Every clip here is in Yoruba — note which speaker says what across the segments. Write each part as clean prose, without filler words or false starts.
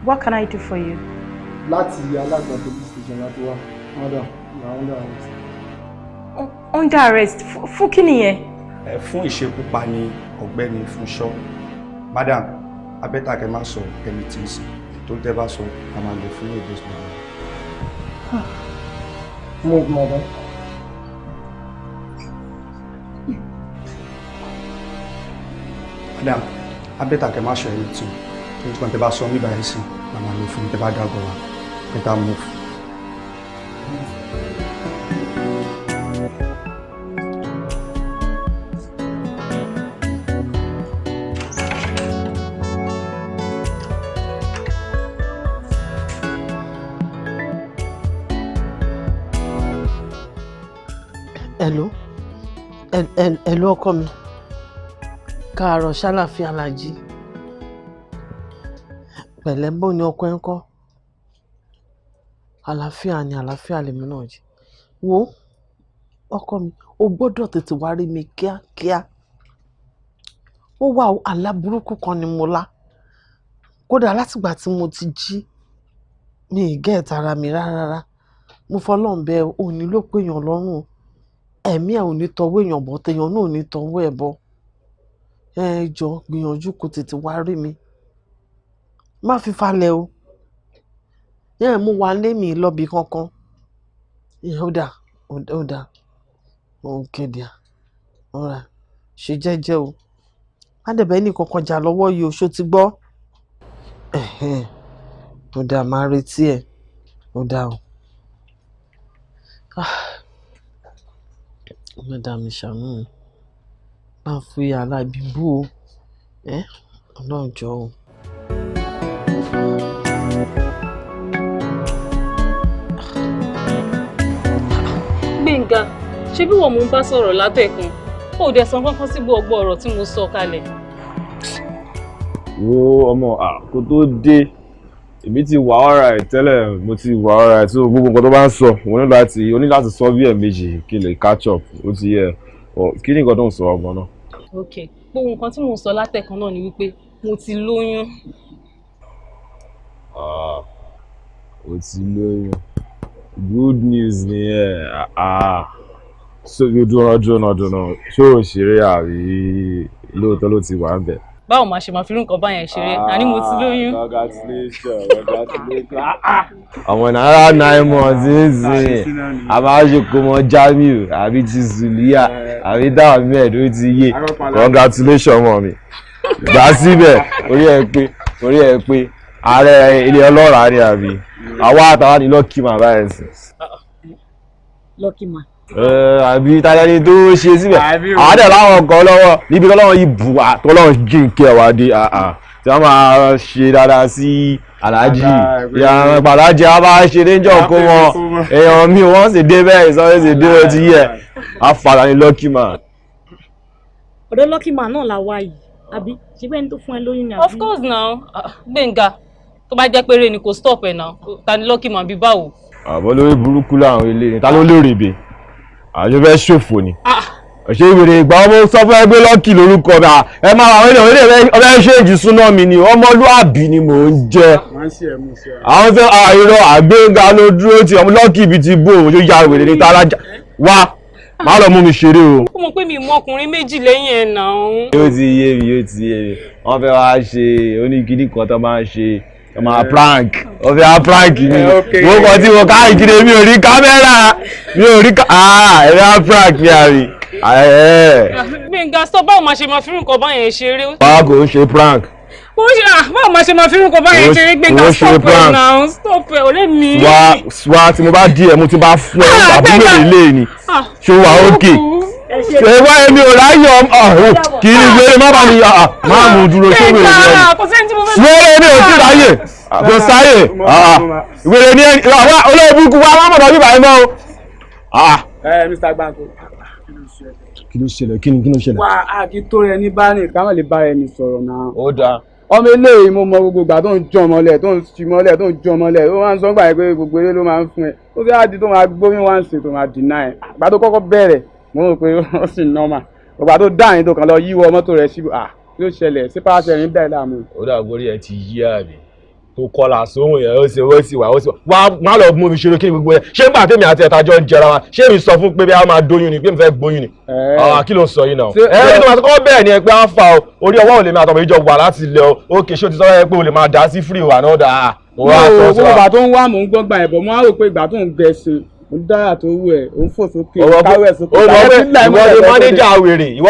Speaker 1: What can I do for you?
Speaker 2: Láti alága police station láti wá. Madam, you are under arrest.
Speaker 1: Under arrest? Fún kí nìyẹn?
Speaker 3: Fún ìṣekúpani ọ̀gbẹ́ni Fúnṣọ́. Madam, abẹ́ta kẹ́ máa sọ anything sí. Tó tẹ́ bá sọ, a máa lè fún èdè ìsìn.
Speaker 2: Move, madam.
Speaker 3: Madam, abẹ́ta kẹ́ máa sọ anything. Tó tẹ́ bá sọ mí báyìí sí, a máa lè fún tẹ́ bá dàgbọ́ wa. Better move.
Speaker 4: Hello ọkọ mi. Káàárọ̀ ṣàlàáfíà la jí. Pẹ̀lẹ́ bó ni ọkọ ẹ ńkọ́? Àlàáfíà ni àlàáfíà lèmi náà jí. Wo ọkọ mi, o gbọ́dọ̀ tètè wá rí mi kíákíá. Ó wà àlá burúkú kan ni mo lá. Kódà látìgbà tí mo ti jí mi ì gẹ́ẹ̀tì ara mi rárá. Mo fọlọ́run bẹ̀ ò ní ló pé èèyàn lọ́rùn. Ẹ̀mí ẹ̀ ò ní tọwọ́ èèyàn bọ̀, tèèyàn náà ò ní tọwọ́ ẹ̀ bọ̀. Ẹ jọ̀ọ́ gbìyànjú kó tètè wá rí mi. Má fi falẹ̀ o. Mú wa lé mi lọ́bi kankan. Ó dà. Okay dear. All right. Ṣe jẹ́jẹ́ o. Má dẹ̀bẹ̀ ní kankan jà lọ́wọ́ yìí o, ṣó ti gbọ́? Ó dà, máa retí ẹ̀. Ó dà o. Madam ṣàánú mi. Má fi aláìbí bú o. Ọlọ́run jọ̀ọ́ o.
Speaker 5: Gbénga, ṣé bí wọ́n mú bá sọ̀rọ̀ látẹ̀kùn? Ó dẹ̀ san kankan sí gbogbo ọ̀rọ̀ tí mo sọ kalẹ̀.
Speaker 6: Wo ọmọ kó tó dé, èmi ti wà alright tẹ́lẹ̀, mo ti wà alright, so gbogbo nǹkan tó bá ń sọ, o ní láti sọ bí ẹ̀ẹ̀mejì kí lè catch up, ó ti yẹ. Kí ni nǹkan tó ń sọ ọgbọ́n náà?
Speaker 5: Ok, gbogbo nǹkan tí mo sọ látẹ̀kùn náà ni wípé mo ti lóyún.
Speaker 6: O ti lóyún. Good news nìyẹn. So you dúnà ṣé o ṣeré àbí lóòótọ́ ló ti wà ń bẹ̀?
Speaker 5: Báwo máa ṣe máa fi irú nǹkan báyẹn ṣeré? Àní mo ti lóyún.
Speaker 6: Congratulations. Ọmọ náírà 9 months nísìnyí. A máa ṣe kó mọ Jamiu àbí ti Zulia àbí dáhùn mẹ́ẹ̀d ó ti yé. Congratulations ọmọ mi. Gbà síbẹ̀ orí ẹ pé ààrẹ ilé ọlọ́ràá ni àbí? Àwa àtàwọn ni Lucky Man báyìí sí.
Speaker 5: Lucky Man.
Speaker 6: Àbí tajani tó ṣe síbẹ̀. Àwọn dẹ̀ láwọn kan lọ́wọ́ níbi tọ́lọ́wọ́ yìí bù wá tọ́lọ́wọ́ jíǹkẹ́ wá dé tí wọ́n máa ṣe dáadáa sí aláàjì. Ìyàwó pàlájì á bá ṣe déjọ́ kó wọn èèyàn mi wọ́n sì dé bẹ́ẹ̀ ìsọ́wọ́ sì dé wọ́n ti yẹ. Àfàlà ni Lucky Man.
Speaker 5: Ọ̀dọ̀ Lucky Man náà la wá yìí, àbí? Ṣé bẹ́ẹ̀ ni tó fún ẹ lóyún ni àbí? Of course now, Gbénga. Tó bá jẹ́ péré ni kò stop ẹ̀ náà, ta ni Lucky Man bí báwo?
Speaker 6: Àbọ̀ lórí burúkú láwọn ilé ni, ta ló lórí ibi? Àjọ fẹ́ ṣòfò ni. Ṣé ìwèrè ìgbà ọmọ sọ fún ẹgbẹ́ Lucky lórúkọ mi? Ẹ máa àwọn ènìyàn ọbẹ̀ ṣéǹjì súná mi ni, ọmọlúàbí ni mò ń jẹ. Àwọn fẹ́ àìrọ̀ Àgbénga ló dúró tí ọmọ Lucky ibi ti bó òun tó ya wèrè ní tálájà. Wá, má lọ mú mi ṣeré o.
Speaker 5: Ó mọ̀ pé mi mọ ọkùnrin méjì lẹ́yìn ẹ̀ náà.
Speaker 6: Yóò ti yé mi. Wọ́n fẹ́ wá ṣe oníkìní kan tó máa ń ṣe. Ọmọ prank, ọbẹ̀ a prank ni. Wọ́n kọ́ tí mo káàkiri mi ò rí kámẹ́rà. Ẹ̀rẹ́ a prank ni àrí.
Speaker 5: Gbénga, sọ báwo máa ṣe máa fi irú nǹkan báyẹn ṣeré?
Speaker 6: Báwo kò ń ṣe prank?
Speaker 5: Báwo máa ṣe máa fi irú nǹkan báyẹn ṣeré? Gbénga, stop ẹ̀ náà, stop ẹ̀ ọ̀rẹ́ mi.
Speaker 6: Wá tí mo bá di ẹ̀ mo ti bá fún ẹ̀ àbúrò ilé ni. Ṣé wà ókè? Ṣé wá èmi ò ráyè kì í gbé má bá mi máa mú dúró sórí ẹ̀ lọ́wọ́. Wọ́n èmi ò sí ráyè. Kò sáyè. Ìwèrè ní olóyè burúkú wa máa mọ̀ lọ́bí báyìí mọ́ o.
Speaker 2: Mr. Gbanko.
Speaker 6: Kí ló ṣẹlẹ̀?
Speaker 2: Wà á kí tó rẹ ní bá rìn káwọn lè bá ẹni sọ̀rọ̀ náà.
Speaker 6: Ó dáa.
Speaker 2: Ọmọ eléyìí mo mọ gbogbo ìgbà tó ń jọ mọ́lẹ̀ tó ń ṣi mọ́lẹ̀ tó ń jọ mọ́lẹ̀ ó máa ń sọ gbà pé gbogbo eré ló máa ń fún ẹ ó fi àdí tó máa gbóyún wá ń sè tó máa dìnnà ẹ ìgbà tó kọ́kọ́ bẹ̀rẹ̀ mo rò pé ó sì nọ́mà ìgbà tó dáhìn tó kàn lọ yíwọ mọ́tò rẹ̀ sí kí ló ṣẹlẹ̀ sí pàṣẹ rìn bẹ́ẹ̀ láàmú.
Speaker 6: Ó dà gbórí ẹ ti yí àbí tó kọlà sóhun yẹn ó sì wà wá má lọ mú mi ṣeré kí ni gbogbo yẹn ṣé nígbà tèmi àti ẹ̀ta jọ ń jẹra wa ṣé mi sọ fún pé bí a máa dóyún ni pé mi fẹ́ gbóyún ni kí ló ń sọ yìí náà tó máa kọ́ bẹ́ẹ̀ ni ẹ pé á fa o orí ọwọ́ ò lè máa tọmọ ìjọ wà láti ilẹ̀ o ókè ṣé o ti sọ pé o lè máa dá sí free wà náà dáa.
Speaker 2: ìgbà tó ń wá mò ń gbọ́ gbà ẹ̀bọ̀ mo á rò pé ìgbà tó ń gẹ̀ẹ́sì ó dára tó wù ẹ̀ ó ń fò sókè káwẹ̀ sókè. Ìwọ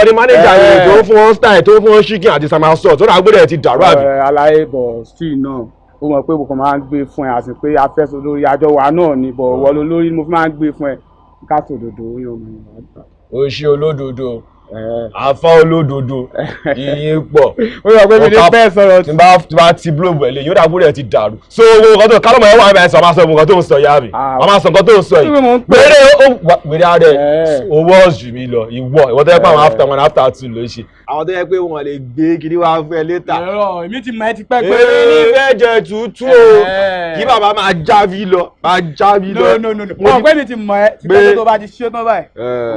Speaker 2: ni mánéjà wèrè
Speaker 6: tó fún wọn style tó fún wọn chicken àti samasọ tó náà gbọ́dọ̀ ti dàrú àbí.
Speaker 2: Aláyé bọ̀ still náà ó mọ̀ pé mo kàn máa ń gbé fún ẹ àti pé afẹ́sọ lórí àjọ wa náà ni bọ̀ wọ́n lórí mo fi máa ń gbé fún ẹ ká sòdòdó yóò mú un.
Speaker 6: O ṣe olódodo àfa olódodo ìyín pọ̀
Speaker 2: ó yọ pé mi ní bẹ́ẹ̀ sọ̀rọ̀
Speaker 6: tí bá ti blóòbù ẹ̀ lè yóò dàgbò rẹ̀ ti dàrú so owó nǹkan tó kálọ̀mọ̀ ẹ̀ wà ní ẹ̀sán máa sọ nǹkan tó ń sọ yá mi wọ́n máa sọ nǹkan tó ń sọ yìí wèrè ààrẹ owó ọ̀sùn mi lọ ìwọ tó yẹ pé àwọn after one after two ló ṣe àwọn tó yẹ pé wọn lè gbé kiri wá fún ẹ létà.
Speaker 2: èmi ti mọ ẹ ti pẹ́ pé
Speaker 6: èmi ní fẹ́ jẹ tútù o kí bàbá máa jábí lọ.
Speaker 2: mo pé mi ti mọ ẹ ti pẹ́ tó bá ti ṣe tán báyìí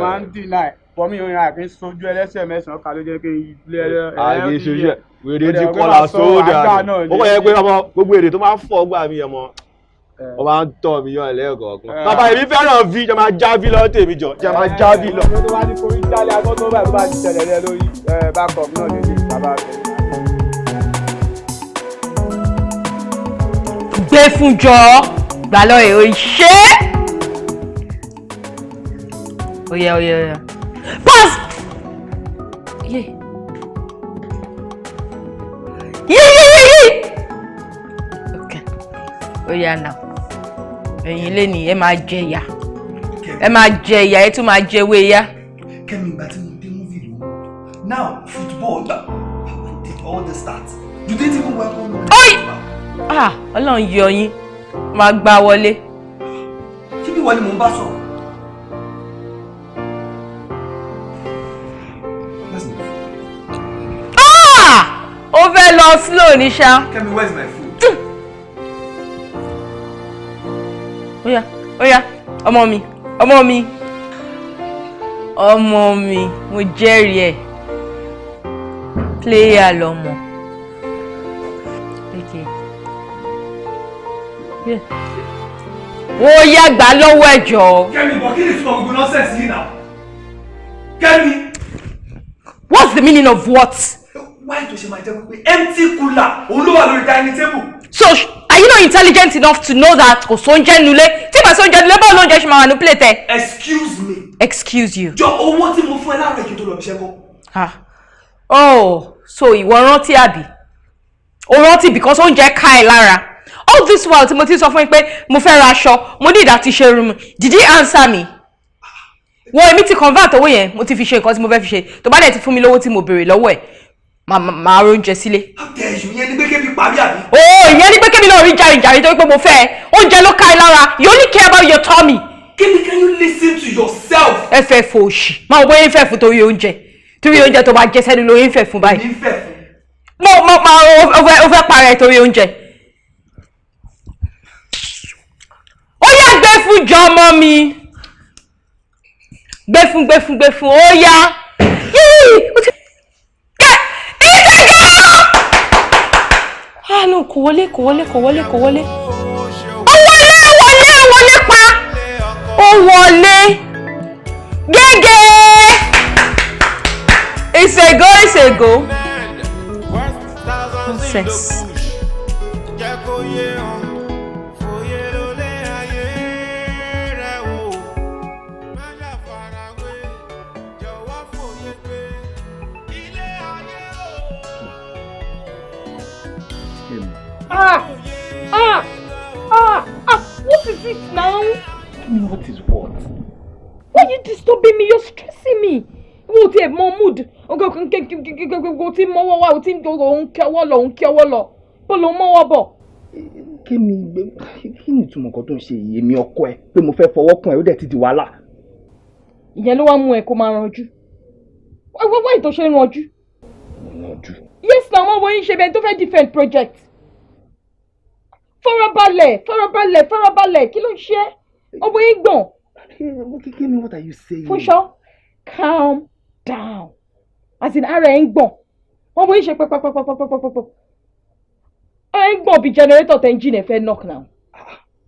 Speaker 2: máa ń dì náà fọmí orin àkín sojú ẹlẹ́sẹ̀ mẹ́sàn-án ká ló jẹ́ kí n ilé
Speaker 6: àgbẹ̀ ṣojú ẹ̀ wèrè ti kọlà sódà ó kọ́ yẹ pé ọmọ gbogbo èdè tó máa ń fọ́ gbà mí ọmọ ọ máa ń tọ̀ mí yàn lẹ́ẹ̀kọ̀ọ̀kan. Bàbá èmi fẹ́ràn vi jẹ́ máa já vi lọ tèmi jọ jẹ́ máa já vi lọ.
Speaker 2: tó bá ní forí jálẹ̀ agbọ́n tó báyìí tó bá ti ṣẹlẹ̀ lẹ́ lórí backup náà lè lè bàbá rẹ̀.
Speaker 1: gbé fún jọ gbàlọ́ ẹ̀ ò ṣe é. Oya. Pass! Yeah. Okay. Oya now. Ẹ̀yin ilé ni ẹ máa jẹ ìyà. Ẹ máa jẹ ìyà, ẹ tún máa jẹ ewé ìyà.
Speaker 7: Kẹ́mi ìgbà tí mo dé movie lò. Now football, when did all this start? You didn't even welcome me.
Speaker 1: Oi! Ọlọ́run yọ yín. Máa gbá wọlé.
Speaker 7: Ṣé bí wọ́n ni mò ń bá sọ̀rọ̀?
Speaker 1: Ó fẹ́ lọ slow ní ṣá.
Speaker 7: Kẹ́mi, where's my food?
Speaker 1: Oya, ọmọ mi, mo jẹ́rìí ẹ̀. Player lọmọ. Ó yá gbà lọ́wọ́ ẹ̀ jọ.
Speaker 7: Kẹ́mi, but kí ni ìtumọ̀ gbogbo nonsense yìí now? Kẹ́mi.
Speaker 1: What's the meaning of what?
Speaker 7: Why do you my table with empty cooler? Òun ló wà lórí dining table.
Speaker 1: So, are you not intelligent enough to know that kò sóúnjẹ nulẹ̀? Tí bá sóúnjẹ nulẹ̀ báwo lóúnjẹ ṣe máa wà ní plate ẹ?
Speaker 7: Excuse me.
Speaker 1: Excuse you.
Speaker 7: Jọ owó tí mo fún ẹ láàárọ̀ kí n tó lọ bíṣẹ́ kọ́.
Speaker 1: Oh, so ìwọ rántí àbí? O rántí because oúnjẹ ká ẹ lára. All this while tí mo ti sọ fún yín pé mo fẹ́ ra aṣọ, mo ní ìdá ti ṣe irun mi. Did you answer me? Wọ́n èmi ti convert owó yẹn, mo ti fi ṣe nǹkan tí mo fẹ́ fi ṣe. Tó bá dẹ̀ ti fún mi lówó tí mo béèrè lọ́wọ́ ẹ̀. Màá róúnjẹ sílé.
Speaker 7: How dare you? Ìyẹn ni pé kébi parí àbí?
Speaker 1: Ìyẹn ni pé kébi náà rí jàrìjàrì tó pé mo fẹ́ ẹ. Oúnjẹ ló ká ẹ lára. You only care about your tummy.
Speaker 7: Kébi, can you listen to yourself?
Speaker 1: Ẹ fẹ́ fò òṣì. Máa wọ bóyá ń fẹ́ fún torí oúnjẹ. Torí oúnjẹ tó bá jẹ sẹ́nu ló ń fẹ́ fún báyìí.
Speaker 7: Ní fẹ́ fún.
Speaker 1: O fẹ́ para ẹ̀ torí oúnjẹ. Ó yá gbé fún jọ ọmọ mi. Gbé fún. Ó yá. No, kò wọlé. Ó wọlé pa. Ó wọlé. Gẹ́gẹ́. It's a go. Nonsense. What is it now?
Speaker 7: What is what?
Speaker 1: Why are you disturbing me? You're stressing me. What is more mood? Go team more. What team go on? Kewolo. Polo more bo.
Speaker 7: kí ni ìtumọ̀ nǹkan tó ń ṣe yìí èmi ọkọ ẹ pé mo fẹ́ fọwọ́ kàn ẹ ó dẹ̀ ti di wàhálà.
Speaker 1: ìyẹn ló wá mú ẹ kó máa ranjú wá ìtò ṣe ń ranjú. yes na ọmọ wọ̀nyí ṣe bẹ́ẹ̀ tó fẹ́ defend project. farabalẹ̀ kí ló ń ṣe ọmọ yìí gbọ̀n.
Speaker 7: What are you saying?
Speaker 1: Fúnṣọ́ calm down as in ara ẹ̀ ń gbọ̀n ọmọ yìí ṣe pẹ́pẹ́pẹ́pẹ́pẹ́pẹ́ ara ẹ̀ ń gbọ̀n bí generator tẹ̀ engine ẹ̀ fẹ́ knock now.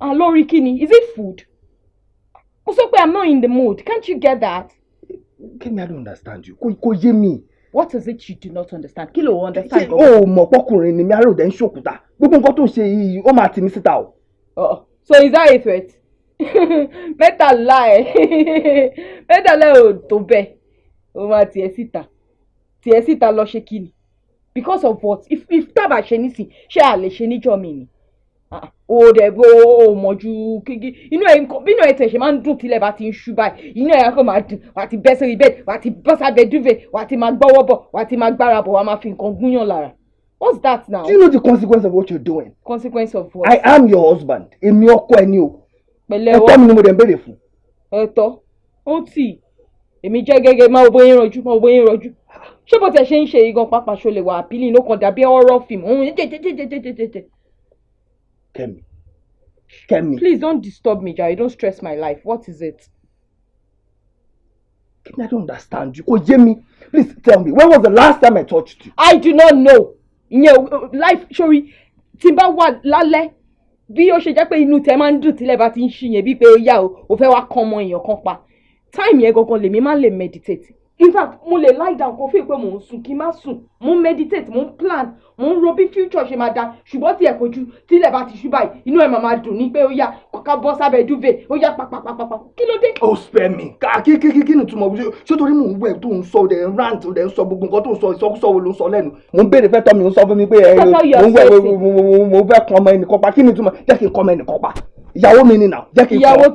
Speaker 1: lórí kí ni is it food? mo sọ pé I'm not in the mood, can't you get that?
Speaker 7: Kemi, I don't understand you. Kò yé mi.
Speaker 1: What is it you do not understand? Kí ló understand?
Speaker 7: O mọ̀ pọ́kùnrin ni mi aró dẹ̀ ń ṣòkúta. Gbogbo nǹkan tó ń ṣe yìí ó máa tì mí síta o.
Speaker 1: So is that a threat? Mẹ́tàlá ò tó bẹ́ẹ̀. Ó máa tì ẹ́ síta lọ ṣe kí ni? Because of what? If tábà ṣe nísìn, ṣé a lè ṣe níjọ́ mi ni? O dẹ̀ o mọ̀jú kíkí inú ẹ̀ tẹ̀ ṣe máa ń dùn tílẹ̀ bá ti ń ṣú báyìí inú ẹ̀ kò máa dùn wà á ti bẹ́ sórí bẹ́ẹ̀ wà á ti bọ́ sábẹ́ dúvẹ̀ wà á ti máa gbọ́wọ́ bọ̀ wà á ti máa gbára bọ̀ wà á máa fi nǹkan gúnyàn lára. What's that now?
Speaker 7: Do you know the consequence of what you're doing?
Speaker 1: Consequence of what?
Speaker 7: I am your husband. Èmi ọkọ ẹ ni o.
Speaker 1: Pẹ̀lẹ́
Speaker 7: ẹ̀tọ́ mi ni mo dẹ̀ ń béèrè fún.
Speaker 1: Ẹ̀tọ́ ó tì èmi jẹ́ gẹ́gẹ́ máa bóyá rọjú ṣé bó tẹ̀ ṣe ń ṣe igan pápá ṣo lè wà àpílì ló kàn dàbí horror film jẹjẹjẹjẹjẹjẹjẹ.
Speaker 7: Kemi.
Speaker 1: Please don't disturb me, Jai. Don't stress my life. What is it?
Speaker 7: Kemi, I don't understand you. Kò yé mi. Please tell me, when was the last time I touched you?
Speaker 1: I do not know. Life, sorry. Tí n bá wà lálẹ́ bí ó ṣe jẹ́ pé inú tẹ máa ń dùn tílẹ̀ bá ti ń ṣí yẹn bí pé ó yá o fẹ́ wá kan ọmọ èèyàn kan pa. Time yẹn gangan lèmi máa lè meditate. In fact, mo lè lie down kó fi pé mò ń sùn kí n má sùn. Mo ń meditate, mo ń plan, mo ń ro bí future ṣe máa da. Ṣùgbọ́n tí ẹ̀ kojú tílẹ̀ bá ti ṣú báyìí, inú ẹ̀ máa dùn ní pé ó yá ká bọ́ sábẹ́ duvet, ó yá pàpàpàpàpà. Kí ló dé?
Speaker 7: Oh, spare me. Kí ni túmọ̀ ṣé torí mò ń wẹ̀ tó ń sọ ọ̀dẹ̀ ń rant ọ̀dẹ̀ ń sọ gbogbo nǹkan tó ń sọ ìsọkúsọ wo ló ń sọ lẹ́nu. Mo ń béèrè fẹ́ tọ́ mi ń sọ fún mi pé mo fẹ́ kàn ọmọ ẹnìkan pa. Kí ni túmọ̀ jẹ́ kí n kọ́ ọmọ ẹnìkan pa? Ìyàwó mi ni nà jẹ́ kí n kọ́.
Speaker 1: Ìyàwó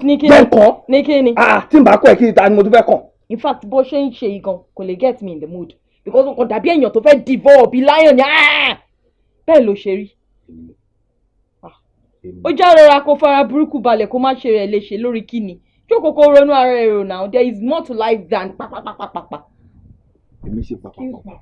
Speaker 1: ní kí ni?
Speaker 7: Tí n bá kọ́ ẹ̀ kí ta ni mo tún fẹ́ kàn.
Speaker 1: In fact, bó ṣe ń ṣe igan kò lè get me in the mood because kò dàbí èèyàn tó fẹ́ devour bí lion ni bẹ́ẹ̀ ló ṣe rí. Ó já rọra kó fara burúkú balẹ̀ kó má ṣe rẹ̀ léṣe lórí kíni jókòó kó ronú ara ẹ̀ rò now there is more to life than pàpàpàpàpà.
Speaker 7: Èmi ṣe pàpàpàpà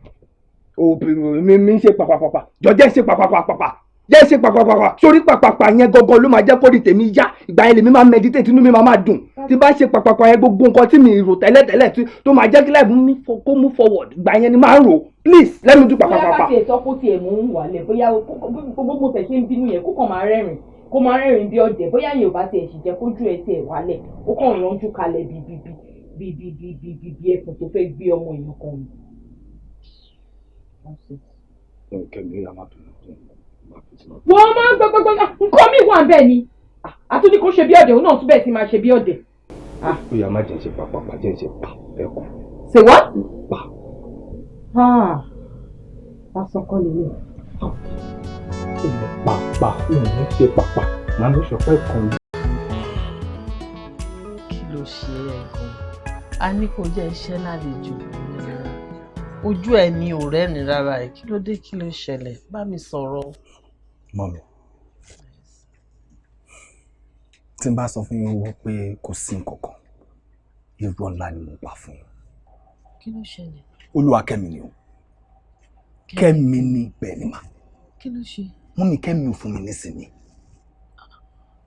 Speaker 7: mi ń ṣe pàpàpàpà jọjẹ́ ṣe pàpàpàpà jẹ́ ṣe pàpàpàpà sórí pàpàpà yẹn gangan ló máa jẹ́ kó rí tèmi yá ìgbà yẹn lèmi máa meditate inú mi máa dùn tí bá ṣe pàpàpà yẹn gbogbo nǹkan tí mi rò tẹ́lẹ̀tẹ́lẹ̀ tó máa jẹ́ kí life mi kó move forward ìgbà yẹn ni máa ń rò please let me do pàpàpàpà.
Speaker 1: bóyá bá tiẹ̀ sọ kó tiẹ̀ mú un wálẹ̀ bóyá gbogbo tẹ̀ ṣe ń bínú yẹn kó kàn máa rẹ́rìn bí ọ̀dẹ̀ bóyá yẹn ò bá tiẹ̀ sì jẹ́ kójú ẹ̀ tiẹ̀ wálẹ̀ ó kàn ránjú kalẹ̀ bí ẹkùn tó fẹ́ gbé ọmọ èèyàn kan mi. Wọ́n máa ń gbogbo nǹkan mi wà bẹ́ẹ̀ ni àtúndì kò ṣe bí ọ̀dẹ̀ òun náà tún bẹ́ẹ̀ ti máa ṣe bí ọ̀dẹ̀.
Speaker 7: Ó yá má jẹ́ ṣe pàpàpà jẹ́ ṣe pa ẹ̀kọ́.
Speaker 1: Ṣé wá?
Speaker 7: Pa.
Speaker 1: Lásán kọ́ lè yẹ.
Speaker 7: Pàpà òun ṣe pàpà máa ló sọ pé kan yìí.
Speaker 4: Kí ló ṣe ẹ gan? A ní kó jẹ́ iṣẹ́ lálejò. Ojú ẹ ní ọ̀rẹ́ ní rárá ẹ kí ló dé kí ló ṣẹlẹ̀ bá mi sọ̀rọ̀.
Speaker 8: Mọ́mi, tí n bá sọ fún yín pé kò sí nǹkan kan, irọ́ ńlá ni mo pa fún yín.
Speaker 4: Kí ló ṣẹlẹ̀?
Speaker 8: Olúwa Kẹ́mi ni o. Kẹ́mi ni bẹ́ẹ̀ ni mà.
Speaker 4: Kí ló ṣe?
Speaker 8: Mọ́mi, Kẹ́mi ò fún mi nísinmi.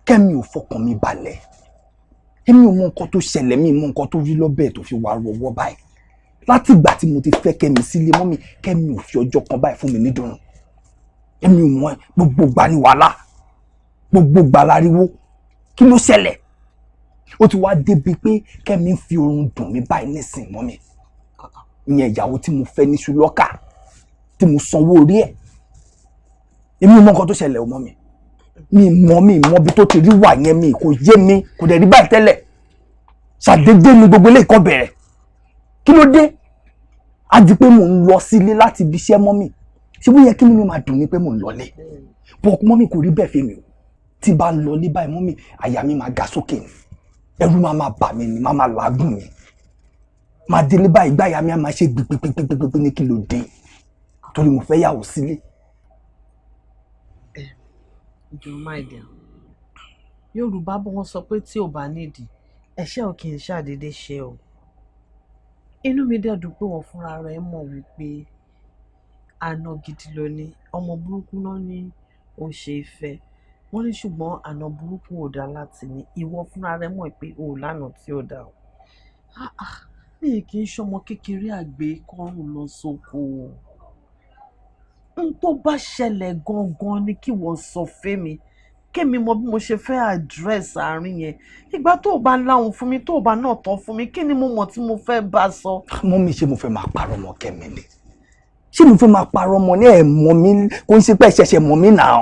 Speaker 8: Kẹ́mi ò fọkàn mi balẹ̀. Èmi ò mọ nǹkan tó ṣẹlẹ̀, mi mọ nǹkan tó rí lọ́bẹ̀ tó fi wá rọwọ́ báyìí. Láti ìgbà tí mo ti fẹ́ Kẹ́mi sílé, mọ́mi, Kẹ́mi ò fi ọjọ́ kan báyìí fún mi nídùnnú. Èmi ò mọ gbogbo ìgbà ní wàhálà, gbogbo ìgbà láriwo. Kí ló ṣẹlẹ̀? Ó ti wá débi pé Kẹ́mi ń fi oorun dùn mí báyìí nísìn mọ́mi. Ìyẹn ìyàwó tí mo fẹ́ ní ṣùlọ́kà, tí mo sanwó orí ẹ̀. Èmi ò mọ nǹkan tó ṣẹlẹ̀ o mọ́mi. Mi mọ bí tó ti rí wà yẹn mi kò yé mi kò dẹ̀ rí báyìí tẹ́lẹ̀. Ṣàdédé ni gbogbo ilé ìkan bẹ̀rẹ̀. Kí ló dé? A di pé mò ń lọ sílé láti ibi iṣẹ́ mọ́mì. Ṣé bó yẹ kí mi máa dùn ní pé mò ń lọlé? Bọ́ mọ́mì kò rí bẹ́ẹ̀ fèmí o. Tí bá ń lọlé báyìí mọ́mì, àyà mi máa ga sókè ni. Ẹ̀rù máa bà mí ni, máa làágùn mi. Máa délé báyìí gbáyà mi á máa ṣe gbígbígbígbígbí ní kí ló dé. Torí mo fẹ́ yàwó sílé.
Speaker 4: Jọ̀ọ́ my dear. Yorùbá bọ́ wọ́n sọ pé tí ò bá nídìí ẹ̀ṣẹ̀ ò kì í ṣàdédé ṣe o. Inú mi dẹ̀ dùn pé wọ́n fúnra rẹ̀ mọ̀ wípé àna gidi ló ní ọmọ burúkú náà ní ó ṣe ìfẹ́. Wọ́n ní ṣùgbọ́n àna burúkú ò dá láti ní ìwọ fúnra rẹ̀ mọ̀ pé o ò lánà tí ò dá o. Mi kì í ṣọmọ kékeré àgbẹ̀ kọ́rùn lọ sóko. N tó bá ṣẹlẹ̀ gangan ni kí wọ́n sọ fẹ́mi kémi mọ bí mo ṣe fẹ́ àdírẹ́sì àárín yẹn. Ìgbà tó o bá láhùn fún mi tó o bá náà tán fún mi kí ni mo mọ̀ tí mo fẹ́ bá sọ.
Speaker 8: Mọ́mí ṣé mo fẹ́ máa parọ́ mọ́ Kẹ́mi ni? Ṣé mo fẹ́ máa parọ́ mọ́ ní ẹ̀ mọ́ mi kò ń ṣe pé ṣẹ̀ṣẹ̀ mọ́ mi náà?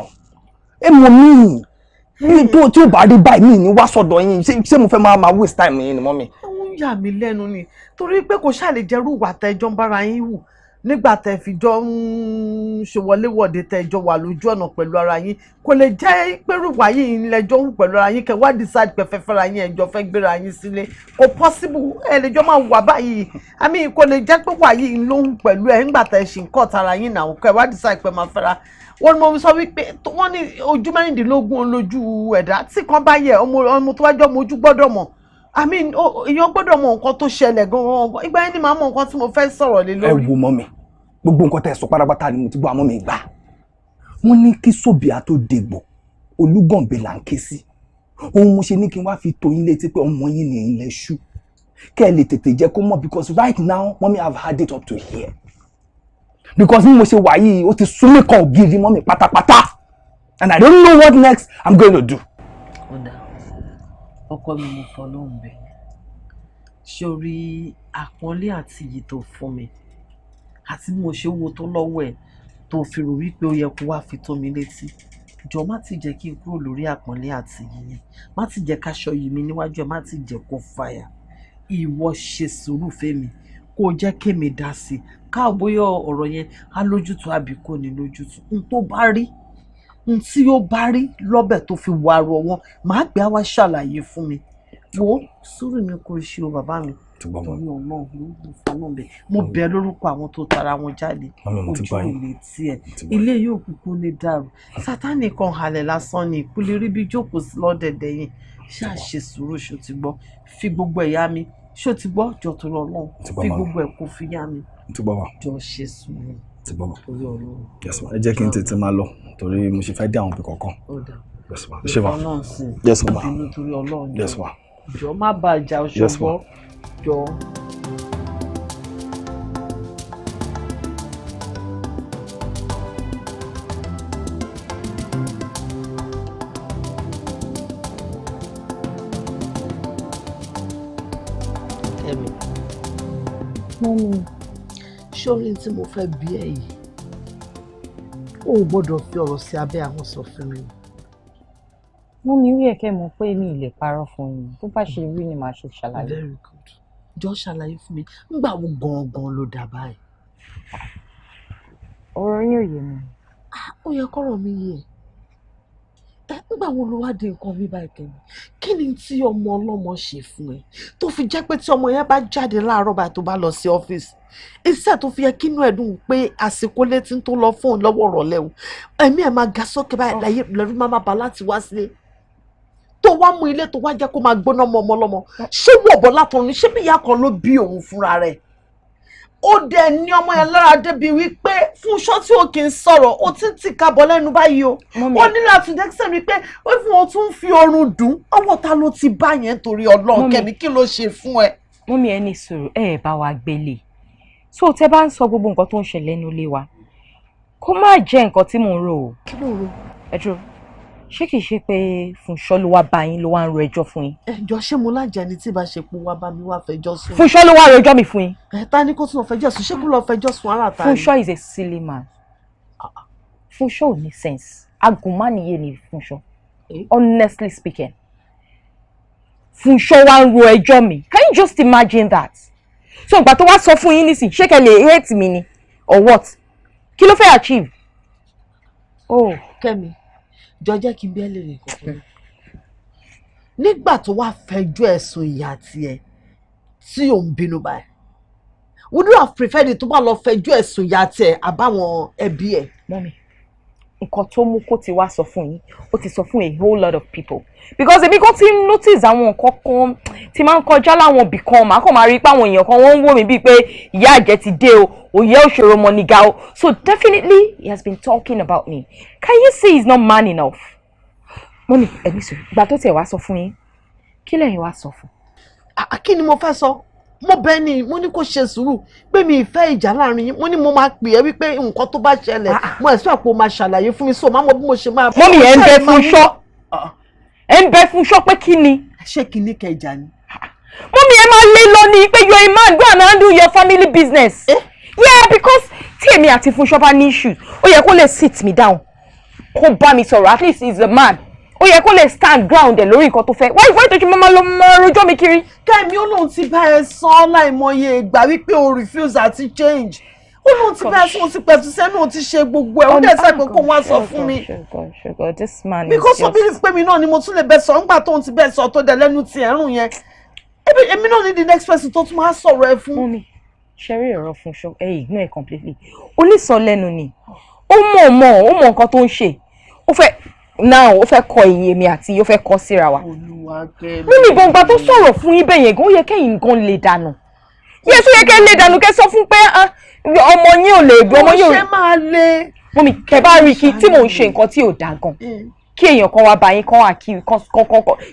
Speaker 8: Ẹ mọ́ mi tí ò bá rí báyìí mi ní wá sọ́dọ̀ yín ṣé mo fẹ́ máa waste time yín ni mọ́mí?
Speaker 4: Ó ń yà mí lẹ́nu ni torí pé kò ṣàlè jẹ́rú ìwà tẹ́jọ́ ń bára yín hù nígbà tẹ́ fi jọ ń ṣe wọléwọ̀de tẹ́jọ́ wà lójú ọ̀nà pẹ̀lú ara yín kò lè jẹ́ pẹ̀rù wáyé yín lẹ́jọ́ hù pẹ̀lú ara yín kẹ́ wá decide pé fẹ́ fẹ́ra yín ẹjọ́ fẹ́ gbéra yín sílé kò possible ẹ lè jọ máa wà báyìí àmì kò lè jẹ́ pé wáyé yín ló hù pẹ̀lú ẹ nígbà tẹ́ ṣì ń kọ́ tara yín náà kẹ́ wá decide pé máa fẹ́ra wọ́n ní mo sọ wípé wọ́n ní ojú mẹ́rìndínlógún olójú ẹ̀dá tí kan bá yẹ ọmọ tó wá jọ ọmọ ojú gbọ́dọ̀ mọ̀ èèyàn gbọ́dọ̀ mọ nǹkan tó ṣẹlẹ̀ gan-an ìgbà yẹn ni màá mọ nǹkan tí mo fẹ́ sọ̀rọ̀ lé lórí.
Speaker 8: Ẹ wo mọ́mí gbogbo nǹkan tẹ́ sọ pátápátá ni mo ti gbọ́ àmọ́ mi gbà. Wọ́n ní kí sóbìá tó dégbò olúgànbẹ là ń ké sí. Ohun mo ṣe ní kí n wá fi tó yín létí pé ọmọ yín ní ilẹ̀ ṣú kẹ́ ẹ lè tètè jẹ́ kó mọ̀ because right now mọ́mí have had it up to here because bí mo ṣe wà yìí ó ti súnmí kan ògiri mọ́mí pátápátá and I don't know what next I'm going to do.
Speaker 4: Ọ̀dà ọkọ mi mo fọ lóhùn bẹ́ẹ̀ sórí àpọ́nlé àti iyì tó fún mi àti bí mo ṣe wo tó lọ́wọ́ ẹ̀ tó fi rò wípé ó yẹ kó wá fi tó mi létí jọ má ti jẹ́ kí n kúrò lórí àpọ́nlé àti iyì yẹn má ti jẹ́ káṣọ yìí mi níwájú ẹ̀ má ti jẹ́ kó fàyà ìwọ ṣe sùúrù fẹ́mi kó jẹ́ kémi dá sí i káà bóyá ọ̀rọ̀ yẹn á lójútùú àbí kò ní lójútùú n tó bá rí n tí ó bá rí lọ́bẹ̀ tó fi wà rọ̀ wọn màá gbé àwa ṣàlàyé fún mi wo sùúrù mi kò ṣe o bàbá mi torí ọ̀nà ló ń fọnà bẹ́ẹ̀ mo bẹ̀ lórúkọ àwọn tó tara wọn jáde ojú ilé tiẹ̀ ilé yóò kúkú lè dàrú Sátánì kan halẹ̀ lásán ni ìkúlẹ̀ rí bí jókòó sí lọ́dẹ̀dẹ̀ yìí ṣáà ṣe sùúrù ṣó ti gbọ́ fi gbogbo ẹ̀yà mi ṣó ti gbọ́ jọ tó lọ náà fi gbogbo ẹ̀ kó fi yá mi jọ ṣe sùúrù torí Ọlọ́run.
Speaker 8: Yes ma ẹ jẹ́ kí n tètè máa lọ torí mo ṣe fẹ́ dé àwọn òbí kọ̀ọ̀kan. Yes ma ṣe ma yes ma
Speaker 4: torí Ọlọ́run
Speaker 8: yes ma
Speaker 4: jọ má bàjá ọṣọgbọ jọ. Kẹ́mi.
Speaker 5: Mọ́mí.
Speaker 4: Ṣórí tí mo fẹ́ bí ẹ yìí o ò gbọ́dọ̀ fi ọ̀rọ̀ sí abẹ́ àwọn sọ fún mi.
Speaker 5: Mọ́mí rí ẹ̀kẹ́ mọ̀ pé mi ì lè parọ́ fún yín tó bá ṣe rí ni màá ṣe ṣàlàyé.
Speaker 4: Very good. Jọ ṣàlàyé fún mi nígbà wo gangan ló dà báyìí.
Speaker 5: Ọ̀rọ̀ yín ò yé mi.
Speaker 4: Ó yẹ kọ́rọ̀ mi yé ẹ nígbà wo ló wá di nǹkan mi báyìí Kẹ́mi kí ni tí ọmọ ọlọ́mọ ṣe fún ẹ tó fi jẹ́ pé tí ọmọ yẹn bá jáde láàárọ̀ báyìí tó bá lọ sí ọ́fíìsì iṣẹ́ tó fi yẹ kínú ẹ̀ dùn pé àsìkò létí tó lọ fún un lọ́wọ́ rọ̀lẹ́ o ẹ̀mí ẹ̀ máa ga sókè báyìí láyé lẹ́rú máa bá láti wá sílé tó wá mú ilé tó wá jẹ́ kó máa gbóná mọ́ ọmọ ọlọ́mọ ṣé wọ̀bọ̀ látọ̀run ṣé bí ìyá kan ló bí òun fúnra rẹ̀ ó dẹ̀ ní ọmọ yẹn lára débi wípé Fúnṣọ́ tí ó kì í sọ̀rọ̀ ó ti ń tì kábọ̀ lẹ́nu báyìí o ó nílò àtúndẹ́sẹ̀ wípé ó fún wọn tún fi oorun dùn ọwọ́ ta ló ti bá yẹn torí Ọlọ́run Kẹ́mi kí ló ṣe fún ẹ.
Speaker 5: Mọ́mí ẹ ní sùúrù ẹ bá wa gbélé so tẹ bá ń sọ gbogbo nǹkan tó ń ṣẹlẹ̀ nínú ilé wa kó má jẹ́ nǹkan tí mò ń rò ó.
Speaker 4: Kí ló rò?
Speaker 5: Ẹ dúró ṣé kìí ṣe pé Fúnṣọ́ ló wá bá yín ló wá ń ro ẹjọ́ fún yín.
Speaker 4: Ẹjọ́ ṣé mo lájà ni tí ìbá ṣe pé wá bá mi wá fẹjọ́ sùn.
Speaker 5: Fúnṣọ́ ló wá rojọ́ mi fún yín.
Speaker 4: Ta ni kó tún lọ fẹjọ́ sùn ṣé kó lọ fẹjọ́ sùn ara ta ni.
Speaker 5: Fúnṣọ́ is a silly man. Fúnṣọ́ ò ní sense agùnmánìyé ni Fúnṣọ́ honestly speaking. Fúnṣọ́ wá ń ro ẹjọ́ mi can you just imagine that. So ìgbà tó wá sọ fún yín nísìnyí ṣé kẹ́ lè hate mi ni or what kí ló fẹ́ achieve.
Speaker 4: Oh Kẹ́mi jọ jẹ́ kí n bí ẹ lè rìn kankan nígbà tó wá fẹjọ́ ẹ̀sùn ìyá tiẹ̀ tí ò ń bínú báyìí would you have preferred it tó bá lọ fẹjọ́ ẹ̀sùn ìyá tiẹ̀ àbáwọn ẹbí ẹ̀.
Speaker 5: Mọ́mí
Speaker 1: nǹkan tó mú kó ti wá sọ fún yín ó ti sọ fún a whole lot of people because èmi kan ti notice àwọn nǹkan kan tí máa ń kọjá láwọn ibì kan màá kàn máa rí pé àwọn èèyàn kan wọ́n ń wò mí bíi pé ìyá àjẹ́ ti dé o òye òṣèré ọmọ nìga o so definitely he has been talking about me can you see he's not man enough. mọ́mí ẹ̀mí sọ ìgbà tó tiẹ̀ wá sọ fún yín kí lẹ́yìn wá sọ fún.
Speaker 4: kí ni mo fẹ́ sọ mo bẹ́ẹ̀ ni mo ní kó ṣe sùúrù pé mi ìfẹ́ ìjà láàrin yín mo ní mo máa pè é wípé nǹkan tó bá ṣẹlẹ̀ mo ẹ̀sùn àpò máa ṣàlàyé fún mi so máa mọ bí mo ṣe máa.
Speaker 1: mọ́mí ẹ̀ ń bẹ fún ṣọ́ ẹ̀ ń bẹ fún ṣọ́ pé kí ni.
Speaker 4: ṣé kí ni kẹjà ni.
Speaker 1: mọ́mí ẹ máa lé lọ ní pé you're a man go and handle your family business. yeah because tí èmi àti Fúnṣọ́ bá ní issues ó yẹ kó lè sit me down kó bá mi sọ̀rọ̀ at least he's a man ó yẹ kó lè stand ground ẹ̀ lórí nǹkan tó fẹ́ why don't you máa lọ máa rojọ́ mi kiri.
Speaker 4: Kẹ́mi ó lóun ti bá ẹ sọ láìmọye ìgbà wípé o refuse àti change ó lóun ti bá ẹ sọ o ti pẹ̀tù sẹ́nu o ti ṣe gbogbo ẹ̀ ó dẹ̀ sẹ́ pé kó wá sọ fún mi.
Speaker 1: This man is
Speaker 4: because of belief pé mi náà ni mo tún lè bẹ sọ nígbà tóun ti bẹ sọ tó dẹ lẹ́nu ti ẹ̀rùn yẹn èmi náà ni the next person tó tún máa sọ̀rọ̀ ẹ fún.
Speaker 1: mọ́mí ṣẹ́rí ọ̀rọ̀ Fúnṣọ́ ignore it completely onísọ̀lẹ́nu ni ó mọ̀ nǹkan tó ń ṣe ó fẹ́ now ó fẹ́ kọ ìyìn èmi àti ó fẹ́ kọ síra wa. mímì gbọ̀ngbà tó sọ̀rọ̀ fún yín bẹ́yẹn gan ó yẹ kẹ́yìn gan lè dànù. yẹ tó yẹ kẹ́ lè dànù kẹ́ sọ fún pé ọmọ yín ò lè gbé ọmọ yín ò.
Speaker 4: ṣé máa lé.
Speaker 1: mọ́mí kẹ́ bá rí kí tí mò ń ṣe nǹkan tí ò dáa gan kí èèyàn kan wá bá yín kan wà kí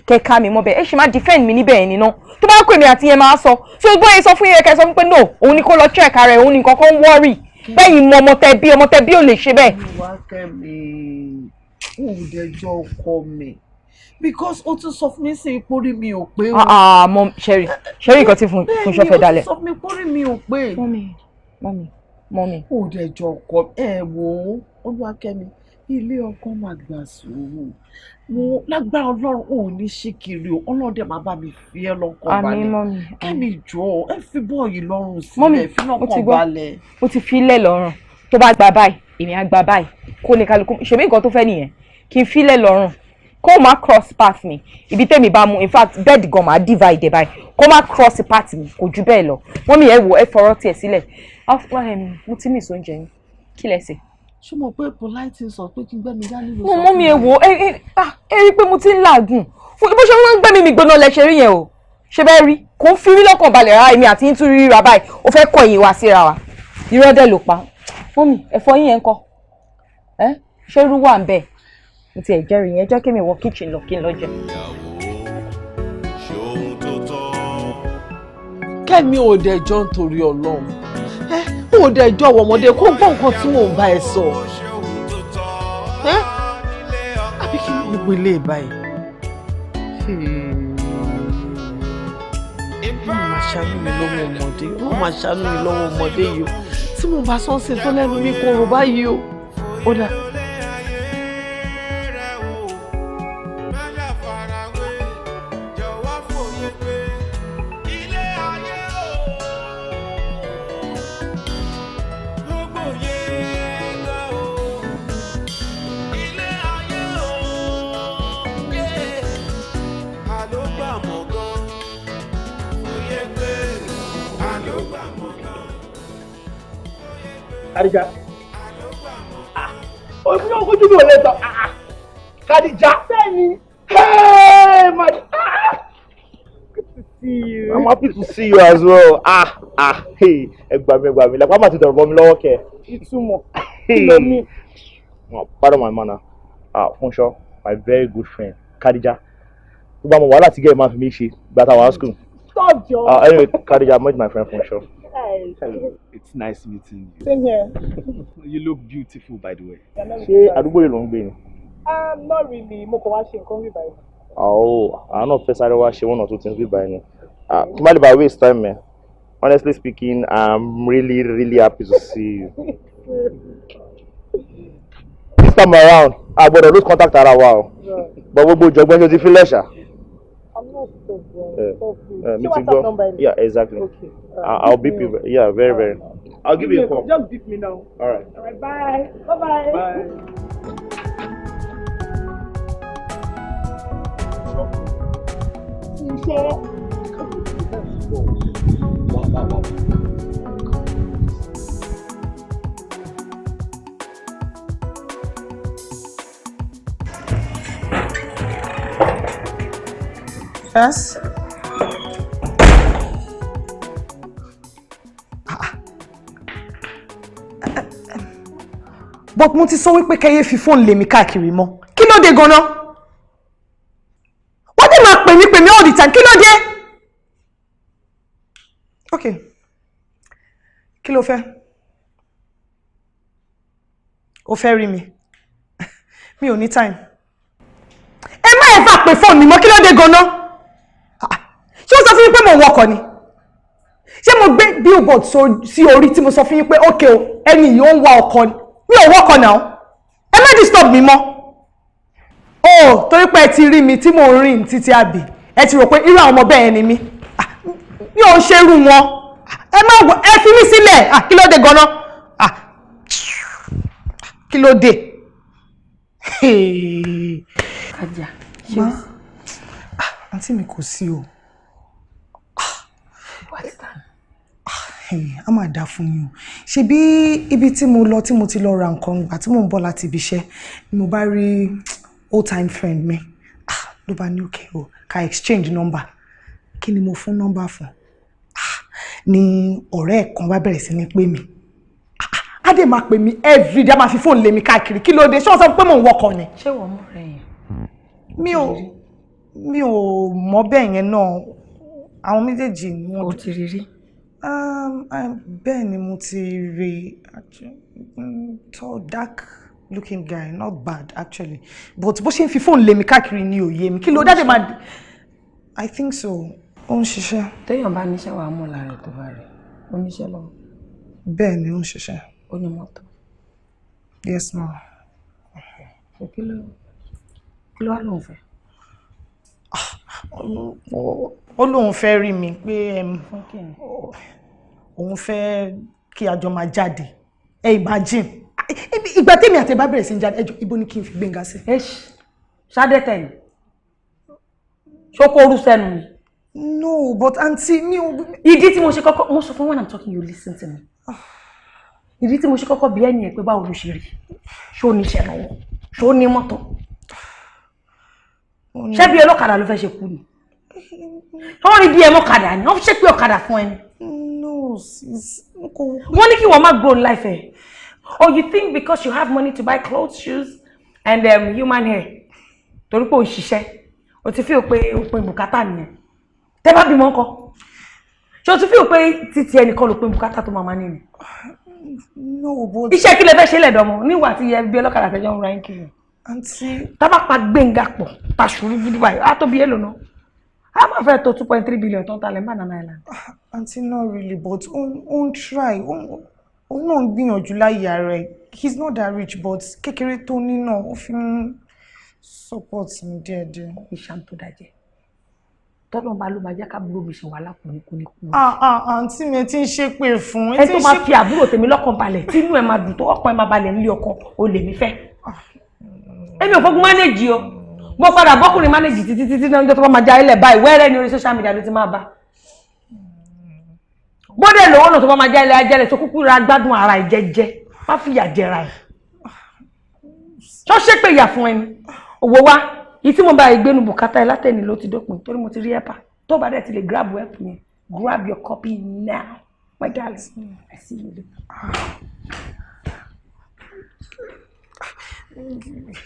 Speaker 1: kẹ́ ká mi mọ́ bẹ́ẹ̀ ẹ ṣe máa defend mi níbẹ̀ yẹn nínú tó bá kó èmi àti yẹn máa sọ tí o gbọ́ yẹn sọ fún yẹn kẹ́ sọ fún pé no òun ni kó lọ check ara ẹ̀ òun ni nǹkan kan worry bẹ́yìn mọ ọmọ tẹ bí ò lè ṣe bẹ́ẹ̀.
Speaker 4: Òdẹjọ́ ọkọ mi because ó tún sọ fún mi sí ìpórí mi ò pé o.
Speaker 1: mọ ṣẹ́rí nǹkan tí Fúnṣọ́ fẹ́ dalẹ̀.
Speaker 4: bẹ́ẹ̀ni ó sọ fún mi ìpórí mi ò pé.
Speaker 1: mọ́mí.
Speaker 4: Òdẹjọ́ ọkọ ẹ wò ó Olúwakẹ́mi ilé ọkọ máa gbà sùúrù mo lágbára Ọlọ́run ò ní ṣìkìrì o Ọlọ́dẹ máa bá mi fi ẹ́ lọ́kàn balẹ̀.
Speaker 1: àmín mọ́mí.
Speaker 4: Kẹ́mi jọ ẹ fi bọ́ọ̀yì lọ́rùn sílẹ̀ fi lọ́kàn balẹ̀.
Speaker 1: mo ti fi lẹ̀ lọ́rùn tó bá gba báyìí èmi á gba báyìí kó ní kálukú ṣèbí nǹkan tó fẹ́ nìyẹn kí n filẹ̀ lọ́rùn kó má cross path mi ibi tẹ́mi bá mu in fact bed gan máa divide báyìí kó má cross path mi kò jù bẹ́ẹ̀ lọ wọ́n mi ẹ̀ wò ẹ fọ̀rọ̀ tiẹ̀ sílẹ̀ mo ti mí ìsóúnjẹ yín kí lẹ ṣe.
Speaker 4: ṣé mo pé polite sọ pé kí n gbẹ́mi dání lọ.
Speaker 1: mo mọ́ mi ẹ̀ wò ẹ rí i pé mo ti ń làágùn bó ṣe wọ́n ń gbẹ́mí mi gbóná lẹ ṣe rí yẹn o ṣe bẹ́ẹ̀ rí kò ń fi mí lọ́kàn balẹ̀ rárá èmi àti yín tún ríra báyìí ó fẹ́ kọ ìyìn wá síra wa irọ́ dẹ̀ ló pa mọ́mì ẹ̀fọ́ yín yẹn ń kọ́ ṣé irú wà ń bẹ̀ mo ti ẹ̀ jẹ́rìí yẹn jẹ́ kí mi wọ kitchen lọ kí n lọ jẹ.
Speaker 4: Kẹ́mi ò dẹjọ́ nítorí Ọlọ́run ò dẹjọ́ ọmọdé kó gbọ́ nǹkan tí mò ń bá ẹ sọ àbí kí ni gbogbo ilé báyìí. wọ́n máa ṣàánú mi lọ́wọ́ ọmọdé wọ́n máa ṣàánú mi lọ́wọ́ ọmọdé yìí o tí mo bá sọ́ọ́sì tó lẹ́nu mi kò rò báyìí o ó dà.
Speaker 7: Kadija. Oh, mi ò fojú mi ò lè sọ. Kadija. Bẹ́ẹ̀ni. Hey, my. Good to see you.
Speaker 6: I'm happy to see you as well. Hey, ẹ gbà mí. Like, why am I to dọ̀rọ̀ mi lọ́wọ́ kẹ?
Speaker 7: Ìtumọ̀. Kí ló ní?
Speaker 6: Pardon my manner. Fúnṣọ́, my very good friend, Kadija. Gbogbo àwọn wàhálà tí gẹ́gẹ́ máa fi mí ṣe gbàtà wàá school.
Speaker 7: Stop, Joe.
Speaker 6: Anyway, Kadija, I met my friend Fúnṣọ́.
Speaker 7: Hello.
Speaker 9: It's nice meeting you.
Speaker 7: Same here.
Speaker 9: You look beautiful, by the way.
Speaker 6: Ṣé àdúgbò yìí ló ń gbé ni?
Speaker 7: Not really. Mo kàn wá ṣe nǹkan bí báyìí.
Speaker 6: Àwọn náà fẹ́ sáré wá ṣe one or two things bí báyìí ni. Kí má lè bá waste time man. Honestly speaking, I'm really happy to see you. This time around, I gbọ́dọ̀ lose contact ara wa o. But gbogbo ìjọ̀gbọ́n ṣe ti fi lẹ́ṣà.
Speaker 7: I'm not stubborn.
Speaker 6: Me to go. Yeah, exactly.
Speaker 7: Okay.
Speaker 6: I'll beep you. Yeah, very. I'll give you a call.
Speaker 7: Just beep me now.
Speaker 6: All right.
Speaker 7: Bye. Bye.
Speaker 9: Bye. Wow.
Speaker 1: First. But mo ti sọ wípé kẹ́yẹ́ fi fóònù lé mi káàkiri mọ́. Kí ló dé gan-an? Wọ́n dẹ̀ máa pè mí all the time. Kí ló dé? Okay. Kí ló fẹ́? O fẹ́ rí mi? Mi ò ní time. Ẹ má ẹ fà pé fóònù mi mọ́, kí ló dé gan-an? Ṣé o sọ fún mi pé mo wọkọ̀ ni? Ṣé mo gbé billboard sí orí tí mo sọ fún yín pé okay o, ẹni yìí ó ń wá ọkọ ni? Mi ò wọkọ̀ náà. Ẹ má disturb mi mọ́. Oh, torí pé ẹ ti rí mi tí mo ń rìn títí àbí. Ẹ ti rò pé irú àwọn ọmọ bẹ́ẹ̀ ni mí. Mi ò ń ṣerú wọn. Ẹ má wọ, ẹ fi mí sílẹ̀. Kí ló dé gan-an? Kí ló dé?
Speaker 5: Kájà.
Speaker 1: Àǹtí mi kò sí o.
Speaker 5: What's that?
Speaker 1: A máa dá fún yín o. Ṣebí ibi tí mo lọ tí mo ti lọ ra nǹkan ìgbà tí mò ń bọ̀ láti ibi iṣẹ́ ni mo bá rí old time friend mi. Ló bá ní okay o, ká exchange number. Kí ni mo fún number fún? Ni ọ̀rẹ́ ẹ̀ kan bá bẹ̀rẹ̀ sí ní pè mí. Á dẹ̀ máa pè mí everyday, á máa fi fóònù lé mi káàkiri. Kí ló dé? Ṣé wọ́n sọ pé mò ń wọkọ̀ ni?
Speaker 5: Ṣé wọ́n mọ̀ rẹ̀ yẹn?
Speaker 1: Mi ò mọ̀ bẹ́ẹ̀ yẹn náà. Àwọn méjèèjì ni wọ́n.
Speaker 5: O ti rí rí?
Speaker 1: Bẹ́ẹ̀ ni mo ti rí. Tall, dark looking guy, not bad actually. But bó ṣe ń fi fóònù lé mi káàkiri ni ò yé mi. Kí ló dé máa? I think so. Ó ń ṣiṣẹ́.
Speaker 5: Téèyàn bá níṣẹ́ wàá mọ̀ lára ẹ̀ tó bá rẹ̀. Ó níṣẹ́ lọ́wọ́.
Speaker 1: Bẹ́ẹ̀ ni ó ń ṣiṣẹ́.
Speaker 5: Ó ní mọ́tò.
Speaker 1: Yes ma.
Speaker 5: Kí ló wá lóun fẹ́?
Speaker 1: Ó lóun fẹ́ rí mi pé òun fẹ́ kí a jọ máa jáde. Imagine. Ìgbà tèmi àti ẹ bá bẹ̀rẹ̀ sí ń jáde, ẹjọ́ ibo ni kí n fi Gbénga sí?
Speaker 5: Ṣadé tẹ̀yìn. Ṣókó orú sẹ́nu ni.
Speaker 1: No, but auntie mi ò.
Speaker 5: Ìdí tí mo ṣe kọ́kọ́, mo sọ fún when I'm talking you listen to me. Ìdí tí mo ṣe kọ́kọ́ bí ẹni ẹ̀ pé báwo ló ṣe rí. Ṣó níṣẹ́ lọ́wọ́? Ṣó ní mọ́tò? Ṣé bí ọlọ́kadà ló fẹ́ ṣe kú ni? Wọ́n rí bí ẹ mọ́kadà ni, wọ́n ṣe pé ọ̀kadà fún ẹni.
Speaker 1: No, sis.
Speaker 5: Wọ́n ní kí wọ́n má grow life ẹ̀. Or you think because you have money to buy clothes, shoes and human hair, torí pé o ṣiṣẹ́, o ti feel pé o pin bùkátà nìyẹn. Tẹ́ bá bímọ ńkọ́? Ṣé o ti feel pé títí ẹnìkan ló pin bùkátà tó máa ní ni?
Speaker 1: No, but
Speaker 5: iṣẹ́ kí lẹ fẹ́ ṣe lẹ́dọ̀mọ́ níwà tí ẹ bí ọlọ́kadà fẹjọ́ ń ra ń kiri.
Speaker 1: Auntie,
Speaker 5: tá bá pa Gbénga pọ̀ pa ṣùrù gidi báyìí á tó bí èlò náà. A máa fẹ́ tó 2.3 billion tó ń talẹ̀ ń Banana Island.
Speaker 1: Auntie, not really, but on try. Òun náà ń gbìyànjú láyé ara ẹ̀. He's not that rich, but kékeré tó ní náà ó fi ń support mi díẹ̀díẹ̀.
Speaker 5: Ìṣàn tó dájẹ́. Tọ́lọ́ bá ló máa jẹ́ ká àbúrò mi ṣe wàhálà kò ní kú ní kú.
Speaker 1: Àǹtí mi ti ń ṣépè fún.
Speaker 5: Ẹ tó máa fi àbúrò tèmi lọ́kàn balẹ̀ tí inú ẹ̀ máa dùn tó ọkàn ẹ̀ máa balẹ̀ nílé ọkọ o lè mí fẹ́. Èmi ò fọ́gun mánéjì o. Mo padà bọ́kùnrin mánéjì títí náà tó bá máa já ilẹ̀ báyìí wẹ́rẹ́ ní orí social media ló ti máa bá. Bọ́dẹ̀ lówó náà tó bá máa já ilẹ̀ ajẹ́lẹ̀ tó kúkú ra gbádùn ara ẹ̀ jẹ́jẹ́ má fìyà jẹra ẹ̀. Ṣọ́ ṣépè ìyà fún ẹni. Òwò wa ìtí mo bá ìgbénu bùkátà ẹ látẹ̀ni ló ti dópin torí mo ti rí ẹ̀pà tó bá dẹ̀ ti lè grab help yẹn grab your copy now my darling I see you later.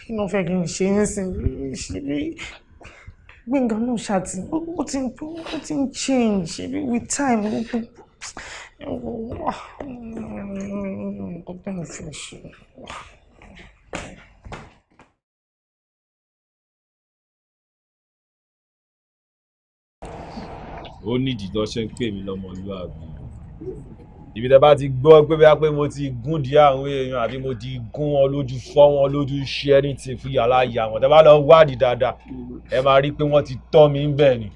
Speaker 1: Kí ló fẹ́ kí n ṣe ń sìn ṣe Gbénga náà ṣáàtì ó ti ń change with time ọgbọ́n mo fẹ́ ṣe.
Speaker 6: Ó nídìí tó ṣe ń pè mí lọ́mọlúwàbí. Ibi tẹ́ bá ti gbọ́ pé bóyá pé mo ti gún di àwọn èèyàn àbí mo ti gún wọn lójú fọ́ wọn lójú ṣe anything fún yàrá ìyá wọn. Tẹ́ bá lọ wádìí dáadáa ẹ máa rí pé wọ́n ti tọ́ mi ń bẹ̀ ni.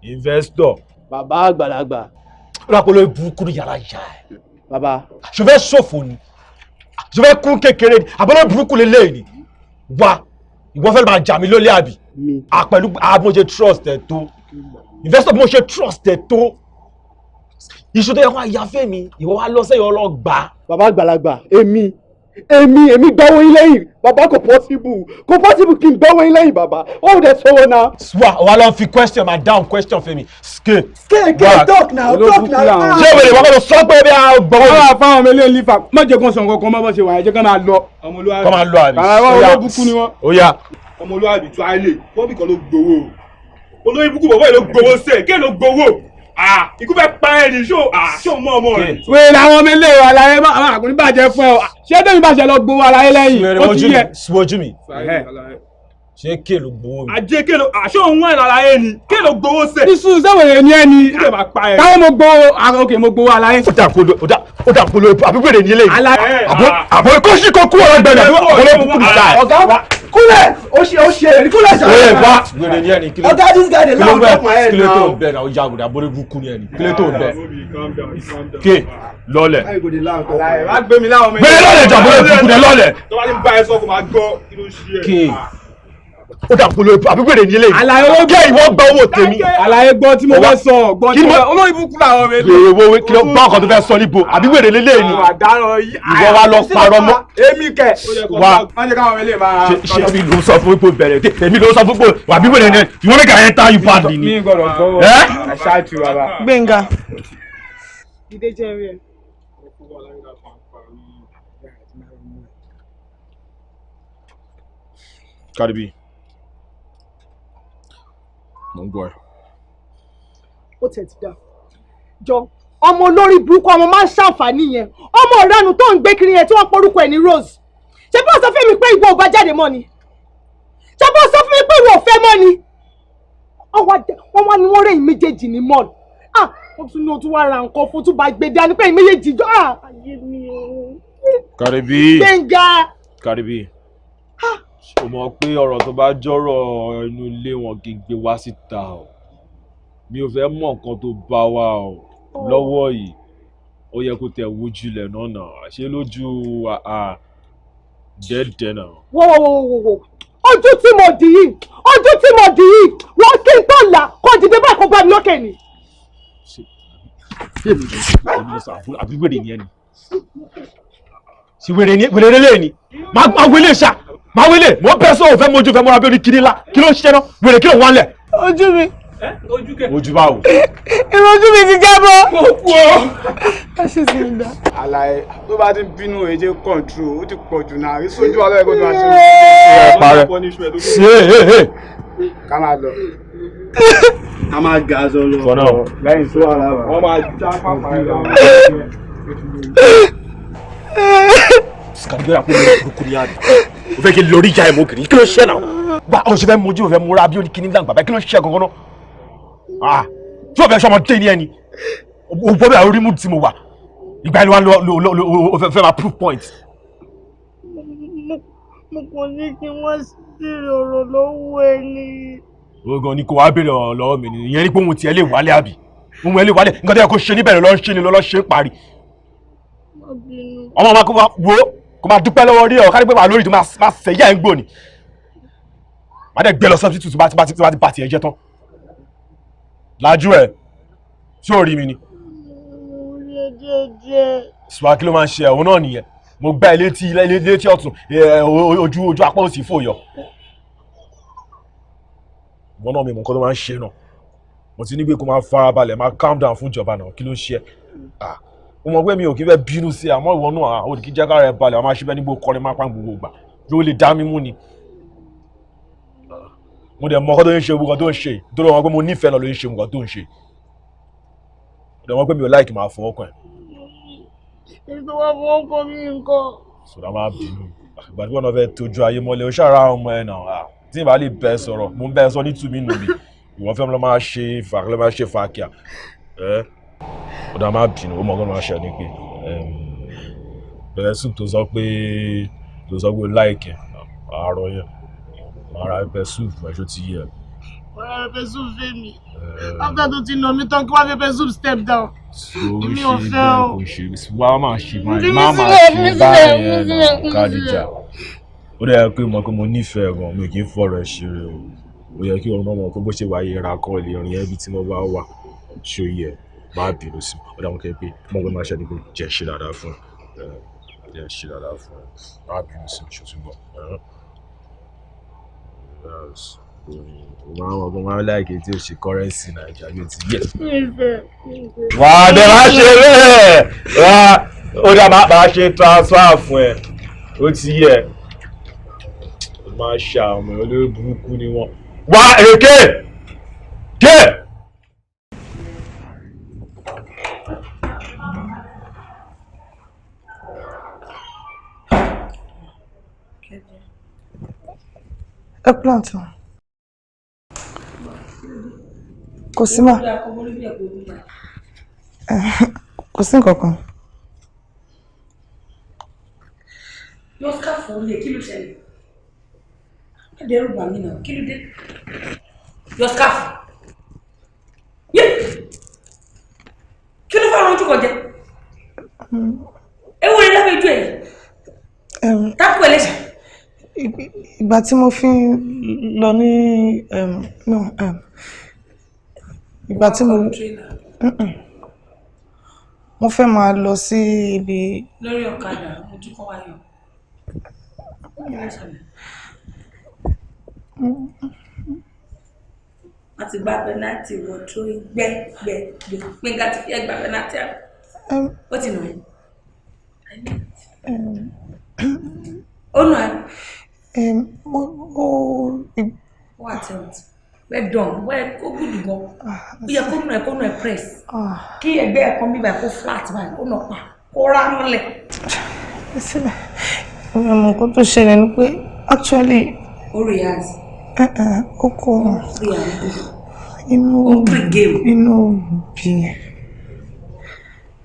Speaker 6: Investor.
Speaker 9: Bàbá àgbàlagbà.
Speaker 6: Ó rà pé olóyè burúkú ní yàrá ìyá ẹ̀.
Speaker 9: Bàbá.
Speaker 6: Ṣo fẹ́ ṣòfò ni? Ṣo fẹ́ kún kékeré ni? Àbọ̀lọ́ burúkú lélẹ́yìn ni? Wá ìwọ fẹ́ máa jà mí lólé àbí? Pẹ̀lú mo ṣe trust ẹ̀ tó. Investor mo ṣe trust ẹ̀ tó. Iṣu tó yẹ kó àyàfẹ́ mi ìwọ wá lọ sẹ́yìn ọlọ́gbà.
Speaker 9: Bàbá àgbàlagbà èmi
Speaker 2: èmi gbọ́wọ́ yín lẹ́yìn bàbá kò possible kí n gbọ́wọ́ yín lẹ́yìn bàbá ó dẹ̀ sọ̀rọ̀ náà.
Speaker 6: wà á lọ fi question ma down question fẹ́mi ske.
Speaker 7: talk now.
Speaker 6: ṣé wèrè wọ́n kọ́ ló sọ pé bí a gbọ́wọ́
Speaker 2: mi. àwọn afáwọn mi lè ń lífà má jẹ́ kó sàn kankan má bọ́ ṣe wà ẹ jẹ́ ká máa lọ.
Speaker 6: kọ́ máa lọ àbí.
Speaker 2: àwọn olóbùkún ni wọ́n.
Speaker 6: ó yá.
Speaker 9: ọmọlúwàbí tó àìlè bọ́bí kan ló gbowó olórí ibùkún bọ̀bọ̀ yìí ló gbowó sẹ́ẹ̀ kí ló gbowó ikú fẹ́ pa ẹ̀ ní ṣó mọ́ ọmọ rẹ̀.
Speaker 2: wèrè àwọn ọmọ ilé wa láyé máa kò ní bàjẹ́ fún ẹ o ṣé tẹ́mi bá ṣe lọ gbowó aláyé lẹ́yìn ó ti yẹ.
Speaker 6: síwájú mi ṣé ké ló gbowó mi.
Speaker 9: àjẹ ké ló àṣọ òun wà láyé ni ké ló gbowó sẹ́ẹ̀.
Speaker 2: isu sẹ́wọ̀n ní ẹni táwọn mo gbowó òkè mo gbowó aláyé.
Speaker 6: ó dà polo àbúgbèrè ní eléyìí. àbọ̀ ikú sí kó kú ọ̀rọ̀ gbẹ̀rẹ̀ àbọ̀lẹ̀ kúkú nìta.
Speaker 7: ọ̀gá kúlẹ̀ ó ṣe èrè kúlẹ̀ ṣàlẹ̀.
Speaker 6: wẹ́ẹ̀ wá gbèrè ní ẹni kílẹ̀.
Speaker 7: ọ̀gá this guy dey loud up my head now.
Speaker 6: kílẹ̀ tó ń bẹ̀ náà ó já àgùdà àbọ̀lẹ̀ kúkú ní ẹni kílẹ̀ tó ń bẹ̀. ké lọ́lẹ̀.
Speaker 2: gbé mi láwọn ọmọ
Speaker 6: gbèrè lọ́lẹ̀ jà àbọ̀lẹ̀ kúkú ní lọ́lẹ̀.
Speaker 9: tó bá ní bá ẹ sọ kó máa gbọ́ kí ló ṣe é.
Speaker 6: ké ó dà polo àbúgbèrè ní eléyìí.
Speaker 2: àlàyé owó
Speaker 6: gé ìwọ gba owó tèmi.
Speaker 2: àlàyé gbọ́ tí mo fẹ́ sọ gbọ́ tí mo fẹ́ olóyìn búkú làwọn ọmọ
Speaker 6: èlé. gbèrè owó kí ló gbọ́ ọkàn tó fẹ́ sọ níbo àbúgbèrè lélẹ́yìn ni. ìwọ wa lọ parọ́ mọ́.
Speaker 2: èmi kẹ
Speaker 6: wa
Speaker 2: má jẹ́ káwọn ilé máa.
Speaker 6: ṣe èmi ló sọ fún ipò bẹ̀rẹ̀ èmi ló sọ fún ipò wà àbúgbèrè ní ìwọ mẹ́ka yẹn tá yín pàdé ni.
Speaker 2: mi gbọ́dọ̀ gbọ́wọ́ àṣàtì bàbá.
Speaker 4: Gbénga.
Speaker 2: ìdè jẹ́ rí ẹ.
Speaker 6: Cardi B. Mo ń gbọ́ ẹ.
Speaker 5: ó tẹ̀ ti dá jọ ọmọ olórí burúkú ọmọ máa ń ṣàǹfààní yẹn ọmọ ìranu tó ń gbé kiri yẹn tí wọ́n porúkọ ẹ̀ ní Rose ṣé bó sọ fún mi pé ìwọ ò bá jáde mọ́ ni ṣé bó sọ fún mi pé ìwọ ò fẹ́ mọ́ ni wọ́n wá ní wọ́n rẹ̀ yín méjèèjì ní mall wọ́n tún ní o tún wá ra nǹkan fún tún bá gbé dání pé yín méjèèjì jọ ayé mi o.
Speaker 6: Cardi B.
Speaker 5: Gbénga.
Speaker 6: Cardi B. o mọ̀ pé ọ̀rọ̀ tó bá jọ̀rọ̀ inú ilé wọn kì í gbé wá síta o mi ò fẹ́ mọ̀ nǹkan tó bá wa o lọ́wọ́ yìí ó yẹ kó tẹ̀ wojú ilẹ̀ náà nà ṣé lójú dẹ́ẹ̀dẹ́ náà.
Speaker 5: wo ojú tí mo dì yìí wọ́n kí n tó là kó dìde báyìí kó bá mi lókè ni.
Speaker 6: àbí wèrè ni ẹni sí wèrè lélẹ̀ ni máa wélé ṣá máa wélé mo bẹ́ sọ òfẹ́ mojú fẹ́ mọ́ra bí orí kiri ńlá kí ló ń ṣiṣẹ́ náà wèrè kí ló ń wálẹ̀.
Speaker 4: ojú mi.
Speaker 6: ojú báwo.
Speaker 4: irun ojú mi ti jábọ́.
Speaker 9: mo kú ọ.
Speaker 4: ká ṣe sí i dá.
Speaker 2: àlàyé tó bá ti bínú èjè control ó ti pọ̀ jù náà ìṣojú ọlọ́yẹ kó tó máa ṣe.
Speaker 6: parẹ́ ṣe
Speaker 2: ká máa lọ.
Speaker 9: a máa ga aṣọ lọ.
Speaker 6: fọ́nà
Speaker 2: lẹ́yìn tó wà lára.
Speaker 9: wọ́n máa já pápá ẹ̀ lọ.
Speaker 6: sikari àpò mi burúkú ní àná o fẹ́ kí lórí ìjà ẹ̀ mọ́ kiri kí ló ṣe náà gba ọ̀rọ̀ ṣe fẹ́ mojú o fẹ́ múra bí oníkíní gbà bàbá kí ló ṣe gangan náà tí o fẹ́ sọmọ dé ní ẹni o bọ́ bẹ́ẹ̀ orí mú tí mo wà ìgbà ẹni wa o fẹ́ máa proof point.
Speaker 4: mo kàn ní kí wọ́n ṣèrè ọ̀rọ̀ lọ́wọ́ ẹni.
Speaker 6: ogan ni kò wá béèrè ọ̀rọ̀ lọ́wọ́ mi ni ìyẹn ní pé òun tiẹ̀ lè wálé àbí òun ẹ̀ lè wálé nǹkan tó yẹ kó ṣe níbẹ̀rẹ̀ lọ́ ṣe ni lọ́ ṣe parí. ọmọ ọmọ kó máa wo kó máa dúpẹ́ lọ́wọ́ rí ọ̀ kárí pé wà lórí tó máa sẹ́yà ẹ̀ ń gbò ní. má dẹ̀ gbé lọ substitute tó bá ti bá tiẹ̀ jẹ́ tán. lájú ẹ̀ tí ò rí mi ni. sùwà kí ló máa ń ṣe ẹ̀hún náà nìyẹn mo gbá ilé tí ọ̀tún ojú apá òsì fò yọ. ìwọ náà mi mọ̀ nǹkan tó máa ń ṣe náà mo ti ní pé kó máa farabalẹ̀ máa calm down fún ìjọba náà kí ló ṣe ẹ́ mo mọ̀ pé mi ò kí fẹ́ bínú sí àmọ́ ìwọ náà ò kí jákàrà ẹ̀ balẹ̀ ọmọ aṣíbẹ́ nígbò kọrin máa pa gbogbo ìgbà yóò lè dá mi mú ni. mo dẹ̀ mọ̀ ọkọ tó ń ṣe gbogbo tó ń ṣe nítorí wọn pé mo nífẹ̀ẹ́ náà ló ń ṣe gbogbo tó ń ṣe. mo dẹ̀ mọ̀ pé mi ò láìkì máa fọwọ́ kàn ẹ́.
Speaker 4: èyí tó wá fọwọ́ kàn mí nǹkan.
Speaker 6: sọ̀rọ̀ máa bínú ìgbà tí wọ́n náà fẹ́ tójú ayé mọ́lẹ̀ ó ṣàrà ọmọ ẹ̀ náà tí ìbá lè bẹ́ẹ̀ sọ̀rọ̀ mo ń bẹ́ẹ̀ sọ ní tùmí nù mí ìwọ fẹ́ lọ́ máa ṣe fàákìá ọ̀dà máa bínú ó mọ̀ ọ́n máa ṣe ní pé bẹ̀rẹ̀ sùn tó sọ pé láìkẹ́ àárọ̀ yẹn máa ra pepper soup ẹ̀ṣọ́ ti yẹ.
Speaker 4: wọ́n ra pepper soup fẹ́ mi after tó ti nà mí tán kí wọ́n pepper soup step down. èmi ò fẹ́ o.
Speaker 6: wá máa ṣe báyìí má máa ṣe báyìí náà Kádìjà ó dẹ̀ yẹ pé mo nífẹ̀ẹ́ gan mi kì í fọ̀rọ̀ ẹ̀ ṣeré o ó yẹ kí ọ̀run náà mọ̀ pé bó ṣe wáyé ra kọ́ ilé rìn ẹbí tí mo bá wà ṣó yẹ máa bínú sí ọ̀dà wọn kẹ́ pé mo gbé máa ṣe ni pé jẹ́ ṣe dáadáa fún Yeah, shit out of I'll be missing shooting ball. Yes. Máa like it tí o ṣe currency Naija bí o ti yẹ. Wà á dẹ̀ máa ṣe bẹ́ẹ̀. Ó dà máa ṣe transfer fún ẹ. Ó ti yẹ. Ó máa ṣe àwọn ọmọ olórí burúkú ni wọ́n. Wá èké! Ké!
Speaker 5: Eggplant. Kò sí mà. Kò sí nǹkankan.
Speaker 1: Yóò skáfù olè kí ló ṣẹlẹ̀? Má dẹ́rù bà mí náà, kí ló dé? Yóò skáfù. Yé! Kí ló fẹ́ ronjú kọjá? Ewu rẹ̀ lábẹ́ ojú ẹ̀. Tápù ẹlẹ́sìn.
Speaker 5: Ìgbà tí mo fi lọ ní ìgbà tí mo fẹ́ máa lọ sí ibi
Speaker 1: lórí ọ̀kadà ojú kan wáyọ̀. a ti gba penalty wọ tó gbẹ Gbénga ti fi ẹgbà penalty àná ó ti nù ẹ́ ó nù ẹ́ ó attempt well done well ó gùdù gan ó yẹ kó nù ẹ́ press kí ẹgbẹ́ ẹ̀kan bíbá kó flat báyìí kó nà pa kó rá mọ́lẹ̀.
Speaker 5: ọmọ nǹkan tó ṣẹlẹ̀ ni pé actually
Speaker 1: ó rehearse
Speaker 5: ó kọ inú bí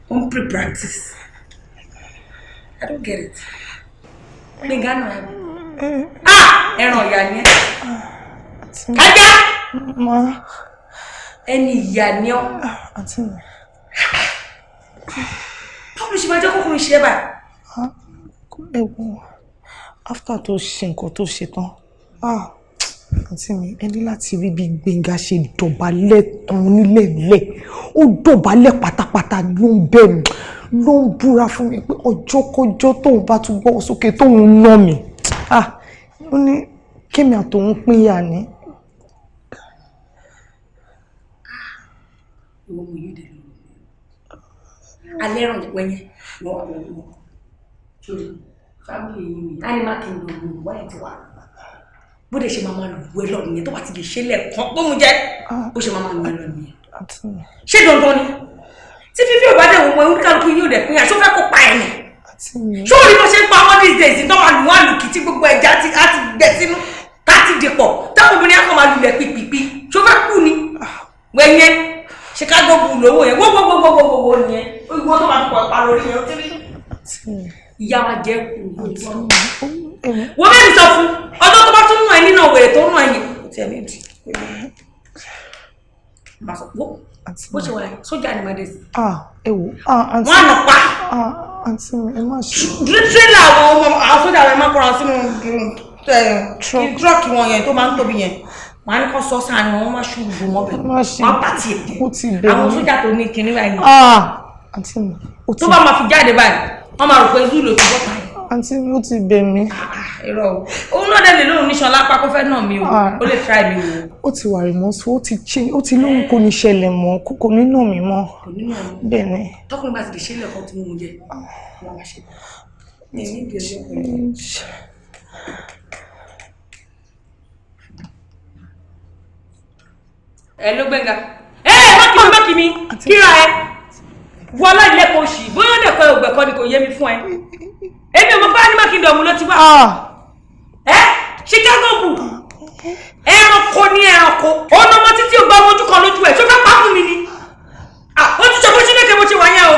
Speaker 1: on pre-practice. I don't get it. Gbénga nù ẹ́. Ẹran ìyá ni ẹ́. Kájá! Ẹni ìyá ni ọ́. Báwo ló ṣe máa jẹ́ kókùnrin ṣe é báyìí?
Speaker 5: Ẹ̀gbọ́n, after tó ṣe nǹkan tó ṣe tán, àǹtí mi, ẹni láti rí bí Gbénga ṣe dọ̀bálẹ̀ tán nílẹ̀ẹ́lẹ̀. Ó dọ̀bálẹ̀ pátápátá ló ń bẹ̀rù, ló ń búra fún mi pé ọjọ́kọjọ́ tóun bá tún gbọ́ sókè tóun ná mi. Ó ní kémi àtòun pínyà ní.
Speaker 1: Ìwọ mo yóò dé lọ. Alẹ́ ràn wẹ́yẹ lọ́wọ́ sórí fámìlì yìí ni animal kingdom ló wáyé ti wà. Bó dẹ̀ ṣe máa máa lù ẹ́ lọ nìyẹn tó bá ti lè ṣe lẹ́ẹ̀kan tó mú jẹ́ bó ṣe máa máa lù ẹ́ lọ nìyẹn. Ṣé dandan ni? Tí fífi ò bá dẹ̀ wọ́n ewu kálukú yóò dẹ̀ pín aṣọ fẹ́ kó pa ẹ̀yìn. Ṣé orí bó ṣe ń pa wọ́n these days tó máa lù wọ́n àlùkì tí gbogbo ẹja á ti gbẹ sínú tá ti dìpọ̀ táwọn obìnrin á kàn máa lulẹ̀ pìpìpì ṣó fẹ́ kú ni? Wẹ̀yẹn ṣe ká gbọ́ lówó yẹn wọ́wọ́wọ́wọ́wọ́ yẹn ìwọ́n tó máa pọ̀ pa lórí yẹn ó ti rí. Ìyá wa jẹ́ kù wọ́n bẹ́ẹ̀ ni sọ fún ọjọ́ tó bá tún nù ẹ́ nínú òwèrè tó nù ẹ̀yìn kò tiẹ̀ ní ìdí. Bó ṣe wà ẹ́ sójà ni máa dé sí.
Speaker 5: Ewu
Speaker 1: wọ́n á nà pa.
Speaker 5: Àǹtí mi ẹ má ṣe.
Speaker 1: Tírélà àwọn sójà rẹ̀ máa kọ́ra sínú tírọ́ọ̀kì wọn yẹn tó máa ń tóbi yẹn wọ́n á ní kó sọ sáà ni wọ́n máa ṣubú bò mọ́bẹ̀ wọ́n bá tiẹ̀ dé àwọn sójà tó ní kinní báyìí.
Speaker 5: Àǹtí mi
Speaker 1: tó bá máa fi jáde báyìí wọ́n máa rò pé zulu ti bọ́ báyìí.
Speaker 5: Àǹtí mi ó ti bẹ̀ mí.
Speaker 1: Irọ́ o òun náà dẹ̀ lè lóun níṣan lápá kó fẹ́ nà mí o ó lè try mi o.
Speaker 5: Ó ti wà remorseful ó ti lóhun kò ní ṣẹlẹ̀ mọ́ kò ní nà mí mọ́. Bẹ́ẹ̀ ni.
Speaker 1: Tọkùnrin bá ti lè ṣe é lẹ́kọ̀ọ́ tí mo mú jẹ wọ́n máa ṣe ní ìdí ọjọ́ pẹ̀lú. Ẹ ló Gbénga mákì mi kíra ẹ wọlá ilé kò ṣì bóyá lè kọ ògbẹ̀kọ ni kò yé mi fún ẹ èmi ò mọ bá ní mákìndọ̀mù ló ti wá Chicago bù ẹranko ní ẹranko ọ̀nà ọmọ títí ó gba ọmọ ojú kan lójú ẹ̀ tó fẹ́ pa fún mi ni ó ti sọ bó ṣe léke bó ṣe wà yẹn o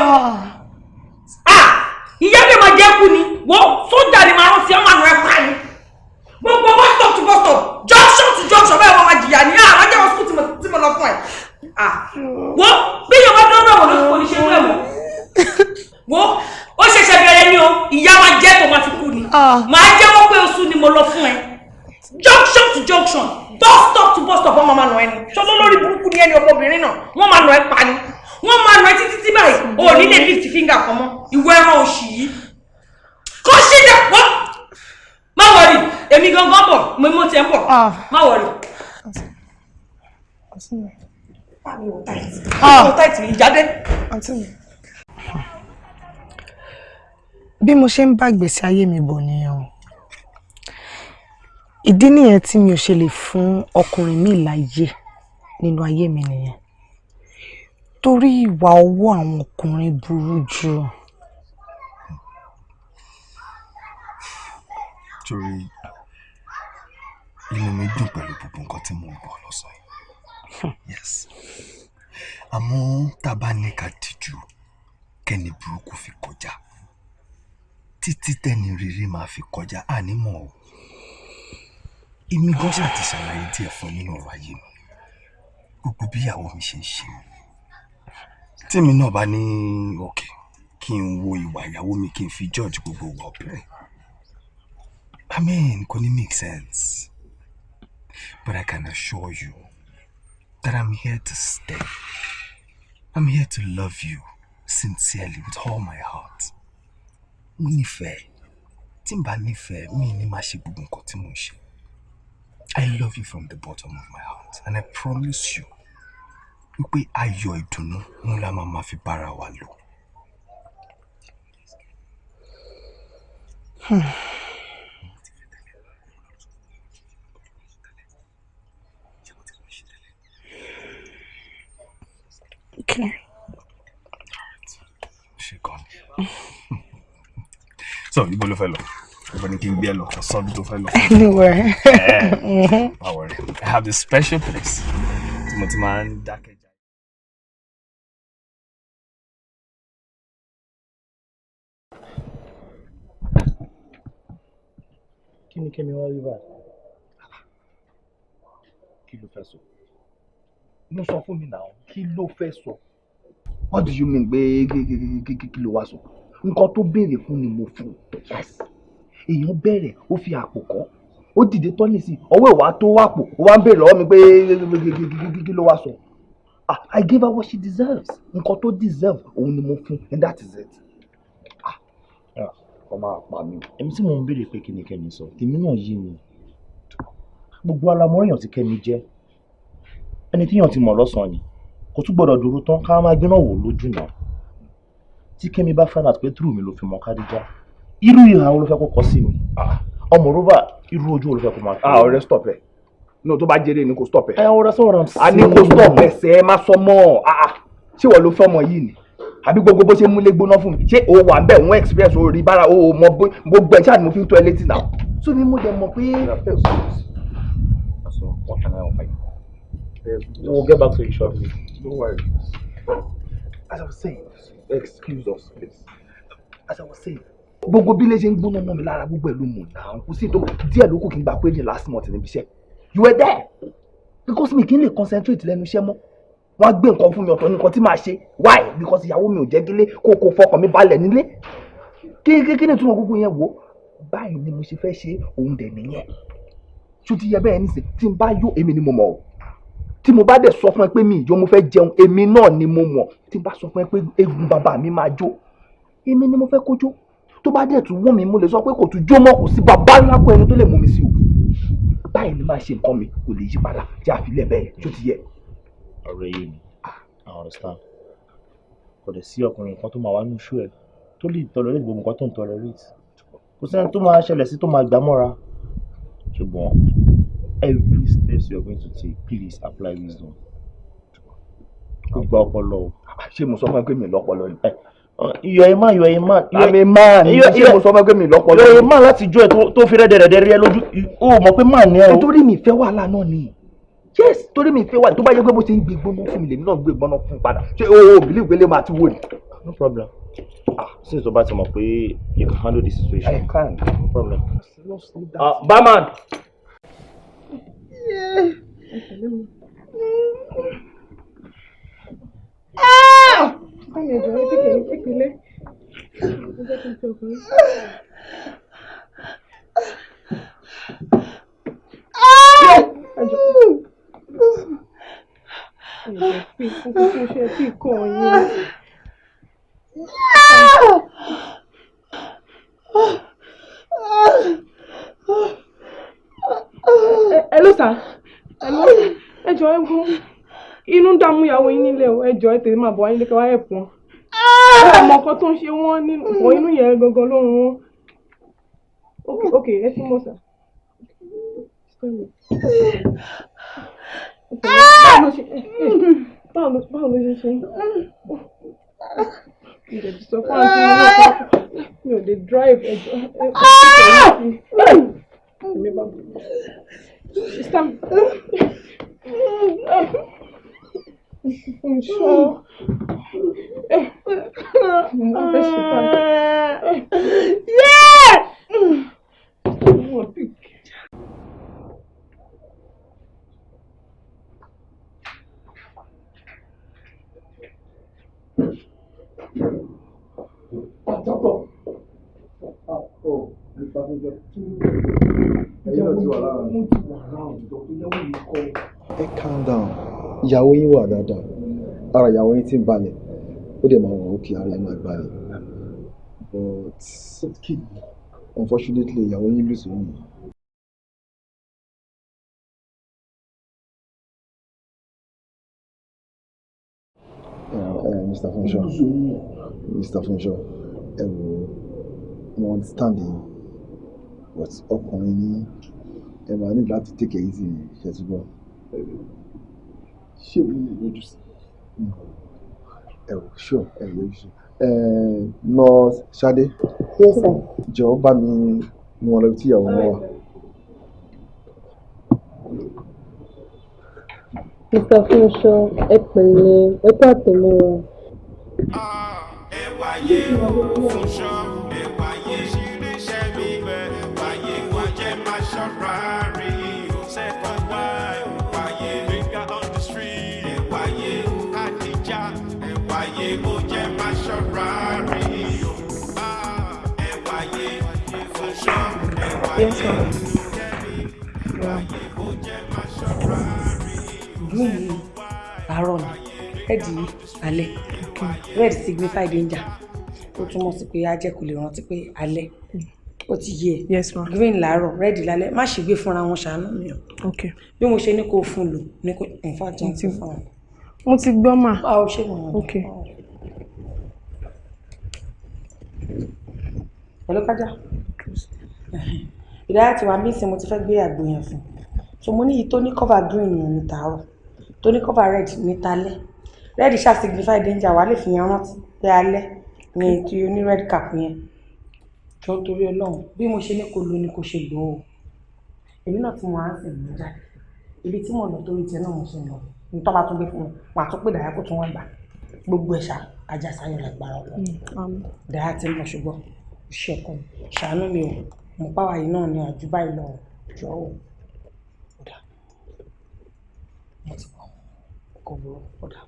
Speaker 1: ìyá mi máa jẹ́ kú ni wọ́n sójà ni máa rán sí ọmọ àná ẹ̀ pa ni gbogbo bus stop to bus stop junction to junction bẹ́ẹ̀ wọ́n máa jìyà ní àwọn ajẹ́ wọn sùkúl tí mo lọ fún ẹ̀ wọ́n bí yorùbá dọ́dọ̀ wọ̀ lóṣù kò ní ṣe lóẹ̀ mọ́ wọ́n ó ṣẹ̀ṣẹ̀ bẹ̀rẹ̀ ni o ìyá wa jẹ́ tó máa fi kú ni máa jẹ́wọ́ pé oṣù ni mo lọ fún ẹ junction to junction bus stop to bus stop wọ́n máa nà ẹ ni ṣọlọ́ lórí burúkú ni ẹni ọmọbìnrin náà wọ́n máa nà ẹ pa ni wọ́n máa nà ẹ títí tí báyìí o ò ní lè lift finger kan mọ́ ìwọ ẹran òṣì yìí
Speaker 5: kó ṣì dẹ̀ pọ̀ má wọrí èmi gangan bọ̀ mo ti ń bọ̀ má wọrí. Táìtì ìjáde.
Speaker 10: Bí mo ṣe ń bá ìgbésí ayé mi bọ̀ nìyẹn o. Ìdí nìyẹn tí mi ò ṣe lè fún ọkùnrin mi láyè nínú ayé mi nìyẹn. Torí ìwà ọwọ́ àwọn ọkùnrin burú jù.
Speaker 11: Torí inú mi dùn pẹ̀lú gbogbo nǹkan tí mo ń bọ̀ lọ́sàn yìí. Yes. Àmọ́ tá bá ní ká tìjú kẹ́ni burúkú fi kọjá. Títí tẹ́ni rere máa fi kọjá ànímọ̀ o. Èmi gan ṣáà ti ṣàlàyé díẹ̀ fún nínú ọ̀rọ̀ ayé mi. Gbogbo bí ìyàwó mi ṣe ń ṣe. Tí mi náà bá ní òkè kí n wo ìwà ìyàwó mi kí n fi judge gbogbo ìwà obìnrin. I mean, kò ní make sense. But I can assure you that I'm here to stay. I'm here to love you sincerely with all my heart. Mo nífẹ̀ẹ́. Tí n bá nífẹ̀ẹ́, mi ní máa ṣe gbogbo nǹkan tí mo ń ṣe. I love you from the bottom of my heart, and I promise you wípé ayọ̀ ìdùnnú ń la máa fi bára wa lò.
Speaker 10: Okay.
Speaker 11: She gone. So, ibo ló fẹ́ lọ? Ibo ni kí n gbé ẹ lọ? Sọ bí tó fẹ́ lọ.
Speaker 10: Anywhere.
Speaker 11: Don't worry. I have this special place. Tí mo ti máa ń dákẹ́ jà.
Speaker 12: Kí ni Kẹ́mi wá rí báyìí? Kí ló fẹ́ sọ? Mo sọ fún mi náà, kí ló fẹ́ sọ?
Speaker 7: What do you mean pé kí ló wá sọ? Nǹkan tó béèrè fún ni mo fún. Yes. Èèyàn bẹ̀rẹ̀ ó fi àpò kọ́. Ó dìde tọ́lẹ̀ sí ọwọ́ ìwà tó wàpò. Ó wá ń béèrè lọ́wọ́ mi pé kí ló wá sọ? I gave her what she deserves. Nǹkan tó deserve òun ni mo fún, and that is it.
Speaker 12: Ọmọ àpá mi. Èmi tí mò ń béèrè pé kí ni Kẹ́mi sọ, tèmi náà yé mi. Gbogbo alamọ èèyàn tí Kẹ́mi jẹ́. Ẹni tí èèyàn ti mọ̀ lọ́sàn-án ni. Kò tún gbọ́dọ̀ dúró tán ká máa gbéná wò lójú náà. Tí Kẹ́mi bá find out pé true mi ló fi mọ Kádíjà. Irú ìhà wo ló fẹ́ kó kọ sí mi? Ọmọ Yoruba irú ojú wo ló fẹ́ kó máa fi?
Speaker 7: Ọ̀rẹ́ stop ẹ̀. No, tó bá jẹ́rẹ́ ni kò stop ẹ̀.
Speaker 12: Ọ̀rẹ́ sọ̀rọ̀ sí.
Speaker 7: A ní kò stop ẹsẹ̀ má sọ mọ́. Ṣé wọ́n ló fẹ́ ọmọ yìí ni? Àbí gbogbo bó ṣe múlé gbóná fún mi? Ṣé o wà ń bẹ̀ wọ́n experience o rí bára o mọ gbogbo ẹ̀ ṣáà ni mo fi ń tó ẹ létí náà? So ni mo dẹ̀ mọ̀ pé.
Speaker 12: So what can I offer you? We'll get back to you shortly.
Speaker 7: Don't worry. As I was saying, excuse us, please. As I was saying, gbogbo bí lè ṣe ń gbóná mọ́ mi lára gbogbo ẹ̀ ló mọ̀ náà. Kò sí tó díẹ̀ ló kù kí n gbà pé ní last month níbi iṣẹ́. You were there. Because mi kì í lè concentrate lẹ́nu iṣẹ́ mọ́. Wọ́n á gbé nǹkan fún mi ọ̀tọ̀ ní nǹkan tí màá ṣe. Why? Because ìyàwó mi ò jẹ́ gílé kó fọkàn mi balẹ̀ nílé. Kí ni túmọ̀ gbogbo yẹn wò? Báyìí ni mo ṣe fẹ́ ṣe òun dẹ̀ nìyẹn. Ṣó ti yẹ bẹ́ẹ̀ nísìn tí n bá yó èmi ni mo mọ̀ o. Tí mo bá dẹ̀ sọ fún ẹ pé mi ìjọ mo fẹ́ jẹun èmi náà ni mo mọ̀. Tí n bá sọ fún ẹ pé egun bàbá mi máa jó èmi ni mo fẹ́ kó jó. Tó bá dẹ̀ tún wọ́n mi mo lè sọ pé kò tún jó mọ́ kò sí bàbá ńlá kó ẹni tó lè mú mi sí o. Báyìí ni máa ṣe nǹkan mi kò lè yí padà tí a fi lẹ̀ bẹ́ẹ̀ ṣó ti yẹ.
Speaker 12: Ọ̀rẹ́ yìí ni I understand. Kò dẹ̀ sí ọkùnrin kan tó máa wá ní iṣu ẹ̀ tó lè tolerate gbogbo nǹkan tó ń tolerate. Kò sẹ́ni tó máa ṣẹlẹ̀ sí tó máa gbà mọ́ra. Ṣùgbọ́n every step you are going to take, please apply wisdom. Kò gba ọpọlọ o.
Speaker 7: Ṣé mo sọ fún ẹ pé mi lọ́pọlọ ni?
Speaker 12: You are a man, you are a man.
Speaker 7: I'm a man. Ṣé mo sọ fún ẹ pé mi lọ́pọlọ ni?
Speaker 12: You are a man láti jọ ẹ̀ tó fi rẹ́dẹ̀rẹ̀dẹ̀ rí ẹ lójú. O mọ̀ pé man ni ẹ o.
Speaker 7: Nítorí mi ìfẹ́ wàhálà náà ni. Yes, torí mi ìfẹ́ wà tó bá yẹ pé bó ṣe ń gbé gbóná fún mi lèmi náà gbé gbóná fún padà. Ṣé o believe pé lè máa ti wò ni?
Speaker 12: No problem. Since o bá ti mọ̀ pé you can handle the situation.
Speaker 7: I can.
Speaker 12: No problem.
Speaker 7: Barman.
Speaker 5: Hello sir. Hello. Ẹ jọ̀ọ́ ẹ wo. Inú ń dààmú ìyàwó yín nílé o. Ẹ jọ̀ọ́ ẹ tètè máa bọ̀ wá nílé kí wá help wọn. Ọmọ kan tó ń ṣe wọ́n nínú ìwọ inú yẹn gangan ló ń wọ́n. Okay, ẹ sì mọ̀ sà. Báwo ló ṣe ṣe? Ìjẹ̀bí sọ fún àǹtí mi náà mi ò lè drive ẹjọ́. Mi bá bọ̀. Sísá mi. I'm sure. Mo fẹ́ ṣe báyìí.
Speaker 11: Calm down. Ìyàwó yín wà dáadáa. Ara ìyàwó yín ti ń balẹ̀. Ó dẹ̀ máa wọ̀ òkè ara ẹ̀ máa balẹ̀. But unfortunately, ìyàwó yín lùsùn yìí. Mr. Funsho, ẹ wò mo understand yín, but ọkùnrin ní ẹ máa ní láti take it easy ṣe ti gbọ́. Ṣé o ní ìlójú sí? Ẹ wò sure ẹ lójú sí. Nurse Ṣadé.
Speaker 13: Yes sir.
Speaker 11: Jọ̀ọ́ bá mi mú wọn lọ tí ìyàwó wọn wà.
Speaker 13: Mr. Funsho, ẹ pẹ̀lẹ́, ẹ kú àtẹ̀mọ́ra.
Speaker 14: Ẹ wáyé Funsho, ẹ wáyé ṣiṣẹ́ mi bẹ́ẹ̀, wáyé wọ́n jẹ́ máa ṣọ́ra rí o. Second wife, wáyé finger on the street, ẹ wáyé Adija, ẹ wáyé mo jẹ́ máa ṣọ́ra rí o. Ẹ wáyé Funsho, ẹ wáyé mo jẹ́ máa ṣọ́ra rí o.
Speaker 5: Green àárọ̀ ni, red yìí alẹ́. Red signify danger. Ó túmọ̀ sí pé á jẹ́ kó lè rántí pé alẹ́. Ó ti yé ẹ.
Speaker 1: Yes ma.
Speaker 5: Green láàárọ̀, red lálẹ́. Má ṣe gbé fúnra wọn ṣàánú mi o.
Speaker 1: Okay.
Speaker 5: Bí mo ṣe ní kó fún lò ní kó in fact mo ti fún wọn.
Speaker 1: Mo ti gbọ́ mà.
Speaker 5: Báwo ṣe mọ̀?
Speaker 1: Okay.
Speaker 5: Hello kájà. Ìdáyà tí wàá mísìn mo ti fẹ́ gbé àgbo yẹn fún. So mo ní yìí tó ní cover green yẹn ní tàárọ̀. Tó ní cover red ní talẹ́. Red ṣá signify danger wà lè fi yẹn rántí pé alẹ́ ni tí o ní red cap yẹn. Jọ torí Ọlọ́run bí mo ṣe ní kó lo ni kó ṣe lò ó. Èmi náà tí mo á ń sìn mí jáde. Ibi tí mo lọ torí tiẹ̀ náà mo ṣe lọ. Ní tọ́ bá tún gbé fún mi, wà tún pé Dàyà kó tún wá gbà. Gbogbo ẹ̀ṣà ajásayọ̀ lágbára Ọlọ́run. Dàyà ti ń lọ ṣùgbọ́n ṣe ọkọ mi. Ṣàánú mi o. Mo pàwà yìí náà ní àjúbá ìlọ jọ ò. Ọ̀dà. Mo ti bọ̀. Kò burú. Ọ̀dà.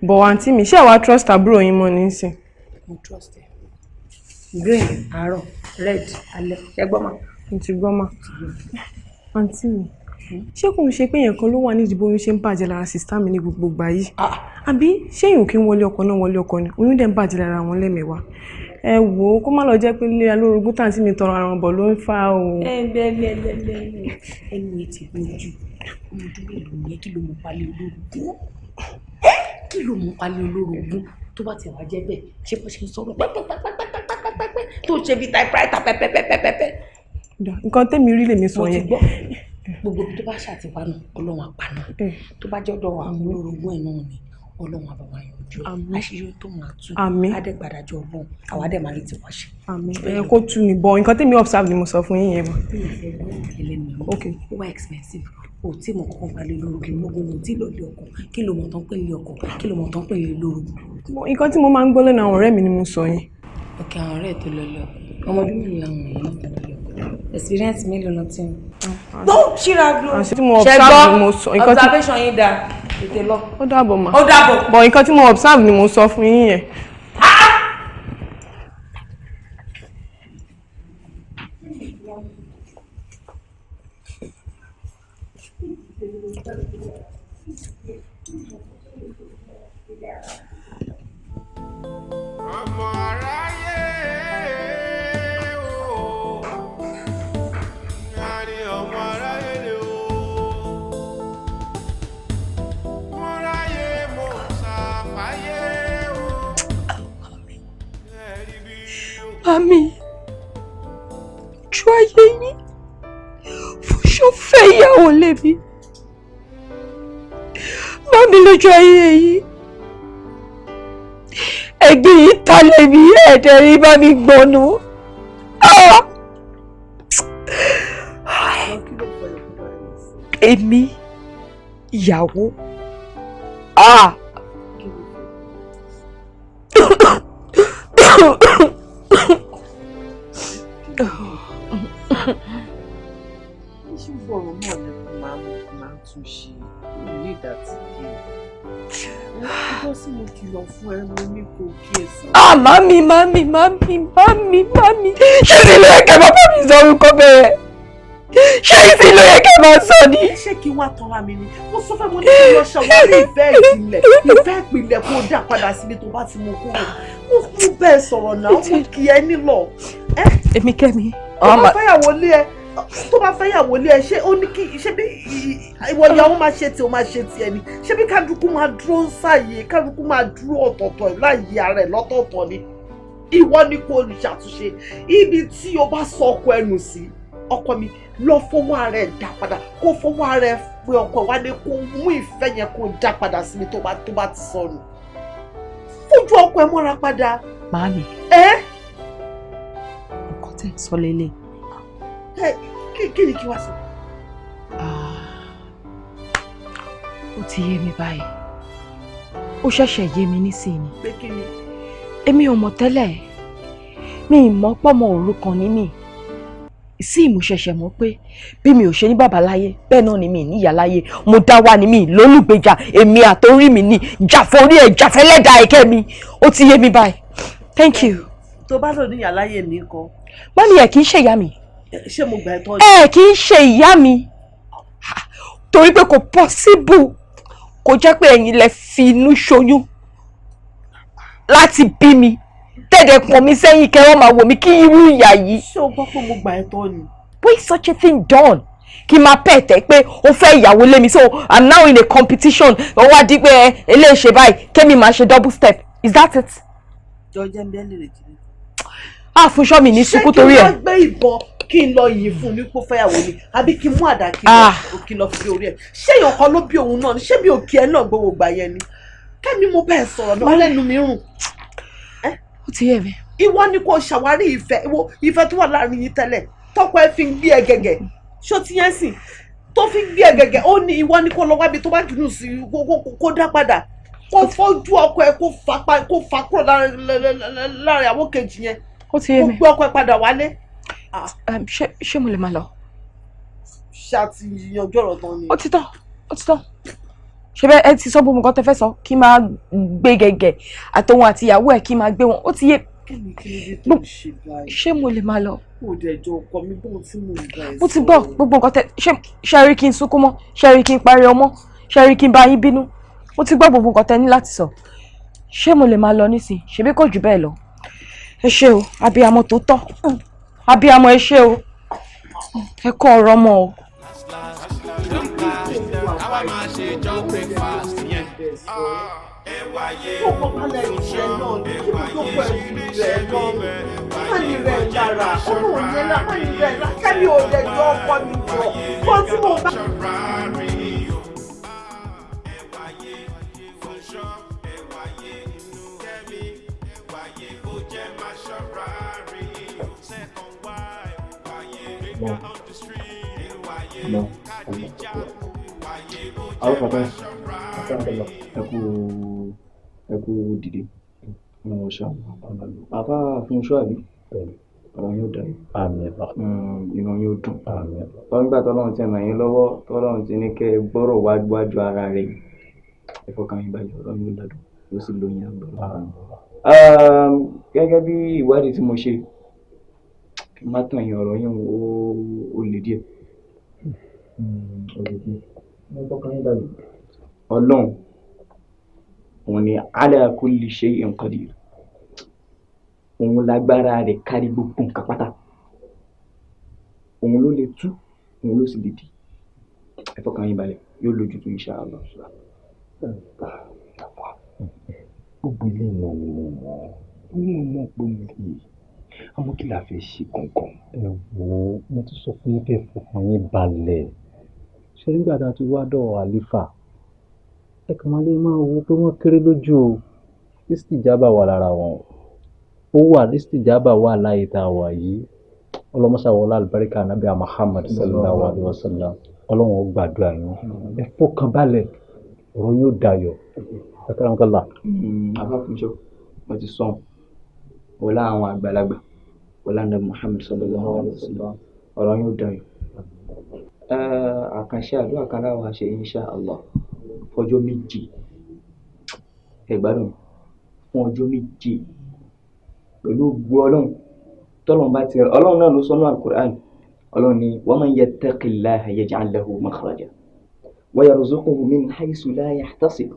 Speaker 1: Bọ̀ àǹtí mi, ṣé àwa trust àbúrò yín mọ́ nísìn?
Speaker 5: Mo trust ẹ. Green àárọ̀, red alẹ́. Ṣé gbọ́ mà?
Speaker 1: Mo ti gbọ́ mà. Àǹtí mi, ṣé kò ń ṣe pé èèyàn kan ló wà nídìí bóyún ṣe ń bàjẹ́ lára sìstá mi ní gbogbo ìgbà yìí? Àbí ṣé èèyàn kí ń wọlé ọkọ náà wọlé ọkọ ni? Oyún dẹ̀ ń bàjẹ́ lára wọn lẹ́mẹ̀wá. Ẹ wò ó kó má lọ jẹ́ pé ilé alórogún tàǹtí mi tọrọ ara wọn bọ̀ ló ń fa o.
Speaker 5: Ẹnu etí lójú. Ọmọdún mélòó yẹn kí ló mú palẹ̀ olórogún? Kí ló mú palẹ̀ olórogún? Tó bá ti wá jẹ́ bẹ́ẹ̀, ṣé bó ṣe ń sọ̀rọ̀ pẹ́pẹ́pẹ́pẹ́pẹ́pẹ́ tó ṣe bí typewriter pẹ́pẹ́pẹ́pẹ́pẹ́.
Speaker 1: Nǹkan tẹ́mi rí lèmi sọ yẹn.
Speaker 5: Gbogbo tó bá ṣàtìpá náà Ọlọ́run àpáná. Tó bá jọ́dọ̀ àwọn olórogún ẹ̀ náà ni Ọlọ́run àbàwà yanjú. Àṣírí tó máa tú. Adẹ́gbàdájọ́ Ọlọ́run àwa dẹ̀ máa rí tiwa ṣe.
Speaker 1: Ẹ kó tú mi bọ̀ nǹkan tẹ́mi observe ni mo sọ fún yín yẹn mọ́.
Speaker 5: Okay. Ó wá expensive. O tí mo kọ́kọ́ balẹ̀ lórogún lógún ló tí lọ lé ọkọ. Kí ló mọ̀ tán pé lé ọkọ? Kí ló mọ̀ tán pé lé lórogún?
Speaker 1: Nǹkan tí mo máa ń gbọ́ lẹ́nu àwọn ọ̀rẹ́ mi ni mo sọ yẹn.
Speaker 5: Okay, àwọn ọ̀rẹ́ tó lọ lé ọkọ. Ọmọdún mélòó làwọn èèyàn náà tó lọ lé ọkọ? Experience mélòó náà tí ń. Tó ṣíra glo.
Speaker 1: Àṣé tí mo observe ni mo sọ.
Speaker 5: Observation yín dáa. Tètè lọ.
Speaker 1: Ó dàbọ̀ mà.
Speaker 5: Ó dàbọ̀.
Speaker 1: Bọ̀ nǹkan tí mo observe ni mo sọ fún yín yẹn.
Speaker 14: Ọmọ aráyé
Speaker 1: Mami, ojú ayé yín Fúnṣọ́ fẹ́ ìyàwó lébi. Mami, lójú ayé yín ẹ̀gbin yìí ta lébi ẹ̀ẹ́dẹ̀ rí bá mi gbọ́nú. Èmi ìyàwó.
Speaker 4: Ṣùgbọ́n náà ni máa ń tún ṣe ní ìdàtí ọjọ́ sí mo kìlọ̀ fún ẹ mo ní kò kíyèsí.
Speaker 1: Mami. Ṣé ti ló yẹ kẹ́ bàbá mi sọ orúkọ bẹ́ẹ̀? Ṣé ìsìn ló yẹ kẹ́ máa sọ ni?
Speaker 4: Ṣé kí wọ́n tọ́ra mi ni? Mo sọ fẹ́ mo ní kí wọ́n ṣàwárí ìfẹ́ ìpìlẹ̀ kó dà padà síbi tó bá ti mú kúrò. Mo bẹ́ẹ̀ sọ̀rọ̀ náà, mo kì í ẹ nílọ̀.
Speaker 1: Èmi kẹ́mi.
Speaker 4: Tó bá fẹ́ yàwó lé ẹ ṣé ó ní kí ṣé bí ìwọ ìyàwó máa ṣe tí ó máa ṣe tí ẹni ṣé bí kálukú máa dúró ń ṣàyè kálukú máa dúró ọ̀tọ̀ọ̀tọ̀ láàyè ara ẹ̀ lọ́tọ̀ọ̀tọ̀ ni ìwọ ni kò ṣàtúnṣe ibi tí o bá sọ ọkọ ẹnu sí ọkọ mi lọ fọwọ́ ara ẹ̀ dá padà kó fọwọ́ ara ẹ̀ pé ọkọ wa ní kó mú ìfẹ́ yẹn kó dá padà síbi tó bá ti sọnù fojú ọkọ ẹ mọ́ra padà.
Speaker 1: Màámi. Nǹkan tẹ̀ ń sọ lélẹ̀.
Speaker 4: Kí ni kí wá sọ?
Speaker 1: Ó ti yé mi báyìí. Ó ṣẹ̀ṣẹ̀ yé mi nísìnyí.
Speaker 4: Pé kí ni?
Speaker 1: Èmi ò mọ̀ tẹ́lẹ̀. Mi ì mọ̀ pọ́mọ òrukàn ní mi. Sí mo ṣẹ̀ṣẹ̀ mọ̀ pé bí mi ò ṣe ní bàbá láyé bẹ́ẹ̀ náà ni mi ní ìyá láyé. Mo dá wà ní mi lólùgbèjà èmi àtórí mi ní jàforí ẹ̀ jàfẹ́lẹ́dà ẹ̀kẹ́ mi. Ó ti yé mi báyìí. Thank you.
Speaker 4: Tó bá lò ní ìyá láyé mi kọ́.
Speaker 1: Mọ́mí ẹ̀ kì í ṣe ìyá mi.
Speaker 4: Ṣé mo gbà ẹ́ tọ́
Speaker 1: ni? Kì í ṣe ìyá mi torí pé kò possible kò jẹ́ pé ẹ̀yin lẹ fi inú ṣoyún láti bí mi tẹ̀dẹ̀ pọ̀ mi sẹ́yìn kẹ́ wọ́n máa wò mí kí irú ìyá yìí.
Speaker 4: Ṣé o gbọ́ pé mo gbà ẹ́ tọ́ ni?
Speaker 1: Why is such a thing done? Kí n máa pẹ̀ tẹ́ pé ó fẹ́ ìyàwó lé mi so I'm now in a competition ó wá di pé eléyìí ṣe báyìí kémi máa ṣe double step is that it?
Speaker 4: Jọjẹ́ ń bẹ́ẹ̀ lè rè jìnnà.
Speaker 1: Fúnṣọ́ mi ní sunkún torí ẹ̀.
Speaker 4: Ṣé kí wọ́n gbé ìbọn kí n lọ yìn fún un ní kó fẹ́yàwó ni àbí kí n mú àdá kí n lọ fi orí ẹ̀ ṣé èèyàn kan ló bí òun náà ni ṣé bí òkè ẹ náà gbowó gbà yẹn ni kẹ́mi mo bẹ́ẹ̀ sọ̀rọ̀ náà lẹ́nu mi rùn.
Speaker 1: Ó ti yé mi.
Speaker 4: Ìwọ ni kò ṣàwárí ìfẹ́ tó wà láàrin yín tẹ́lẹ̀ tọ́kọ ẹ fi ń gbé ẹ gẹ̀gẹ̀ ṣó ti yẹn sìn tó fi ń gbé ẹ gẹ̀gẹ̀ ó ní ìwọ ni kò lọ wábi tó bá dùnú sí kó dá padà kó fojú ọkọ ẹ kó fà kúrò láàrin àwọn kejì yẹn
Speaker 1: ó ti yé mi.
Speaker 4: kó gbé ọkọ ẹ padà wálé.
Speaker 1: Ṣé mo lè máa lọ?
Speaker 4: Ṣàtìyànjú ọ̀rọ̀ tán ni.
Speaker 1: Ó ti tán. Ṣé bẹ́ẹ̀ ẹ ti sọ gbogbo nǹkan tẹ́ fẹ́ sọ kí n máa gbé gẹ̀gẹ̀ àtòun àti ìyàwó ẹ̀ kí n máa gbé wọn ó ti yé. Ṣé mo lè máa lọ? Mo ti gbọ́ gbogbo nǹkan tẹ́ ṣe rí kí n sunkún mọ́ ṣe rí kí n pariwo mọ́ ṣe rí kí n bá yín bínú mo ti gbọ́ gbogbo nǹkan tẹ́ ní láti sọ. Ṣé mo lè máa lọ nísìn ṣebí kò jù bẹ́ẹ̀ lọ? Ẹ ṣé o abiyamọ tó tọ́ abiyamọ ẹ ṣé o ẹ kọ́ ọ̀rọ̀ ọmọ o.
Speaker 12: No. Àwọn pàpà ẹkú dìde wọn ṣá àbá fún ṣọ́ àbí ọ̀rọ̀ yóò dá inú yóò dùn nígbà tọ́lọ́run ti ràn yín lọ́wọ́ tọ́lọ́run ti ní kẹ́ gbọ́rọ̀ wájú ara rẹ̀ ẹ̀fọ́kàn yín balẹ̀ ọ̀rọ̀ yóò ládùn yóò sì lóyún àgbọ̀rọ̀. Gẹ́gẹ́ bí ìwádìí tí mo ṣe má tàn yín ọ̀rọ̀ yín ó le díẹ̀. Ọlọ́run òun ni ala kulli shay'in qadir òun lágbára rẹ̀ kárí gbogbo nǹkan pátá òun ló lè tú òun ló sì lè dì ẹ fọkàn yín balẹ̀ yóò lójútùú insha Allah.
Speaker 11: Gbogbo ilé ìlànà ni mo mọ̀ pé mo lè àmọ́ kí la fẹ́ ṣe gangan. Ẹ wo mo tún sọ fún yín kẹ́ fọkàn yín balẹ̀ ṣé nígbà tá a ti wá dọ̀ àlífà ẹ kàn máa lè máa wo pé wọ́n kéré lójú o istijaba wà lára wọn ó wà istijaba wà láyé tá a wà yìí ọlọ́mọṣàwọ̀ alálùbáríkà nàbí Muhammad sallallahu alayhi wa sallam ọlọ́run ó gbàdúrà yín ẹ fọkàn balẹ̀ ọ̀rọ̀ yóò dayọ̀ ẹ kàrán kọ́lá.
Speaker 7: afáfúnṣọ mo ti sọ wọlé àwọn àgbàlagbà wọlé àná Muhammad sallallahu alayhi wa sallam ọ̀rọ̀ yóò dayọ̀. Àkànṣe àdúrà kan láwọn àṣẹ insha Allah fọjọ́ méje ẹgbàdùn fún ọjọ́ méje pẹ̀lú gbọ́ ọlọ́run tọ́lọ́run bá ti rẹ̀ ọlọ́run náà ló sọ́nà al-Qur'an ọlọ́run ni wa man yattaqillaha yaj'al lahu makhraja wa yarzuqhu min haythu la yahtasib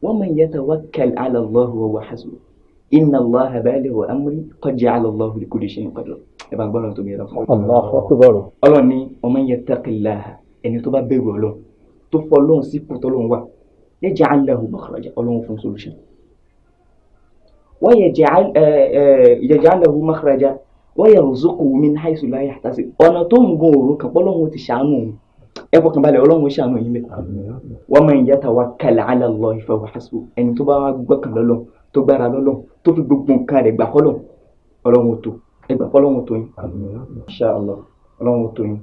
Speaker 7: wa man yatawakkal 'ala Allahi wa huwa hasbuh inna Allaha balighu amri qad ja'ala Allahu li kulli shay'in qadra. ẹ bá gbọ́dọ̀ tó mi rẹ̀ fún
Speaker 11: Allahu akbar.
Speaker 7: ọlọ́run ni wa man yattaqillaha ẹni tó bá bẹ̀rù ọlọ́run tó fọ́ ọlọ́run sípò tọ́lọ́run wà yaj'al lahu makhraja ọlọ́run fún solution wa yaj'al lahu makhraja wa yarzuqhu min haythu la yahtasib ọ̀nà tó ń gun òru kan pọ́lọ́run ti ṣàánú òun ẹ fọkàn balẹ̀ ọlọ́run ṣàánú yín bẹ́ẹ̀. wa man yatawakkal 'ala Allahi fa huwa hasbuh ẹni tó bá wá gbọ́kàn lọ́lọ́run tó gbára lọ́lọ́run tó fi gbogbo nǹkan rẹ̀ gbà fọ́lọ́run ọlọ́run tó ẹ gbà fọ́lọ́run tó yín insha Allah ọlọ́run tó yín.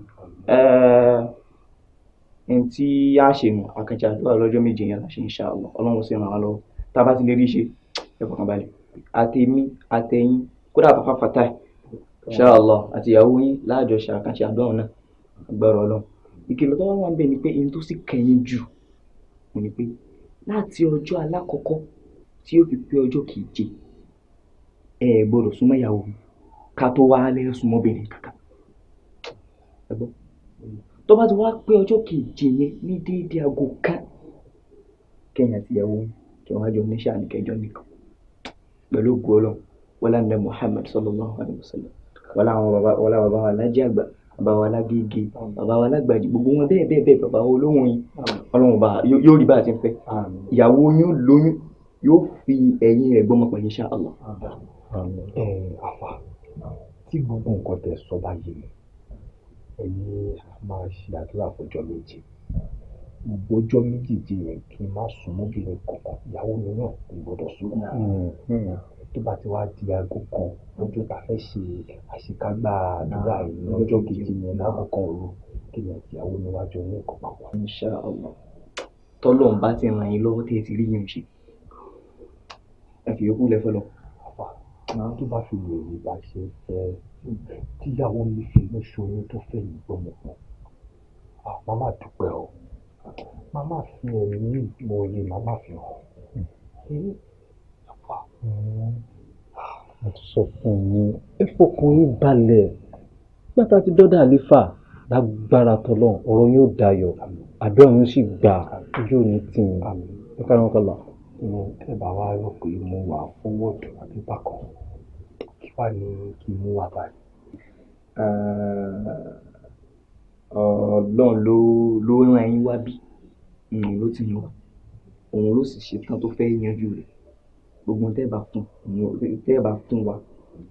Speaker 7: ẹni tí a ṣe nù àkànṣe àdúrà lọ́jọ́ méje yẹn la ṣe insha Allah ọlọ́run sì ràn án lọ́wọ́ tá a bá ti lè rí ṣe ẹ fọkàn balẹ̀ àtẹ̀mí àtẹ̀yìn kódà bàbá fatai insha Allah àti ìyàwó yín láàjọṣe àkànṣe àdúrà náà agbára ọlọ́run. ìkìlọ̀ tó wà ń bẹ ni pé ẹni tó sì kẹ́yìn jù mo ní pé láti ọjọ́ alákọ̀ọ́kọ́ tí ó fi pé ọjọ́ keje ẹ gbọ́dọ̀ súnmọ́ ìyàwó ká tó wá lẹ́ súnmọ́bìnrin kankan. tó bá ti wá pé ọjọ́ keje yẹn ní déédéé aago kan kẹ́yìn àti ìyàwó yín kí wọ́n á jọ níṣẹ́ àníkẹ́jọ́ nìkan pẹ̀lú ògùn ọlọ́run wọlá ní Muhammad sallallahu alayhi wa sallam wọlá bàbá wa lájẹ́ àgbà bàbá wa lágége bàbá wa lágbàjì gbogbo wọn bẹ́ẹ̀ bẹ́ẹ̀ bẹ́ẹ̀ bàbá wa olóhùn yín ọlọ́run bá yóò rí bá a ti ń fẹ́ ìyàwó yóò lóyún yóò fi ẹ̀yìn rẹ̀ gbọ́mọ pẹ̀lú insha Allah.
Speaker 11: àfà tí gbogbo nǹkan tẹ́ sọ bá yé mi ẹ̀yin máa ṣe àdúrà fọjọ́ méje gbogbo ọjọ́ méjèèjì yẹn kí n má sùn mọ́bìnrin kankan ìyàwó mi náà kò gbọ́dọ̀ sùn tó bá ti wá di aago kan lọ́jọ́ tá a fẹ́ ṣe àṣekágbá àdúrà yìí lọ́jọ́ kejì yẹn láago kan òru kí ni àti ìyàwó mi wájú ní nǹkan papọ̀.
Speaker 7: insha Allah tọ́lọ́run bá ti ràn yín lọ́wọ́ tẹ́ ẹ ti rí yín ṣe ẹ fi yókù lẹ́fọ́ lọ.
Speaker 11: àwọn tó bá fi lè rí bá ṣe fẹ́ tíyàwó mi fi ló ṣoyún tó fẹ́ yìí gbọ́mọ̀ pọ̀ màmá dúpẹ́ o màmá fi ẹ̀mí ìmoore màmá fi hàn. mo ti sọ fún yín ẹ fọkàn yín balẹ̀ gbàtà ti dọ́dà àlífà lágbára tọ́lọ́ ọ̀rọ̀ yóò dayọ̀ àdúrà yóò sì gbà ojú òní tì yín ẹ káàárọ̀ kọ́lá. ẹ bá wa rò pé mo wà fọwọ́dù àbí bákan kí wàá ní kí n mú wa báyìí.
Speaker 7: ọlọ́run ló rán yín wá bí ló ti yàn wá òun ló sì ṣetán tó fẹ́ yanjú rẹ̀ gbogbo tẹ́ bá fún wa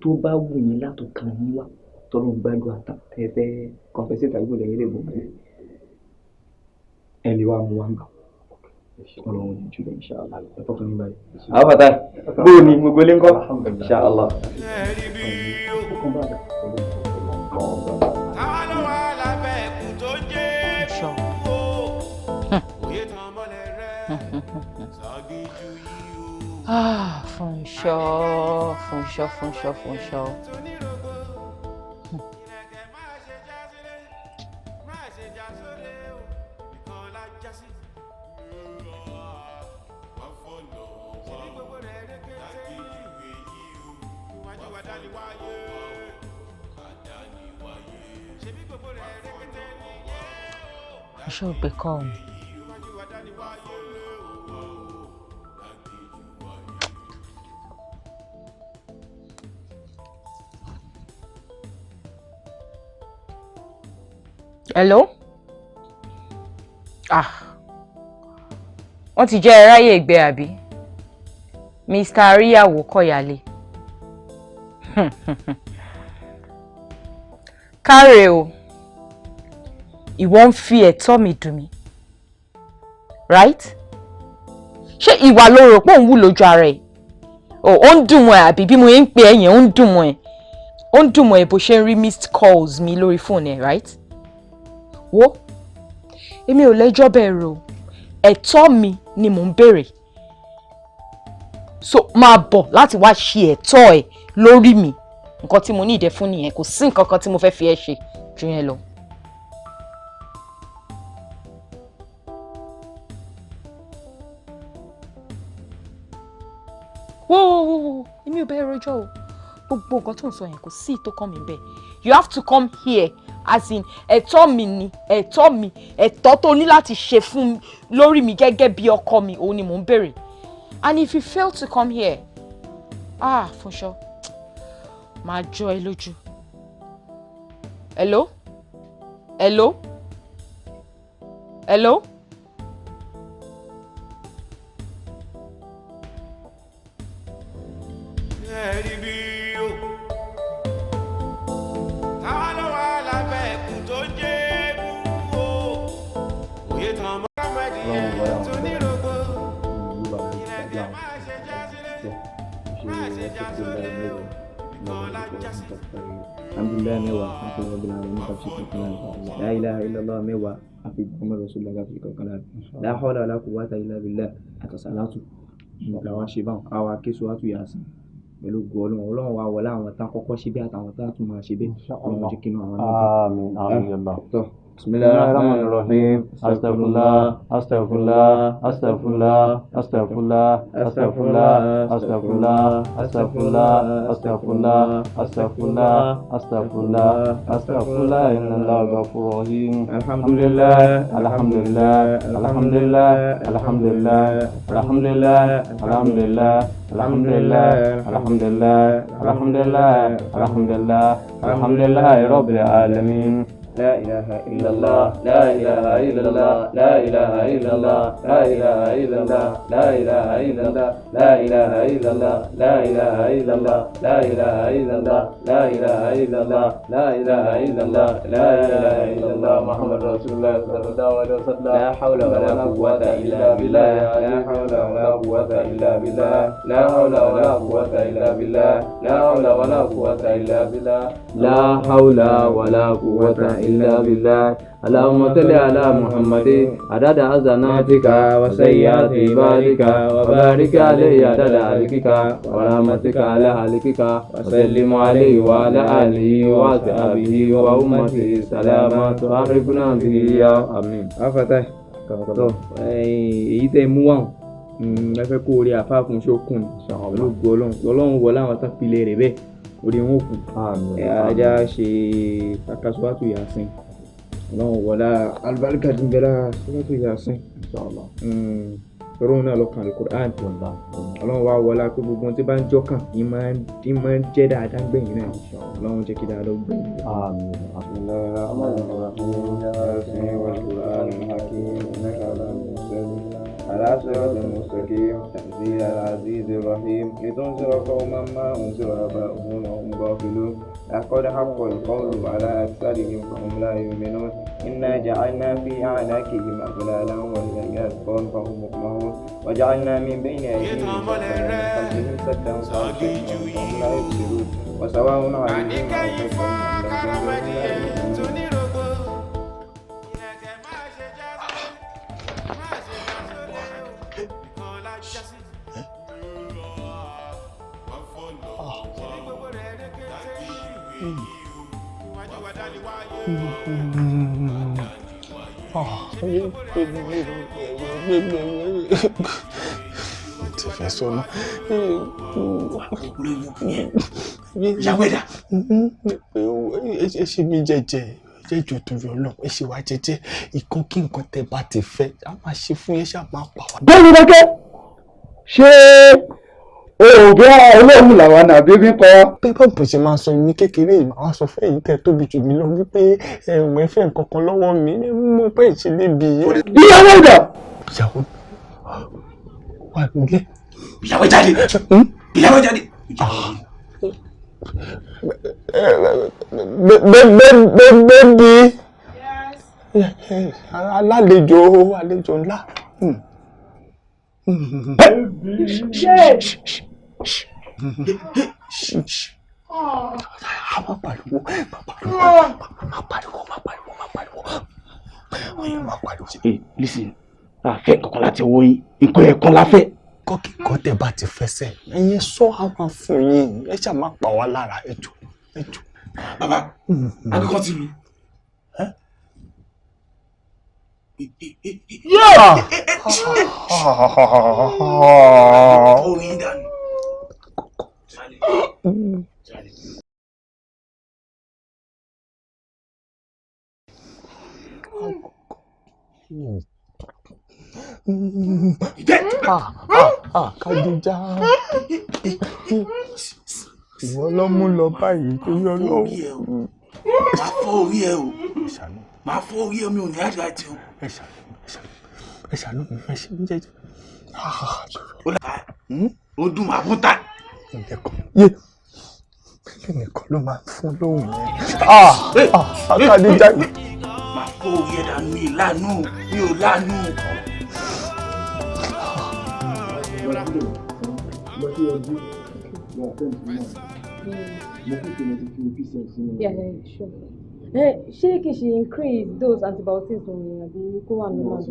Speaker 7: tó bá wù yín látọkàn yín wá tọ́lọ́ gbádùn àtà tẹ́ fẹ́ kọ́ńpẹ́sì tàbí ìbòlẹ̀ yín lè bọ̀ ẹ lè wá mú wa gbà ọlọ́run ní jùlọ insha Allah ẹ fọkàn yín báyìí. àwọn bàtà bóò ni gbogbo ilé ń kọ́ insha Allah.
Speaker 1: Fúnṣọ́. Fúnṣọ́ pé kọ́ mi. Hello? Wọ́n ti jẹ́ ẹráyè ìgbẹ́ àbí? Mr. Aríyàwó kọ̀yálé. káre o ìwọ ń fi ẹ̀tọ́ mi dùn mí right ṣé ìwà ló rò pé òun wù lójú ara ẹ̀ ó ń dùn mọ́ ẹ àbí bí mo ń pè ẹ́ yẹn ó ń dùn mọ́ ẹ bó ṣe ń rí missed calls mi lórí fóònù ẹ right wo èmi ò lẹ́jọ́ bẹ́ẹ̀ rò ẹ̀tọ́ mi ni mò ń béèrè so máa bọ̀ láti wá ṣe ẹ̀tọ́ ẹ lórí mi nǹkan tí mo ní ìdẹ fún nìyẹn kò sí nǹkan kan tí mo fẹ́ fi ẹ́ ṣe ju yẹn lọ. whoa èmi ò bẹ́ẹ̀ rojọ́ o gbogbo nǹkan tó ń sọ yẹn kò sí tó kàn mí bẹ́ẹ̀ you have to come here as in ẹ̀tọ́ mi ni ẹ̀tọ́ mi ẹ̀tọ́ tó ní láti ṣe fún lórí mi gẹ́gẹ́ bí ọkọ mi òun ni mò ń béèrè and if you fail to come here for sure máa jọ ẹ lójú. hello hello hello.
Speaker 15: Alhamdulillah mẹ́wàá àti ọ̀gbìn àwọn oníkà fi kankan náà la ilaha illallah mẹ́wàá àfi Muhammad rasulullah fi kankan náà la hawla wala quwwata illa billah àtàsálátù làwọn ṣe báwọn àwọn akéṣuwátù yà sí pẹ̀lú gbọ́ ọlọ́run wa wọlé àwọn tá kọ́kọ́ ṣe bí àtàwọn tá tún máa ṣe bẹ́ẹ̀ ọlọ́run jẹ́ kí inú àwọn náà dùn.
Speaker 16: Bismillahirrahmanirrahim. Astaghfirullah, astaghfirullah, astaghfirullah, astaghfirullah, astaghfirullah, astaghfirullah, astaghfirullah, astaghfirullah, astaghfirullah, astaghfirullah, astaghfirullah, innallaha ghafurur rahim. Alhamdulillah, alhamdulillah, alhamdulillah, alhamdulillah, alhamdulillah, alhamdulillah, alhamdulillah, alhamdulillah, alhamdulillah, alhamdulillah, alhamdulillah, rabbil alamin.
Speaker 15: لا إله إلا الله لا إله إلا الله لا إله إلا الله لا إله إلا الله لا إله إلا الله لا إله إلا الله لا إله إلا الله لا إله إلا الله لا إله إلا الله لا إله إلا الله لا إله إلا الله محمد رسول الله صلى الله عليه وسلم لا حول ولا قوة إلا بالله لا حول ولا قوة إلا بالله لا حول ولا قوة إلا بالله لا حول ولا قوة إلا بالله لا حول ولا قوة إلا بالله اللهم صل على محمد عدد حسناتك وسيئات عبادك وبارك عليه عدد خلقك ورحمتك على خلقك وسلم عليه وعلى آله وصحبه وأمته سلاما تعرفنا به يا آمين. afatah tó èyí tẹ́ mú wá ẹ fẹ́ kó orí àfa fún ṣókùn olóògbé ọlọ́run wọlé àwọn tán pilẹ̀ rẹ̀ bẹ́ẹ̀ orí wọn kù ajá ṣe akásùwàtò yasin ọlọ́run wọlé alibarika dìbẹ̀lá sùwàtò yasin ọlọ́run náà lọ́kàn alukur'an ọlọ́run wá wọlé pé gbogbo tí bá ń jọ́kàn ní máa ń jẹ́ dáadáa gbẹ̀yìn náà ọlọ́run jẹ́ kí dáadáa gbẹ̀yìn. على صراط المستقيم تنزيل العزيز الرحيم لتنذر قوما ما أنذر آباؤهم وهم غافلون لقد حق القول على أكثرهم فهم لا يؤمنون إنا جعلنا في أعناقهم أغلالا وإلى الأذقان فهم مقمحون وجعلنا من بين أيديهم وخلفهم سدا فهم لا يبصرون وسواء عليهم
Speaker 11: ti fẹ́ sọ́nà.
Speaker 8: ìyàwó ẹ̀dá.
Speaker 11: ẹ ṣe mí jẹ́jẹ́ jẹ́jọ́ tó yọ lọ ẹ ṣe wá jẹ́jẹ́ ìkan kí nǹkan tẹ́ bá ti fẹ́ a máa ṣe fún yẹn ṣáà máa pa wá.
Speaker 2: bẹ́ẹ̀ni lọ́kẹ́ ṣé òògùn olóògùn làwọn àbí bí kọ́.
Speaker 11: pépà bó ṣe máa sọ ní kékeré yìí máa sọ fún èyí tẹ́ tóbi jù mí lọ wípé ẹ̀wọ̀n ẹ̀fẹ̀ nǹkan kan lọ́wọ́ mi mo pẹ́ ìṣe lébi.
Speaker 2: ìyàwó ẹ̀dá.
Speaker 11: ìyàwó wà nílé.
Speaker 8: ìyàwó jáde ìyàwó jáde.
Speaker 6: Baby. Yes. Àlejò ńlá.
Speaker 7: Hey, listen. Fẹ́ kankan láti owó yín. Nǹkan ẹ̀kan la fẹ́.
Speaker 6: Kọ́kíkọ́ tẹ bá ti fẹsẹ̀. Ẹ̀yin sọ àwọn fún yín. Ẹ ṣáà má pa wá lára ẹjọ́.
Speaker 7: Bàbá, akẹ́kọ̀ọ́ ti lù. Orin dànù.
Speaker 6: Kàdíjà. Ìwọ ló mú lọ báyìí tó yọ lọ́wọ́.
Speaker 7: Máa fọ́ orí ẹ o. Máa fọ́ orí ẹ mi ò ní àdá ti o.
Speaker 6: Ẹ ṣàánú mi fẹ́ ṣe ń jẹ́jẹ́.
Speaker 7: Ó dùn máa fún ta.
Speaker 6: Kí nìkan ló máa fún lóhùn yẹn? Kàdíjà.
Speaker 7: Máa fọ́ orí ẹ dànù mi lánàá mi ò lánàá.
Speaker 13: Ṣé kì í ṣe increase dose antibiotics wọn ni àbí kó wà normal?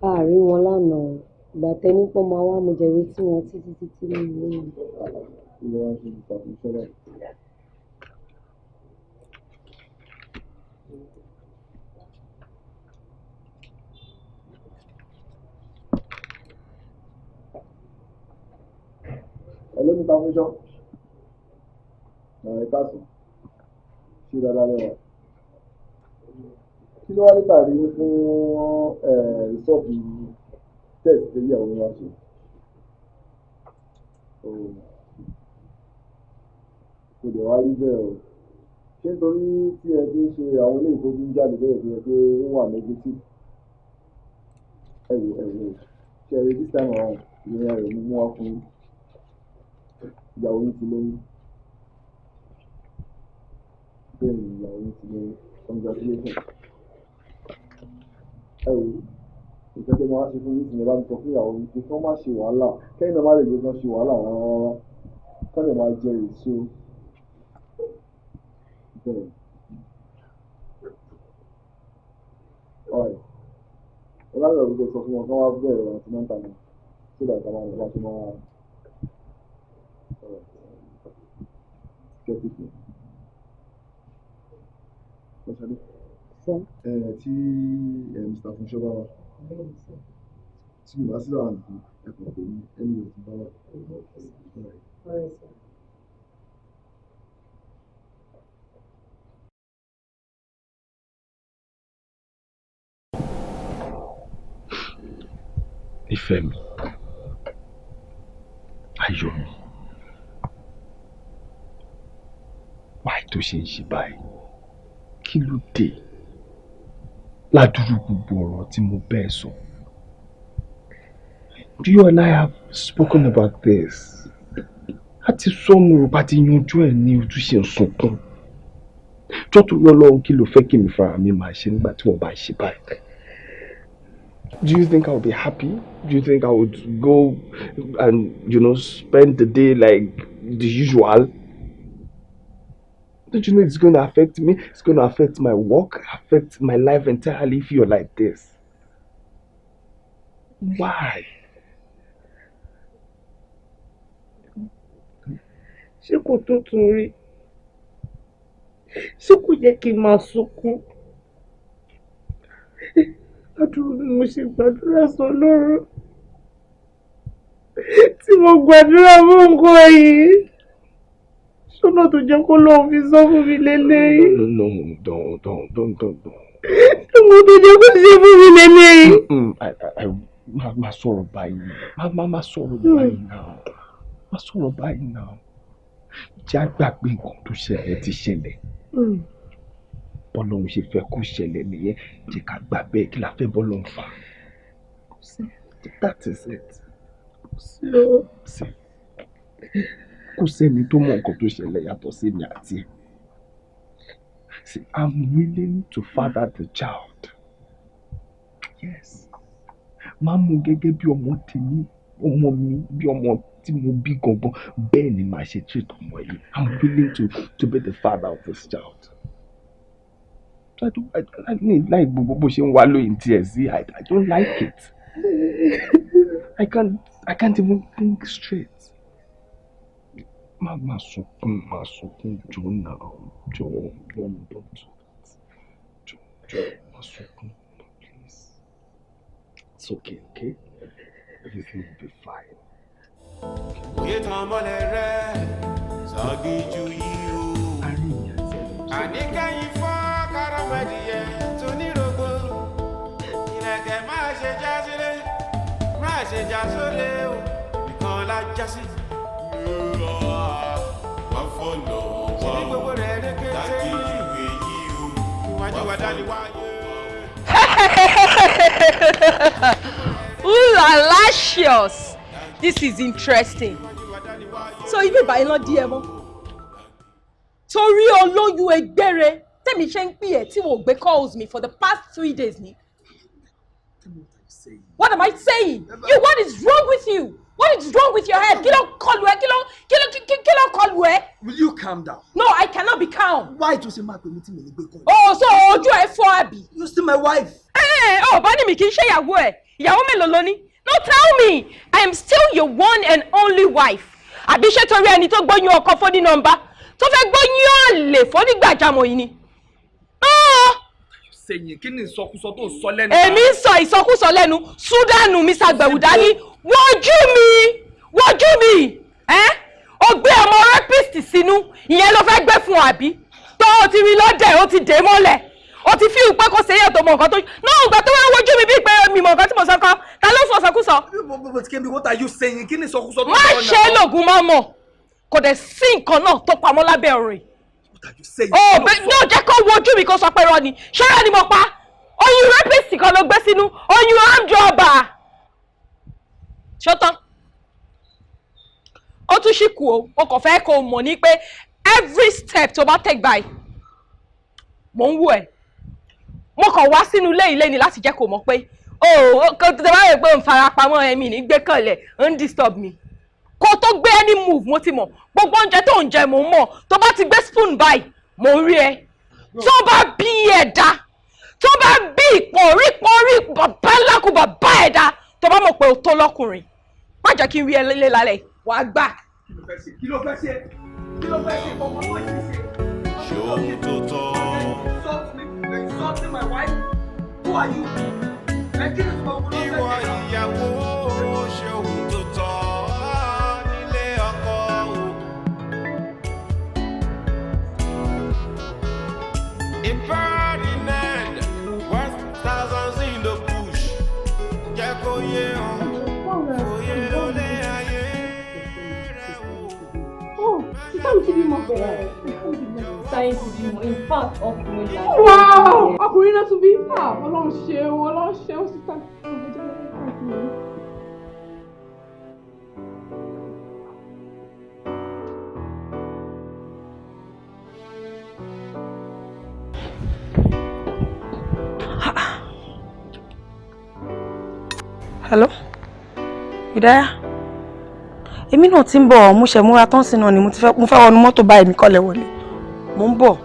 Speaker 13: Àárín wọn lánàá ìgbà tẹ́ni pọ́ máa wá mo jẹ̀rí tí wọ́n títí ní ìlú yìí.
Speaker 17: Hello, Mr. Funsho. Káàsì. Ṣé dáadáa lẹ́wà? Kí ló wá nípa rí fún rìsọ́ọ̀tì test tẹ́lẹ̀ àwọn ọmọ wa ṣe? Kò dẹ̀ wá rí bẹ́ẹ̀ o. Ṣé nítorí tí ẹ ti ń ṣe àwọn ilé ìtọ́jú ń jáde bẹ́ẹ̀ fi hàn pé ó wà negative? Ẹ wò ṣe ẹ rí this time around ìrìn àrè mú wá fún yín. Ìyàwó yín ti lóyún. Bẹ́ẹ̀ ni ìyàwó yín ti lóyún. Congratulations. Ẹ wò nǹkan tí wọ́n á ṣe fún yín ìsìn bá mi sọ fún ìyàwó yín pé kí wọ́n má ṣe wàhálà kẹ́yìn náà má lè jẹ́ kí wọ́n ṣe wàhálà rárá kọ́ lè máa jẹ èso. Bẹ́ẹ̀ ọ̀rẹ́ ọlọ́run ọ̀rọ̀ sọ fún wọn kí wọ́n wá bẹ̀rẹ̀ àti mẹ́ta náà so that àwọn ọ̀rọ̀ bá ṣe máa get it. Tí Mr. Funsho bá wà tí mo bá sí láwọn nǹkan ẹ̀kọ́ pé ní ẹni ò ti bá wà.
Speaker 6: Ìfẹ́ mi, ayọ̀ mi, wáyé tó ṣe ń ṣe báyìí, kí ló dé? Ládùúrú gbogbo ọ̀rọ̀ tí mo bẹ́ẹ̀ sọ. You and I have spoken about this. A ti sọnù bá ti yanjú ẹ̀ ní ojúṣe sunkún. Jọ́ tó lọ lọ́run kí ló fẹ́ kí mi fara mi máa ṣe nígbà tí wọ́n bá ṣe báyìí? Do you think I would be happy? Do you think I would go and, spend the day like the usual? Don't you know it's going to affect me? It's going to affect my work, affect my life entirely if you're like this. Why?
Speaker 5: Ṣé kò tó tún rí? Ṣé kò yẹ kí n máa sunkún? Àdúrà ni mo ṣe gbàdúrà sọ́lọ́run. Tí mo gbàdúrà fún nǹkan yìí. Ṣọ́nà tó jẹ́ kó lọ́wọ́ fi sọ fún mi lélẹ́yìí.
Speaker 6: No, don't.
Speaker 5: Ṣọ́nà tó jẹ́ kó ṣe fún mi lélẹ́yìí.
Speaker 6: Má sọ̀rọ̀ báyìí. Má sọ̀rọ̀ báyìí náà. Má sọ̀rọ̀ báyìí náà. Jẹ́ àgbàgbé nǹkan tó ṣẹlẹ̀ ti ṣẹlẹ̀.
Speaker 7: bọ́lọ́hún ṣe fẹ́ kó ṣẹlẹ̀ nìyẹn jẹ́ ká gbà bẹ́ẹ̀ kí la fẹ́ bọ́lọ́hún fà. That is it. Kò sẹ́ni tó mọ nǹkan tó ṣẹlẹ̀ yàtọ̀ sí mi àti ẹ̀. See, I'm willing to father the child. Yes. Máa mú gẹ́gẹ́ bí ọmọ tèmi, ọmọ mi, bí ọmọ tí mo bí gangan, bẹ́ẹ̀ ni màá ṣe treat ọmọ yìí. I'm willing to be the father of this child. I don't like bó ṣe ń wá lóyún tí ẹ̀ sí. I don't like it. I can't even think straight. Má sunkún jọ̀ọ́ náà, jọ̀ọ́, don't do that. Jọ̀ọ́, má sunkún, please. It's okay, okay? Everything will be fine.
Speaker 14: Oye tán mọ́lẹ̀ rẹ̀ sọ́gíjú yìí o. Àníkẹ́yìn fọ́ kárọ̀mọ́dìyẹ tó nírògbò. Ìrẹ̀kẹ̀ máa ṣe já sílé, máa ṣe já sólé o. Ìkan la já sí. Wọ́n fọ́nà wọ́n ní gbogbo rẹ̀ ní kété ìwé yìí o. Ìwájú wa dá ní wáyé.
Speaker 1: Ooh, lascious. This is interesting.
Speaker 5: So ibi ìbàyí lọ di ẹ mọ́. Torí olóyún ẹgbẹ́rẹ́ tẹ̀mí ṣe ń pè ẹ́ tí wọ́n gbé calls me for the past 3 days ni. What am I saying? You, what is wrong with you? What is wrong with your head? Kí ló kọlù ẹ́? Kí ló kọlù ẹ́?
Speaker 7: Will you calm down?
Speaker 5: No, I cannot be calm.
Speaker 7: Why tó ṣe máa pè mí tí mi ní gbé kọ́?
Speaker 5: Oh, so ojú ẹ fọ́ àbí?
Speaker 7: You still my wife.
Speaker 1: Bá ní mi kì í ṣe ìyàwó ẹ̀. Ìyàwó mélòó ló ní? No, tell me. I am still your one and only wife. Àbí ṣé torí ẹni tó gbóyún ọkọ fóní nọ́mbà tó fẹ́ gbóyún àlè fóní gbàjámọ̀ yìí ni.
Speaker 7: Sẹ́yìn kí ni ìsọkúsọ tó ń sọ lẹ́nu?
Speaker 1: Èmi ń sọ ìsọkúsọ lẹ́nu. Súdánù mi ṣàgbẹ̀wùdání. Wojú mi. Ó gbé ọmọ rapist sínú. Ìyẹn ló fẹ́ gbé fún àbí. Tó o ti rí lọ́dẹ̀, ó ti dé mọ́lẹ̀. O ti fi ìpẹ́ kó sẹ́yìn tó mọ nǹkan tó náà ìgbà tó wá wojú mi bíi pé mi mọ nǹkan tí mo sọ kan ta ló sọ sọkúsọ.
Speaker 7: What are you saying? Kí ni ìsọkúsọ tó ń sọ
Speaker 1: náà.
Speaker 7: náà?
Speaker 1: Má ṣe é lògùn máa mọ̀ kò dẹ̀ sí nǹkan náà tó pamọ́ lábẹ́ ọ̀rọ̀ yìí.
Speaker 7: What are you saying?
Speaker 1: Náà jẹ́ kó wojú mi kó sọ pé rọ ni ṣọ́ra ni mo pa oyún rapist kan ló gbé sínú oyún amjọba. Ṣọ́tán ó tún ṣì kù o kò fẹ́ kó mọ̀ ní pé every step tó bá take by mò ń wò ẹ́. Mo kàn wá sínú ilé ilé ni láti jẹ́ kó mọ̀ pé kò tẹ bá rẹ̀ pé n farapamọ́ ẹ̀mí ní gbé kànlẹ̀ ń disturb mi. Kó tó gbé any move mo ti mọ̀ gbogbo oúnjẹ tó ń jẹ mò ń mọ̀ tó bá ti gbé spoon báyìí mò ń rí ẹ. Tó bá bí ẹ̀dá tó bá bí ìpọ̀nrí bàbá ńláku bàbá ẹ̀dá tó bá mọ̀ pé o tó lọ́kùnrin má jẹ́ kí n rí ẹ lélẹ̀ lálẹ́ wàá gbà.
Speaker 7: Kí ló fẹ́ ṣe? Ọmọ náà yìí ṣe.
Speaker 14: Ṣòun tó tọ́.
Speaker 7: Insulting my wife? Who are you?
Speaker 14: Ìwọ ìyàwó ṣòun tó tọ́ nílé ọkọ o. Impertinent, worth thousands in the bush. Jẹ́ kó yé ọ, òye olè ayé rẹ̀ wò.
Speaker 13: Sáyẹn ti bímọ bẹ̀rẹ̀. Sáyẹn ti bímọ. In fact, ọkùnrin la.
Speaker 18: Wow! Ọkùnrin náà tún bí. Ọlọ́run ṣeun sísá.
Speaker 10: Hello? Ìdáyà? Èmi náà ti ń bọ̀, mo ṣe múra tán sí náà ni mo fẹ́ wọnú mọ́tò báyìí mi kọ́lẹ̀ wọlé. Mo ń bọ̀.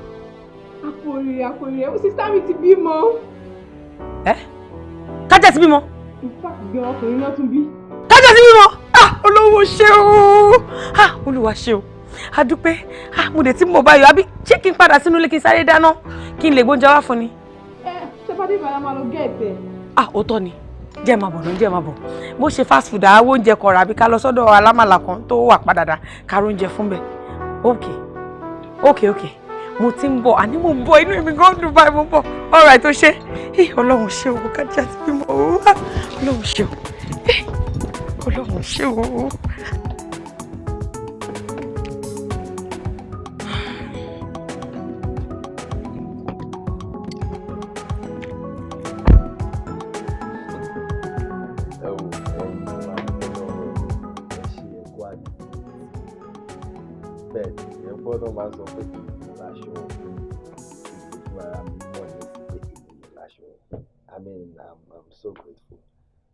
Speaker 18: Àkòrí ó sísá mi ti bímọ.
Speaker 10: Kájà ti bímọ?
Speaker 18: Ìfàkùgbẹ́ ọkùnrin náà tún bí.
Speaker 10: Kájà ti bímọ? Olówó ṣe o. Olúwa ṣe o. A dúpẹ́. Mo dẹ̀ tí mo bá yọ àbí ṣé kí n padà sínú ilé kí n sáré dáná kí n lè gbóúnjẹ wá fún ni.
Speaker 18: Ṣé bá dé ìbára máa lọ gẹ̀ẹ́tẹ̀?
Speaker 10: Òótọ́ ni. Jẹ́ máa bọ̀ náà jẹ́ máa bọ̀. Bó ṣe fast food àwọn oúnjẹ kọ̀ọ̀rọ̀ àbí ká lọ sọ́dọ̀ alámàlà kan tó wà padà ká róúnjẹ fún bẹ̀. Okay. Mo ti ń bọ̀ àní mo ń bọ̀ inú mi gan dùn báyìí mo ń bọ̀. All right tó ṣe. Ọlọ́run ṣe o Kájà ti bímọ o. Ọlọ́run ṣe o. Ọlọ́run ṣe o.
Speaker 19: bẹ́ẹ̀ ni ẹ̀ gbọ́dọ̀ máa sọ pé èmi láṣọ fún ara mi mọ̀ ní pé èmi láṣọ. I mean, I'm so grateful.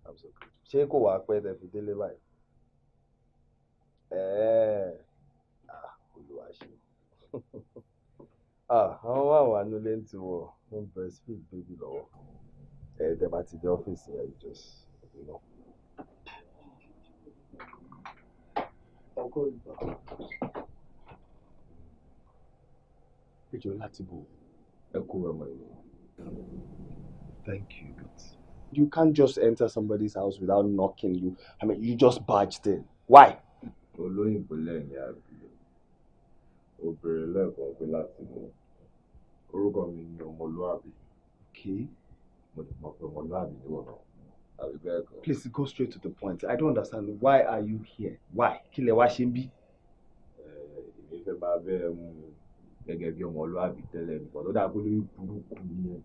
Speaker 19: I'm so grateful. Ṣé kò wá pẹ́ tẹ́ fi délé báyìí? Olúwa ṣe. Àwọn wà wà nílé ń tiwọ̀ ń breastfeed baby lọ́wọ́. Tẹ́ bá ti dé ọ́fíìsì yẹn, you just, you know. Ọkọ ìgbà. Ìjọ láti bò ẹ kú ọmọ ìlú. Thank you, but you can't just enter somebody's house without knocking. I mean, you just barged in. Why?
Speaker 6: Olóyìnbó lẹ́yìn àbí obìnrin lẹ́ẹ̀kan pé láti mú orúkọ mi ní ọmọlúwàbí.
Speaker 19: Okay.
Speaker 6: Mo lè mọ̀ pé ọmọlúwàbí ni wọ́n náà. Àbí bẹ́ẹ̀ kọ́.
Speaker 19: Please go straight to the point. I don't understand. Why are you here? Why? Kí lẹ wá ṣe ń bí?
Speaker 6: Èmi fẹ́ máa bẹ́ẹ̀ mú gẹ́gẹ́ bí ọmọlúwàbí tẹ́lẹ̀ nìkan tó dàgbé lórí burúkú nìyẹn.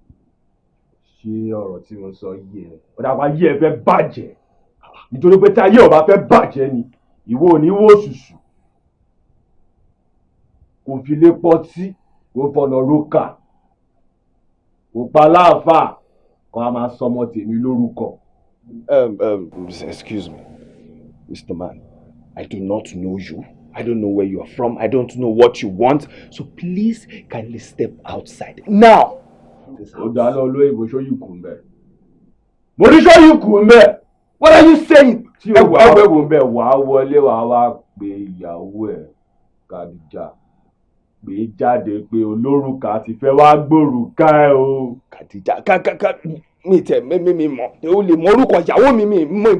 Speaker 6: Ṣé ọ̀rọ̀ tí mo sọ yé ẹ? Ó dàgbà yé ẹ fẹ́ bàjẹ́. Nítorí pé tí ayé ò bá fẹ́ bàjẹ́ ni ìwọ ò ní wó ṣùṣù. Kò fi lé pọtí, kò fọ̀nà rókà, kò pa láàfáà kan a máa sọmọ tèmi lórúkọ.
Speaker 19: Excuse me, Mr. Man. I do not know you. I don't know where you are from. I don't know what you want. So please kindly step outside now.
Speaker 6: Ó dáná olóyìnbó ṣóyún kù ń bẹ̀. Mo ní ṣóyún kù ń bẹ̀.
Speaker 19: What are you saying?
Speaker 6: Tí o wá wẹ̀wò ń bẹ̀ wá wọlé wá pé ìyàwó ẹ̀ Kàdíjà pé jáde pé olórùka ti fẹ́ wá gbòrùka ẹ̀ o.
Speaker 19: Kàdíjà mi tẹ mi mọ̀ o lè mọ orúkọ ìyàwó mi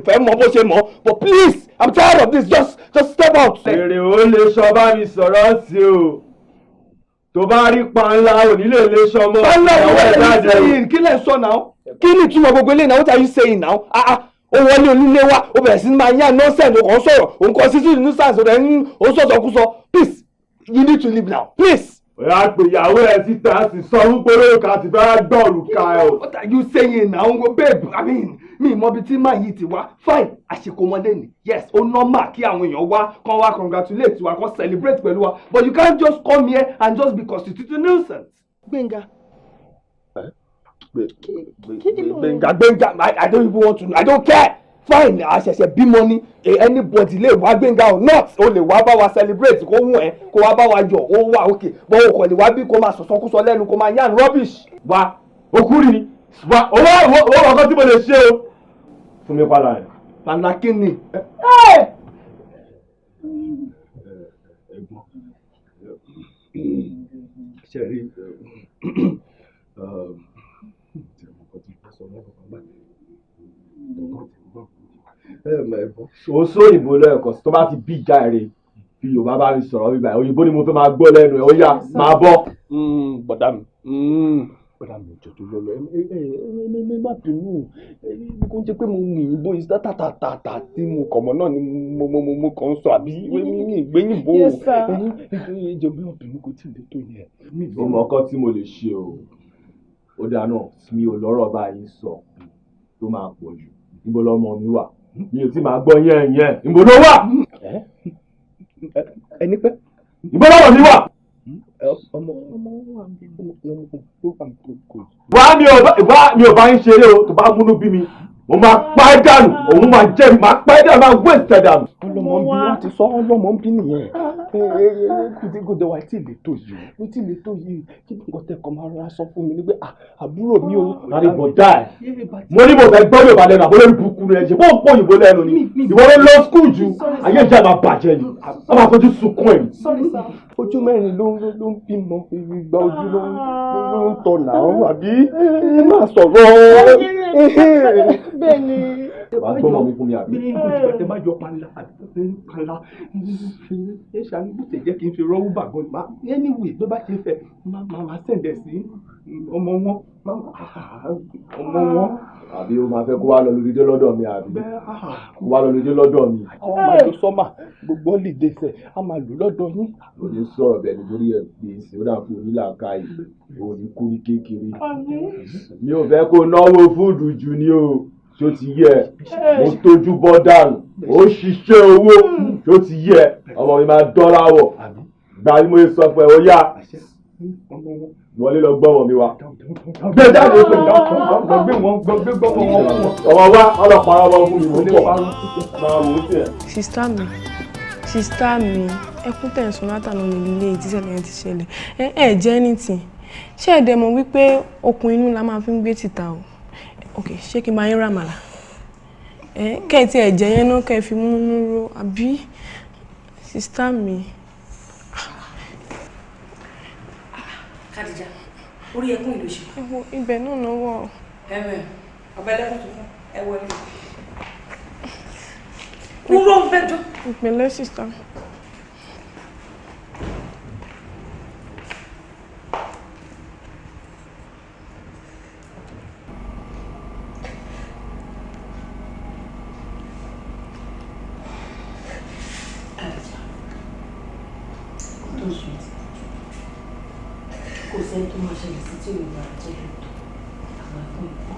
Speaker 19: fẹ́ mọ bó ṣe mọ̀, but please I'm tired of this, just step out.
Speaker 6: Èrè ó lè sọ bá mi sọ̀rọ̀ sí o. Tó bá rí panla ò ní lè sọmọ.
Speaker 19: Panla what are you saying? Kí lẹ̀ ń sọ náà? Kí ni ìtumọ̀ gbogbo eléyìí náà? What are you saying now? Ó wọlé onílé wa, ó bẹ̀rẹ̀ sí máa yá nonsense, ó kàn sọ̀rọ̀, ó ń kọ sí nuisance, ó sọ̀tọ̀ kú sọ. Please, you need to leave now, please.
Speaker 6: Oya pé ìyàwó ẹ síta sì sọ wípé olórùka ti fẹ́ gbọ̀rù ká ẹ o.
Speaker 19: What are you saying now? Babe, I mean, mi mọ bí tí máa yìí ti wá. Fine, àṣekọmọdé ni. Yes, ó normal kí àwọn èèyàn kàn wá congratulate wa, kàn celebrate pẹ̀lú wa. But you can't just come here and just be constituting nuisance. Gbẹ̀ngà. Gbẹ̀ngà, I don't even want to know. I don't care. Fine, àṣẹ̀ṣẹ̀ bímọ ni anybody lè wá Gbẹ̀ngà or not, o lè wá bá wa celebrate kó wù ẹ́ kó wá bá wa yọ̀ ó wà okay, but o kò lè wá bí kó máa sọ̀sọ́kúsọ lẹ́nu kó máa yarn rubbish.
Speaker 6: Wá okúri ni wá owó ọkọ tí mo lè ṣe o fún mi padà yẹn.
Speaker 19: Padà kí ni? Ṣé rí
Speaker 6: Oṣó òyìnbó lẹ́ẹ̀kan tó bá ti bí ìjà rẹ̀ fi Yorùbá bá mi sọ̀rọ̀ bíbá òyìnbó ni mo fẹ́ máa gbọ́ lẹ́nu ẹ̀ ó yá máa bọ́.
Speaker 19: Bọ̀dá mi jọ tó lọ ẹ má bínú kó jẹ́ pé mo mú ìyìnbó yìí tàtàtàtà tí mo kọ̀ mọ́ náà ni mo kàn ń sọ àbí mi ìgbéyìnbó ẹjọ́ bí wọ́n bínú kó tí ì lè tó yẹ.
Speaker 6: Mo mọ ọkọ tí mo lè ṣe o ó dáná mi ò lọ́rọ̀ báyìí sọ tó máa pọ̀ jù níbo lọ́mọ mi wà mi ò tí máa gbọ́ yẹn níbo ló wà.
Speaker 19: Ẹni pẹ́.
Speaker 6: Níbo lọ́mọ mi wà. Wá mi ò bá ń ṣeré o tó bá múnú bí mi mo máa pa ẹ́ dànù òun máa jẹ́ mi máa pa ẹ́ dànù máa wéèsì dànù.
Speaker 19: Ọlọ́mọ ń bí wọ́n ti sọ ọlọ́mọ ń bí nìyẹn kùdìgòdè wa tí ì lè tó yìí kí nǹkan tẹ́kọ̀ máa rọra sọ fún mi ní pé àbúrò mi ò.
Speaker 6: àríbọ̀dá ẹ̀ mo ní mo fẹ́ gbọ́ mi ò bá lẹ́nu àbúrò mi burúkú rẹ̀ ṣe bó ń pọ̀ òyìnbó lẹ́nu ni ìwọ ló lọ skul ju ayé ìjà máa bàjẹ́ ni wọ́n máa fojú sunkún ẹ̀.
Speaker 19: Ojú mẹ́rin ló ń bímọ ìgbà ojú ló ń tọ̀ náà àbí ẹ máa sọ̀rọ̀.
Speaker 13: Bẹ́ẹ̀ni.
Speaker 6: Wà á gbọ́mọ mi fún mi àbí.
Speaker 19: Ẹ má jọ panla ẹ ṣàánú bó ṣe jẹ́ kí n fi rọ́wọ́ bàgọ́ ni anyway tó bá ṣe fẹ́ máa sẹ̀ǹdẹ̀ sí ọmọ wọn.
Speaker 6: Àbí o máa fẹ́ kó wá lọ lórí dé lọ́dọ̀ mi àbí kó wá lọ lórí dé lọ́dọ̀ mi.
Speaker 19: Àwọn máa lo sọ́mà gbogbo holiday sẹ̀ a máa lò lọ́dọ̀ yín.
Speaker 6: Ó ní sọ̀rọ̀ bẹ́ẹ̀ nítorí ẹ̀ gbèsè ó dà fún onílàáká yìí ó ní kú ní kékeré. Mi ò fẹ́ kó náwó fúdù jù ní o ṣó ti yẹ mo tójú bọ́ dànù ó ṣiṣẹ́ owó ṣó ti yẹ ọmọ mi máa dọ́là wọ̀ gba ni mo sọ pé ó yá wọlé lọ gbọ́wọ́ mi wá. gbé jáde pé gbé wọn ọmọ wa ọlọ́pàá ọmọ fún mi mo pọ̀ máa wò ó tiẹ̀.
Speaker 20: sista mi ẹkún tẹ̀sán látàná mi nílé ìtísẹ̀lẹ̀ yẹn ti ṣẹlẹ̀ ẹ jẹ́ anything ṣé ẹ dẹ̀ mọ̀ wípé okùn inú la máa fi ń gbé tìta o ok ṣé kí n máa yín ràmàlà kẹ́ ẹ ti ẹ̀jẹ̀ yẹn náà kẹ́ ẹ fi múnú ro àbí sista mi.
Speaker 5: Kádìjà orí ẹkún ìlú ṣe.
Speaker 20: Ibẹ̀ náà lọ́wọ́.
Speaker 5: Ọ̀bẹ̀lẹ́kùn tó fún ẹ wọlé. Kúrò ń bẹ́jọ́.
Speaker 20: Ìpínlẹ̀ sista.
Speaker 5: Kò sẹ́ni tó máa ṣẹlẹ̀ sí tí ò bá jẹ́ lóòótọ́ àwọn ẹ̀kọ́ ìpọ̀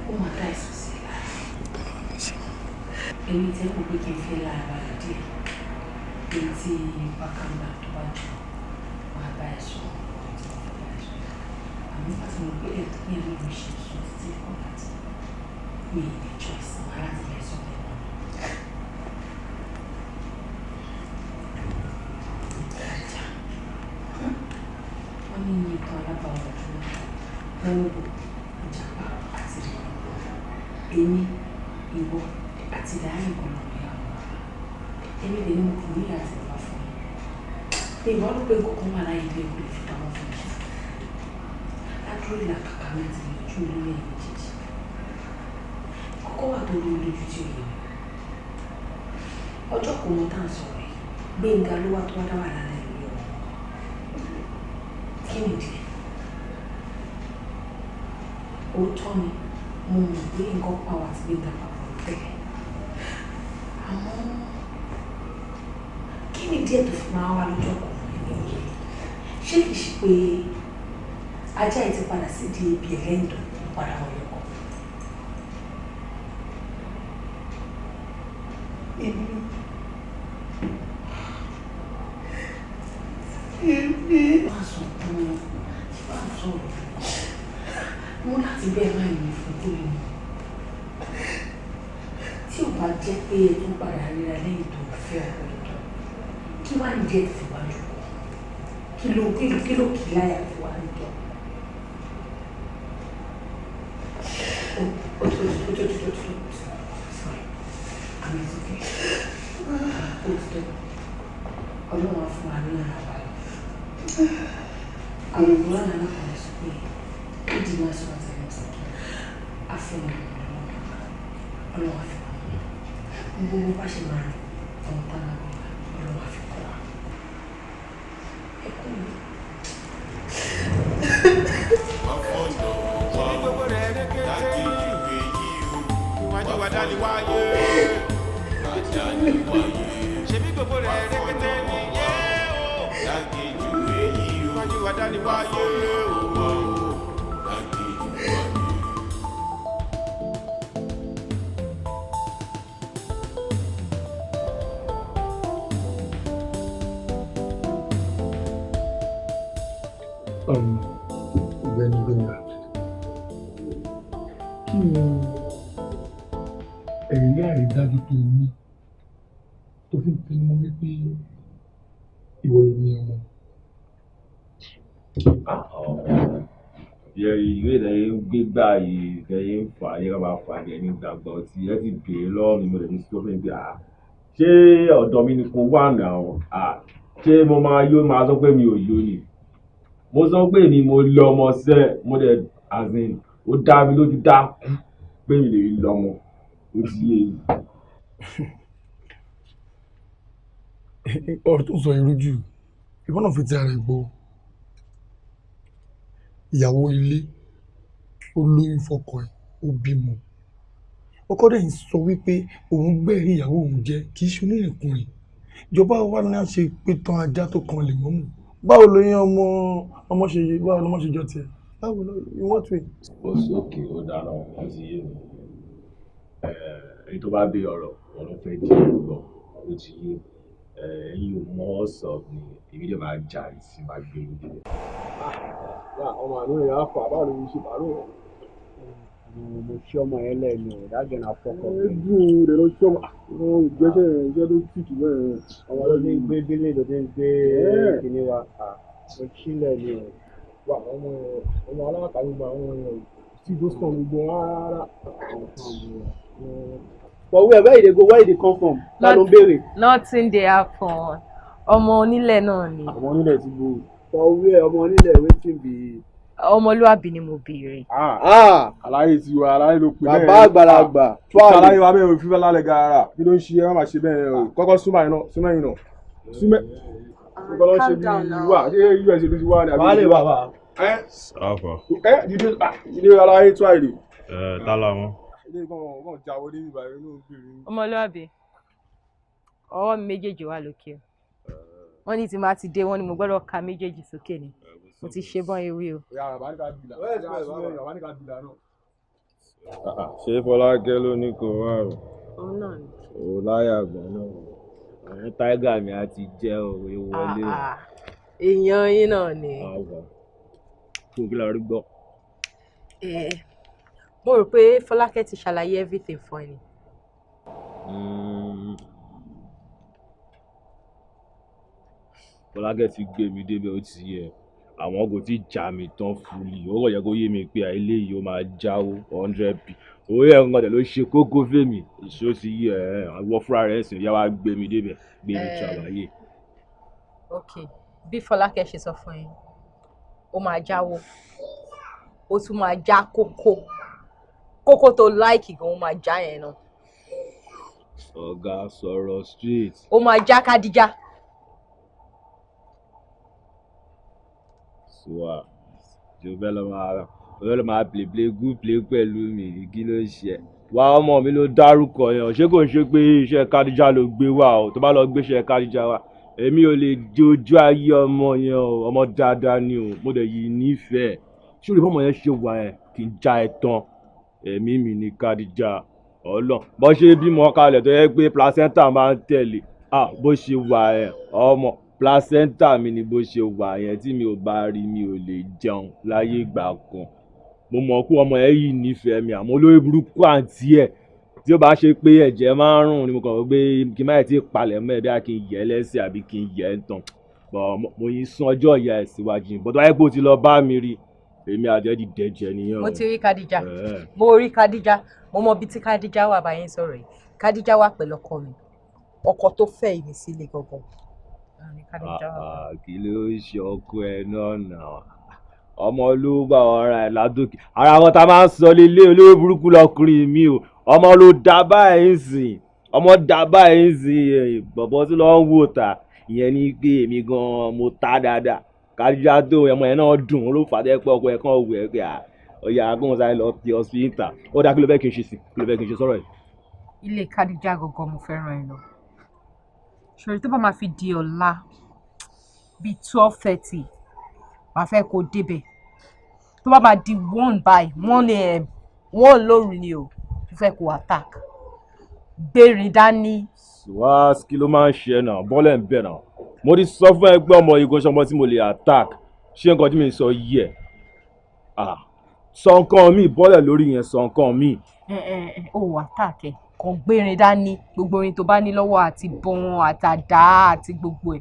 Speaker 5: ó máa dá ìsọ̀ sí lára. Èmi tẹ́ kó pé kí n fi lára balẹ̀ díẹ̀ èyí tí bákàmbá tó bá jù máa bá ẹ̀ sọ àmì pàtó mo gbé ẹ̀ ní ẹ̀rọ mi ṣe sùn títí fún àti mi ì ní choice máa láti lè sọ pé wọ́n. Wọ́n ní ìtàn alábàáwọ̀ ọ̀dún lọ́wọ́ ìjàpá àti èmi ìwọ àti ìdáhùn ìkọlù ìyàwó èmi lè ní mo kò ní àti ìwà fún mi pé ìwọ ló pé kókó wà láyé ilé ìwé ìfipamọ́ fún mi ládùúró ìlà kàkà mi ti lójú lórí ẹ̀yìn jíjì kókó wà tó lórí lójú tí ó yẹ ọjọ́ kò mọ tá à ń sọ̀rọ̀ yìí Gbénga ló wá tó wá dá wà lálẹ́ ìlú ọ̀hún kí nìdí òótọ́ ni mo mọ̀ pé nǹkan pa wá sí Gbénga papọ̀ bẹ́ẹ̀ àmọ́ kí ni díẹ̀ tó fi máa wá lọ́jọ́ kan ṣé kìí ṣe pé ajá yìí ti padà sí di ibi ẹlẹ́yìn tó padà wọlé kọ́. Má sọ fún mi, má sọ̀rọ̀. Mo láti bẹ́ẹ̀ máa yìn fún tó yìí. Tí ò bá jẹ́ pé ẹ tó padà ríra lẹ́yìn tó fẹ́ ọ̀pọ̀ ìtọ́, kí wá ní díẹ̀ ti wá jù kọ́? Kí ló kì í láyà fi wá nìtọ́? Àmì ìsókè. Ọlọ́run á fún wa ní ara wa. Àwọn ìgbọ́n náà náà kàn sọ pé ó di máa sọ àti ẹ̀rọ sọ́kè. A fẹ́ wọn Ọlọ́run á fi wá. Gbogbo bá ṣe máa rìn ọ̀hún tá a máa wọ̀ Ọlọ́run á fi kọ́ wa. Ẹ kú mi.
Speaker 14: Ṣebí gbogbo rẹ̀ rẹ́kẹ́tẹ́ ni yé o. Lágéjù èyí o. Wájú wa dání wáyé o. Lágéjù wáyé.
Speaker 21: Ọ̀gbẹ́ni Gbénga, kí ni ẹ̀rí àrídájú tó ní tó fi ń pinnu mọ́ wípé ìwọ ló ní ọmọ?
Speaker 6: Yẹ̀rì ìwé ìdẹ̀yẹ ń gbé gbà yìí ìdẹ̀yẹ ń fà yẹ ká máa fà ní ẹni gbàgbọ́ tí ẹ ti bèèrè lọ́wọ́ mi mo lè ní sí tó fún mi pé ṣé ọ̀dọ̀ mi ni kò wà náà ṣé mo máa yó máa sọ pé mi ò yó ni mo sọ pé mi mo lọ ọmọ sẹ́ mo dẹ̀ azin ó dá mi lójú dá pé mi lè rí lọ́mọ ó ti yé yìí.
Speaker 21: Ọ̀rọ̀ tó sọ ìrújú ìwọ náà fi ti ara ẹ̀ gbọ́ ìyàwó ilé ó lóyún fọ́kọ ẹ̀ ó bímọ ọkọ dẹ̀ ń sọ wípé òun gbẹ̀rí ìyàwó òun jẹ́ kì í ṣe onírìnkùnrin ìjọba wa ní àṣẹ pé tán ajá tó kan lè mọ́mù báwo ló yẹn ọmọ ṣe yé báwo lọmọ ṣe jọ tiẹ̀ báwo ló in what way.
Speaker 6: ó sì òkè ó dáná wọn ti yé mi èyí tó bá bí ọ̀rọ̀ wọn ló fẹ́ di ọ̀rọ̀ ó ti yé ẹ̀yin ò mọ ọ̀sán ni èmi lè máa jà sí máa gbé mi dé.
Speaker 2: ọmọ àánú yẹn á fà báwo ni mo ṣe bàárò yẹn. mo ṣe ọmọ yẹn lẹ́nu ìdájọ́ náà fọkàn. ẹ̀ẹ́dùn rẹ̀ ló ṣe ọmọ ìgbésẹ̀ iṣẹ́ tó tì jù bẹ́ẹ̀. ọmọ ló ti ń gbé délé ló ti ń gbé kíní wa mo sílẹ̀ ni o. wà ọmọ aláàtàwé gba àwọn tí tó sàn gbogbo rárá. but where you dey go, where you dey come from? Ta ló ń béèrè.
Speaker 1: Nothing dey happen. Ọmọ onílẹ̀ náà ni.
Speaker 2: ọmọ onílẹ̀ ti bò. for where ọmọ onílẹ̀ wetin be.
Speaker 1: Ọmọlúwàbí ni mo béèrè.
Speaker 2: aláyé ti wá aláyé ló pè bẹ́ẹ̀.
Speaker 7: bàbá àgbàlagbà.
Speaker 2: aláyé wa bẹ́ẹ̀ o fífẹ́ lálẹ́ gara kí ló ń ṣe ẹ má máa ṣe bẹ́ẹ̀ o kọ́kọ́ súnmọ́ yín náà súnmọ́ yín náà súnmọ́ kọ́kọ́ ló ń ṣe bí wà ṣé us ló ti wá ní àbí.
Speaker 7: wàhálẹ̀ bàbá.
Speaker 6: sáfà.
Speaker 2: jíde aláyé tó àìlè.
Speaker 6: tálà wọn.
Speaker 2: ilé kan jáwọ́ ní ìgbà yẹn ló ń bèrè.
Speaker 1: Ọmọlúwàbí ọwọ́ mi méjèèjì wà lókè wọ́n ní tí máa ti dé wọ́n ní mo gbọ́dọ̀ ka méjèèjì sókè ni mo ti ṣe bọ́n ewé o.
Speaker 6: ṣé Fọlákẹ́ ló ní kó wá rò.
Speaker 1: òun náà ni.
Speaker 6: ò láyà gbọ́n náà àwọn táìgà mi á ti jẹ́ òwe wọlé.
Speaker 1: èèyàn yín náà ni.
Speaker 6: fún kí la rí gbọ́.
Speaker 1: mo rò pé Fọlákẹ́ ti ṣàlàyé everything fún ẹ ni.
Speaker 6: Fọlákẹ́ ti gbé mi débẹ̀ ó ti yẹ àwọn kò tí já mi tán fúlì ó kò yẹ kó yé mi pé eléyìí ó máa jáwó 100p owó yẹn nǹkan tẹ̀ ló ṣe kókó fèmí ìṣó ti yẹ àwọn fúnra rẹ̀ sìn yá wá gbé mi débẹ̀ gbé mi ṣàlàyé.
Speaker 1: ok bí Fọlákẹ́ ṣe sọ fún ẹ ó máa jáwó ó tún máa já kókó tó láìkì gan ó máa já yẹn náà.
Speaker 6: ọ̀gá sọ̀rọ̀ straight.
Speaker 1: ó máa já Kádíjà.
Speaker 6: Wa tí o fẹ́ lọ máa play good play pẹ̀lú mi kí ló ṣe wá ọmọ mi ló dárúkọ yẹn ṣé kò ń ṣe pé iṣẹ́ Kádíjà ló gbé wá o tó bá lọ gbé iṣẹ́ Kádíjà wá èmi ò lè di ojú ayé ọmọ yẹn o ọmọ dáadáa ni o mo dẹ̀ yìí nífẹ̀ẹ́ ṣé o lè fọmọ yẹn ṣe wà yẹn kí n já ẹ tán èmi mi ní Kádíjà ọlọ́n bó ṣe bímọ kalẹ̀ tó yẹ pé placenta máa ń tẹ̀lé bó ṣe wà yẹn ọmọ placenta mi ni bó ṣe wà yẹn tí mi ò bá rí mi ò lè jẹun láyé ìgbà kan mo mọ̀ pé ọmọ yẹn yìí nífẹ̀ẹ́ mi àmọ́ olórí burúkú àǹtí ẹ̀ tí ó bá ṣe pé ẹ̀jẹ̀ máa ń rùn ni mo kàn wọ́n pé kí n má ti palẹ̀ mọ́ ẹ̀ bí a kì í yẹ ẹ́ lẹ́sẹ̀ àbí kì í yẹ ẹ́ tán mo yín sún ọjọ́ ìyá ẹ̀ síwájú bọ́tọ̀ wáyé pé o ti lọ bá mi rí èmi àjẹ́dì dẹ̀jẹ̀ nìyẹn.
Speaker 1: mo ti rí Kádíjà mo rí Kádíjà mo mọ ibi tí Kádíjà wà báyẹn sọ̀rọ̀ yìí Kádíjà wà pẹ̀lú ọkọ mi ọkọ tó fẹ́ ìmí sílé gangan.
Speaker 6: kí ló ṣe ọkọ ẹ náà nà ọmọ olúwa ọ̀rá ẹ̀ ládòkè ara wọn ta máa ń sọ lélé olówó burúkú lọkùnrin mi o ọmọ ló dá báyìí ń sìn ọmọ dá báyìí ń sìn bọ̀bọ̀ tí lọ́ọ́ ń wò ta ìyẹn ní pé èmi gan-an mo ta dáadáa Kádíjà tó ọmọ yẹn náà dùn ló fà á dẹ́ pé ọkọ ẹ̀ kàn wù ẹ́ pé ọ̀yà agbóhùn sáré lọ ti ọ̀sìpìtà ó dá kí ló fẹ́ kí n ṣe sí kí ló fẹ́ kí n ṣe sọ̀rọ̀ yìí.
Speaker 1: ilé Kádíjà gangan mo fẹ́ràn ẹ lọ ṣòro tó bá máa fi di ọ̀la bíi 12:30 màá fẹ́ kó débẹ̀ tó bá máa di 1 by 1 a.m. 1 lóru ni o mo fẹ́ kó attack gbèrè dání.
Speaker 6: wá kí ló máa ń ṣe náà bọ́lẹ̀ ń bẹ̀ náà mo ti sọ fún ẹgbẹ́ ọmọ yìí kó ṣọmọ tí mo lè attack ṣé nǹkan tí mi sọ yìí ẹ̀ sọ nǹkan mi bọ́lẹ̀ lórí yẹn sọ nǹkan mi.
Speaker 1: ó attack ẹ kàn gbérin dání gbogbo orin tó bá ní lọ́wọ́ àti bọ́n àtàdá àti gbogbo ẹ̀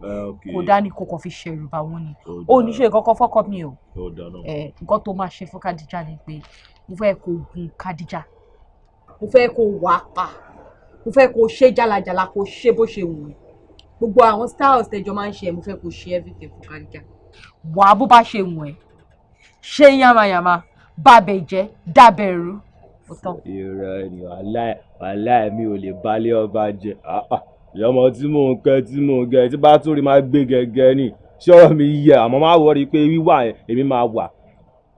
Speaker 1: kò dání kó kàn fi ṣẹ̀rù bá wọn ni ó ní ṣe kọ́kọ́ fọ́kọ́ mi o nǹkan tó máa ṣe fún Kádíjà ni pé mo fẹ́ kó gun Kádíjà mo fẹ́ kó wà pa mo fẹ́ kó ṣe jálajàla kó ṣe bó ṣe wù ú gbogbo àwọn styles tẹjọ máa ń ṣe mo fẹ́ kó ṣe everything fún Kádíjà wà á bó bá ṣe wù ẹ́ ṣe yamayama bàbẹ̀ jẹ́ dàbẹ̀rù
Speaker 6: ìrọ̀ ni wàhálà mi ò lè balẹ̀ ọba jẹ ìyọmọ tí mò ń kẹ́ tí mò ń gẹ tí bá tún rí máa gbé gẹ́gẹ́ ní ṣé ọ̀rọ̀ mi yẹ àmọ́ máa wọrí pé wíwà yẹn èmi máa wà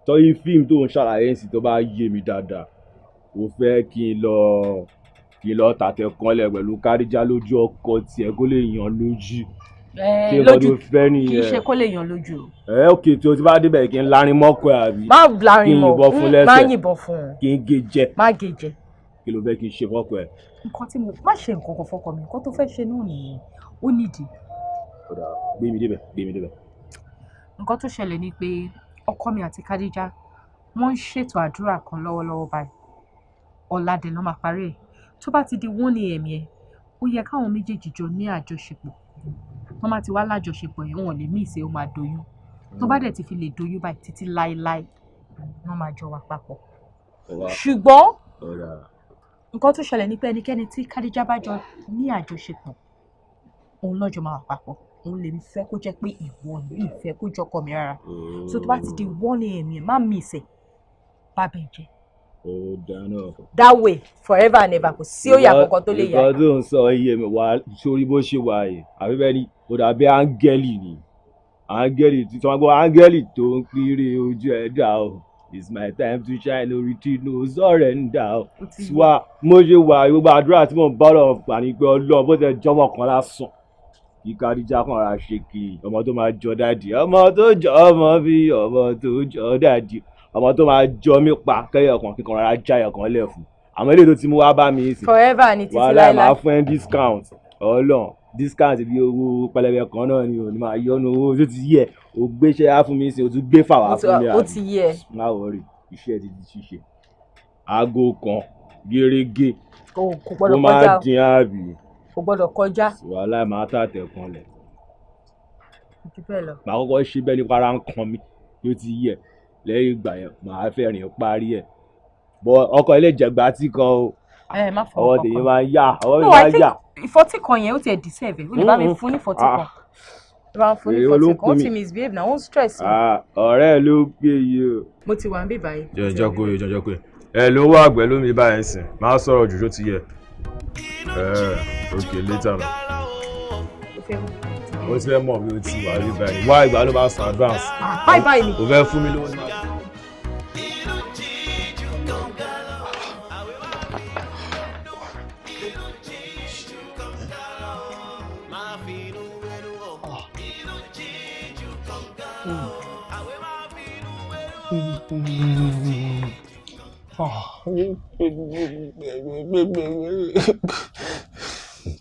Speaker 6: tọ́yí fíìmù tó ń ṣàlàyé sí tó bá yé mi dáadáa mo fẹ́ kí n lọ tàtẹ̀ kanlẹ̀ pẹ̀lú Kádíjà lójú ọkọ tiẹ̀ kó lè yàn lójú
Speaker 1: lójú kì í ṣe kó lè yan lójú.
Speaker 6: òkè tí o ti bá débẹ̀ kí n lárin mọ́kọ ẹ̀ àbí
Speaker 1: má lárin mọ́
Speaker 6: kí n yìnbọn fún lẹ́sẹ̀
Speaker 1: má yìnbọn fún un
Speaker 6: kí n gé jẹ
Speaker 1: má gé jẹ
Speaker 6: kí ló fẹ́ kí n ṣe fọ́kọ ẹ̀.
Speaker 1: nǹkan tí mo má ṣe nǹkan kan fọ́kọ mi nǹkan tó fẹ́ ṣe náà nìyẹn ó nídìí.
Speaker 6: ọ̀dà gbé mi débẹ̀.
Speaker 1: nǹkan tó ṣẹlẹ̀ ni pé ọkọ mi àti Kádíjà wọ́n ń ṣètò àdúrà kan lọ́wọ́lọ́wọ́ báyìí ọ̀la dẹ̀ ló máa parí ẹ̀ tó bá ti di 1 a.m. yẹn ó yẹ káwọn méjèèjì jọ ní àjọṣepọ̀ wọ́n má ti wá lájọṣepọ̀ yẹn wọn lè mí ìṣe ó máa doyún tó bá dẹ̀ ti fi lè doyún báyìí títí láéláé wọ́n máa jọ wà papọ̀ ṣùgbọ́n nǹkan tó ṣẹlẹ̀ ní pé ẹnikẹ́ni tí Kádíjà bá jọ ní àjọṣepọ̀ òun lọ́jọ́ máa wà papọ̀ òun lè fẹ́ kó jẹ́ pé ìwọ ní ìfẹ́ kó jọkọ mi rárá so tó bá ti di 1 a.m. yẹn má mí ìṣe bá bẹ̀ jẹ́. That way forever and ever kò sí òyà kankan tó lè yà.
Speaker 6: nǹkan tó ń sọ iye mi wá sórí bó ṣe wà yìí àbí bẹ́ẹ̀ ni kò dàbí áńgẹ́lì ni áńgẹ́lì tí wọ́n gbọ́ áńgẹ́lì tó ń péré ojú ẹ̀ dà o it's my time to shine lórí tí no surrender o tiwa mo ṣe wà gbogbo àdúrà tí mo bá lọ pa ní pé Ọlọ́run bó ṣe jọmọ kan lásán kí Kádíjà kan ra ṣe kiri ọmọ tó máa jọ dáàdì ọmọ tó jọ ọmọ bí ọmọ tó jọ dáàdì ọmọ tó máa jọ mí pa kẹyọ kan kíkan rárá jáyọ kan lẹ fún àmọ́ eléyìí tó ti mú wá bá mi sí
Speaker 1: forever ni títí láéláé
Speaker 6: wàhálà máa fún ẹ discount Ọlọ́run discount bí owó pẹlẹbẹ kan náà ni ò ní máa yọnu owó tó ti yẹ o gbéṣẹ́ á fún mi sí o tún gbé fàwá fún mi
Speaker 1: ó ti yẹ
Speaker 6: má wọrí iṣẹ́ ti di ṣíṣe aago kan gẹ́rẹ́gẹ́
Speaker 1: kò
Speaker 6: máa dín àbí
Speaker 1: kò gbọ́dọ̀ kọjá
Speaker 6: wàhálà máa tàtẹ̀ kan lẹ̀
Speaker 1: jù bẹ́ẹ̀ lọ.
Speaker 6: màá kọ́kọ́ ṣe bẹ́ẹ̀ nípa ara ń kan mi yóò ti yẹ lẹ́yìn ìgbà yẹn màá fẹ́ rìn parí ẹ̀ bọ́ ọkọ̀ ilé ìjẹ̀gbá tí kan o ọwọ́ tèmi máa ń yá ọwọ́ mi máa ń yá.
Speaker 1: ìfọ́tí kan yẹn ó ti ẹ̀ deserve ẹ̀ ó lè bá mi fún ní ìfọ́tí kan lè bá mi fún ní ìfọ́tí kan ó ti misbehave na ó ń stress mi.
Speaker 6: ọ̀rẹ́ ló gbé yìí o.
Speaker 1: mo ti wà ń bí báyìí.
Speaker 6: jọjọ pé ẹ ló wà àgbẹ̀ lómi báyìí sìn máa sọ̀rọ̀ jù tó ti yẹ ok later na ó ti fẹ́ mọ̀ bí o ti wà rí báyìí wá ìgbà ló máa san advance.
Speaker 1: báyìí ni.
Speaker 6: o fẹ́ fún mi lówó ní.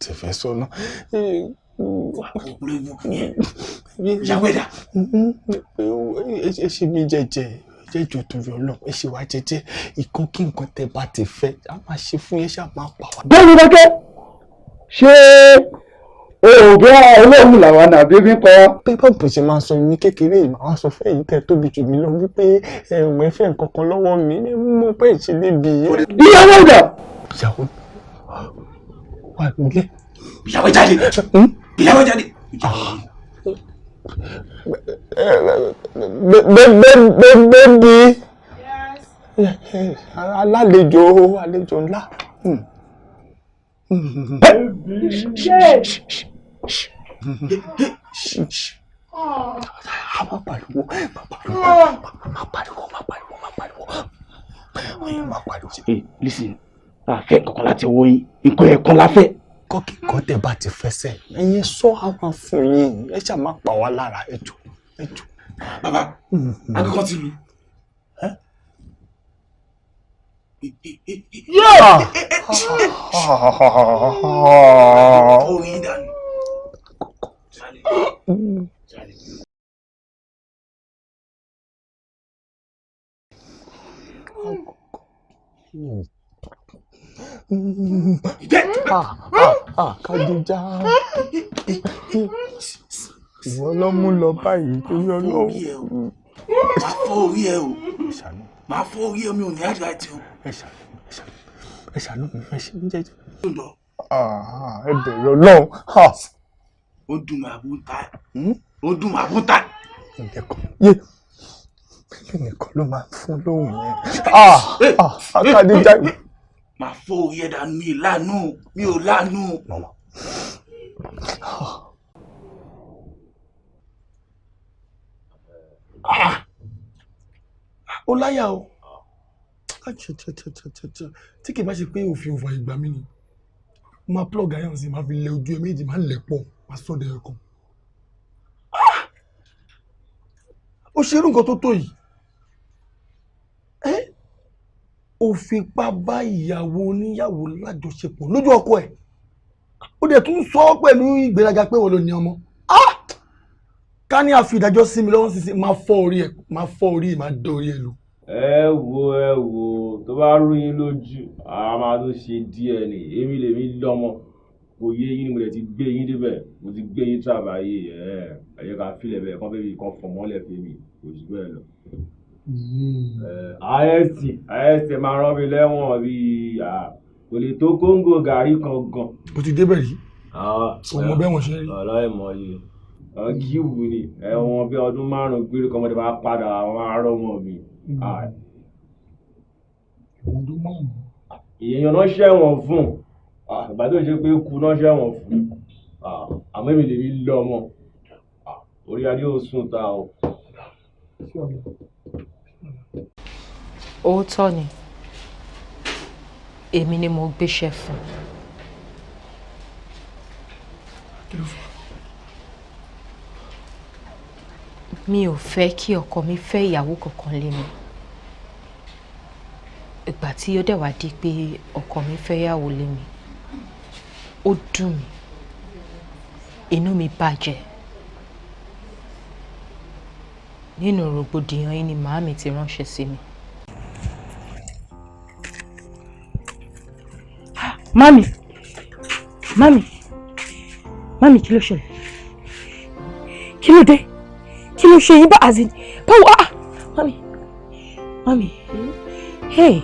Speaker 21: Ti fẹ́ sọ́nà.
Speaker 8: Ìyàwó ẹ̀dá.
Speaker 21: Ẹ ṣe mi jẹ́jẹ́ jẹ́jọ́ torí Ọlọ́run ẹ ṣe wá jẹ́jẹ́ ìkan kí nǹkan tẹ́ bá ti fẹ́ a máa ṣe fún yẹn ṣáà máa pa wá.
Speaker 2: bẹ́ẹ̀ni Ronke ṣé oògùn olóògùn làwọn àbí bí ń kọ́.
Speaker 21: pépà bó ṣe máa sọ ní kékeré yìí máa sọ fẹ́ yìí tẹ́ tóbi jù mí lọ wípé ẹ̀wọ̀n ẹ̀fẹ́ nǹkan kan lọ́wọ́ mi mo pẹ́ ìṣe débi.
Speaker 2: ìyàwó ìjà.
Speaker 21: ìyàwó wà nílé.
Speaker 8: ìyàwó jáde. ìyàwó jáde.
Speaker 21: bébí àlejò ńlá. Má pariwo.
Speaker 8: Hey, listen. Fẹ́ kankan láti owó yín. Nǹkan ẹ̀kan la fẹ́.
Speaker 21: Kọ́kíkọ́ tẹ̀ bá ti fẹsẹ̀. Ẹ̀yin sọ àwọn fún yín. Ẹ ṣáà má pa wá lára ẹjọ́.
Speaker 8: Bàbá, akẹ́kọ̀ọ́ ti lù. Oyin dànù.
Speaker 21: Kádíjà ìwọ ló mú lọ báyìí torí Ọlọ́run.
Speaker 8: Máa fọ́ orí ẹ o. Máa fọ́ orí ẹ mi ò ní àjà ẹtì o.
Speaker 21: Ẹ ṣàánú mi ẹ ṣe ń jẹjẹ. Ẹ bẹ̀rẹ̀ Ọlọ́run.
Speaker 8: Ó dùn mí àbúntà. Ó dùn mí àbúntà.
Speaker 21: Ilé nìkan ló máa fún lóhùn yẹn. Kádíjà.
Speaker 8: Máa fọ́ orí ẹ dànù mi lánàá mi ò lánàá.
Speaker 21: Ó láyà o. Tí kì í bá ṣe pé òfin òfò ìgbà mi ni máa plug iron sí máa fi lẹ ojú ẹ méjì máa lẹ̀ pọ̀ máa sọ̀dẹ̀ ẹ̀kan. Ó ṣe irú nǹkan tó tó yìí. ó fipá bá ìyàwó oníyàwó lájọṣepọ̀ lójú ọkọ ẹ̀ ó dẹ̀ tún sọ pẹ̀lú ìgbéraga pé wọ́n ló ní ọmọ ká ní àfi ìdájọ́ sí mi lọ́wọ́ sísè máa fọ́ orí ẹ̀ máa dán orí ẹ̀ lò.
Speaker 6: ẹ wo tó bá rú yín lójú a máa tó ṣe díẹ̀ ni èmi lèmi lọ́mọ kò yé yín ni mo lè ti gbé yín débẹ̀ mo ti gbé yín tàbáyé ẹ̀yẹ ká fílẹ̀ bẹ́ẹ̀ kán bẹ́ẹ̀ kan fọ̀ mọ́lẹ̀ fèmí kò jù bẹ́ẹ̀ lọ. IST máa rán mi lẹ́wọ̀n bíi kò lè tó kóńgò gàrí kan gan.
Speaker 21: o ti débẹ̀ rí ọmọ bẹ́ẹ̀ wọ́n ṣe rí.
Speaker 6: ọlọ́ọ̀mọ yìí gíwù ni ẹ̀wọ̀n bí ọdún 5 gbére kan mọ́tò bá padà àwọn arọ́mọ mi.
Speaker 21: ọdún 5.
Speaker 6: èèyàn náà ṣẹ̀wọ̀n fún ìgbà tó ṣe pé kú náà ṣẹ̀wọ̀n fún àmọ́ èmi lè rí lọ́mọ orí adé ò sùn ta o.
Speaker 1: òótọ́ ni èmi ni mo gbéṣẹ́ fún. mi ò fẹ́ kí ọkọ mi fẹ́ ìyàwó kankan lé mi. ìgbà tí ó dẹ̀ wá di pé ọkọ mi fẹ́ yàwó lé mi ó dùn mí inú mi bàjẹ́. nínú rògbòdìyàn yìí ni màámi ti ránṣẹ́ sí mi. Mami, kí ló ṣẹlẹ̀? Kí ló dé? Kí ló ṣe yín bá azin? Báwo Mami. Hey,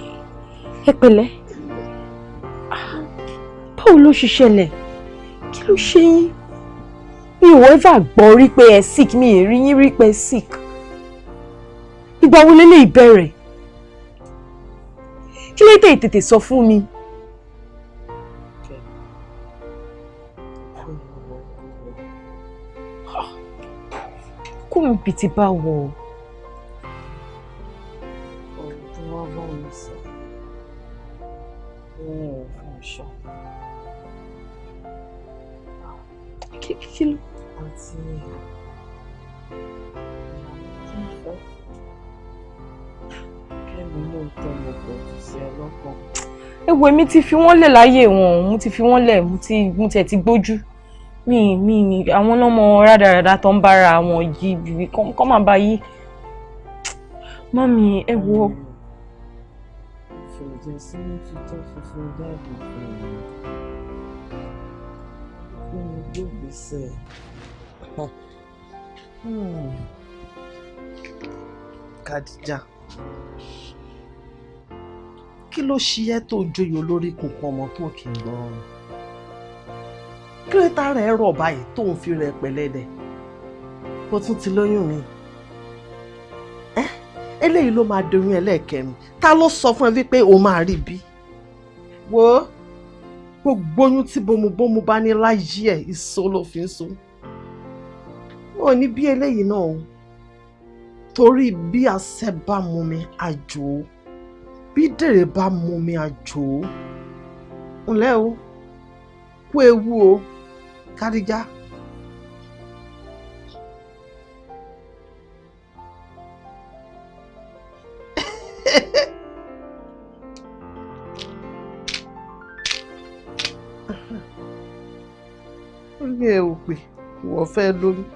Speaker 1: ẹ pẹ̀lẹ́. Báwo ló ṣe ṣẹlẹ̀? Kí ló ṣe yín? Mi ò ever gbọ́ rí pé ẹ sick, mi ì rí yín rí pé ẹ sick. Ìgbà wo lélẹ̀ ìbẹ̀rẹ̀? Kí ló tètè sọ fún mi? Kó mi pìtì bá wọ̀.
Speaker 4: Ọ̀rọ̀ tó wá bá mi sọ. Fún ọ̀ṣọ́.
Speaker 1: Kí ló?
Speaker 4: Àti kẹ́mi náà tọ́ mo pọ̀ jù sí ẹ lọ́kàn.
Speaker 1: Ewo èmi ti fi wọ́n lẹ̀ láyé wọn, mo ti fi wọ́n lẹ̀, mo tiẹ̀ ti gbójú. Mi àwọn ọlọ́mọ rádaràda tó ń bára wọn yí bíbí kọ́ máa bá yí. Mami, ẹ wo.
Speaker 4: Ìfẹ̀jẹ̀ sí títọ́ funfun jáde fún mi. Fún mi gbógbèsè. Kàdíjà. Kí ló ṣe ẹ́ tó joyè olórí kunkun ọmọ tó kì í gbọ́ràn? Kí ló tá rẹ̀ rọ̀ báyìí tó ń fi rẹ̀ pẹ̀lẹ́dẹ̀? Ó tún ti lóyún mi. Eléyìí ló máa doyún ẹlẹ́ẹ̀kẹrin. Ta ló sọ fún ẹ wípé o máa rí bí? Wo gbogbo oyún tí bomubomu bá ní láyé ẹ̀ ìso ló fi ń so. Wọ́n ní bí eléyìí náà o. Torí bí àṣẹ bá mú mi àjò. Bí dèrè bá mú mi àjò. Ǹlẹ́ o, kú ewu o, Kádíjà. Orí ẹ ò pé ìwọ fẹ́ lóyún.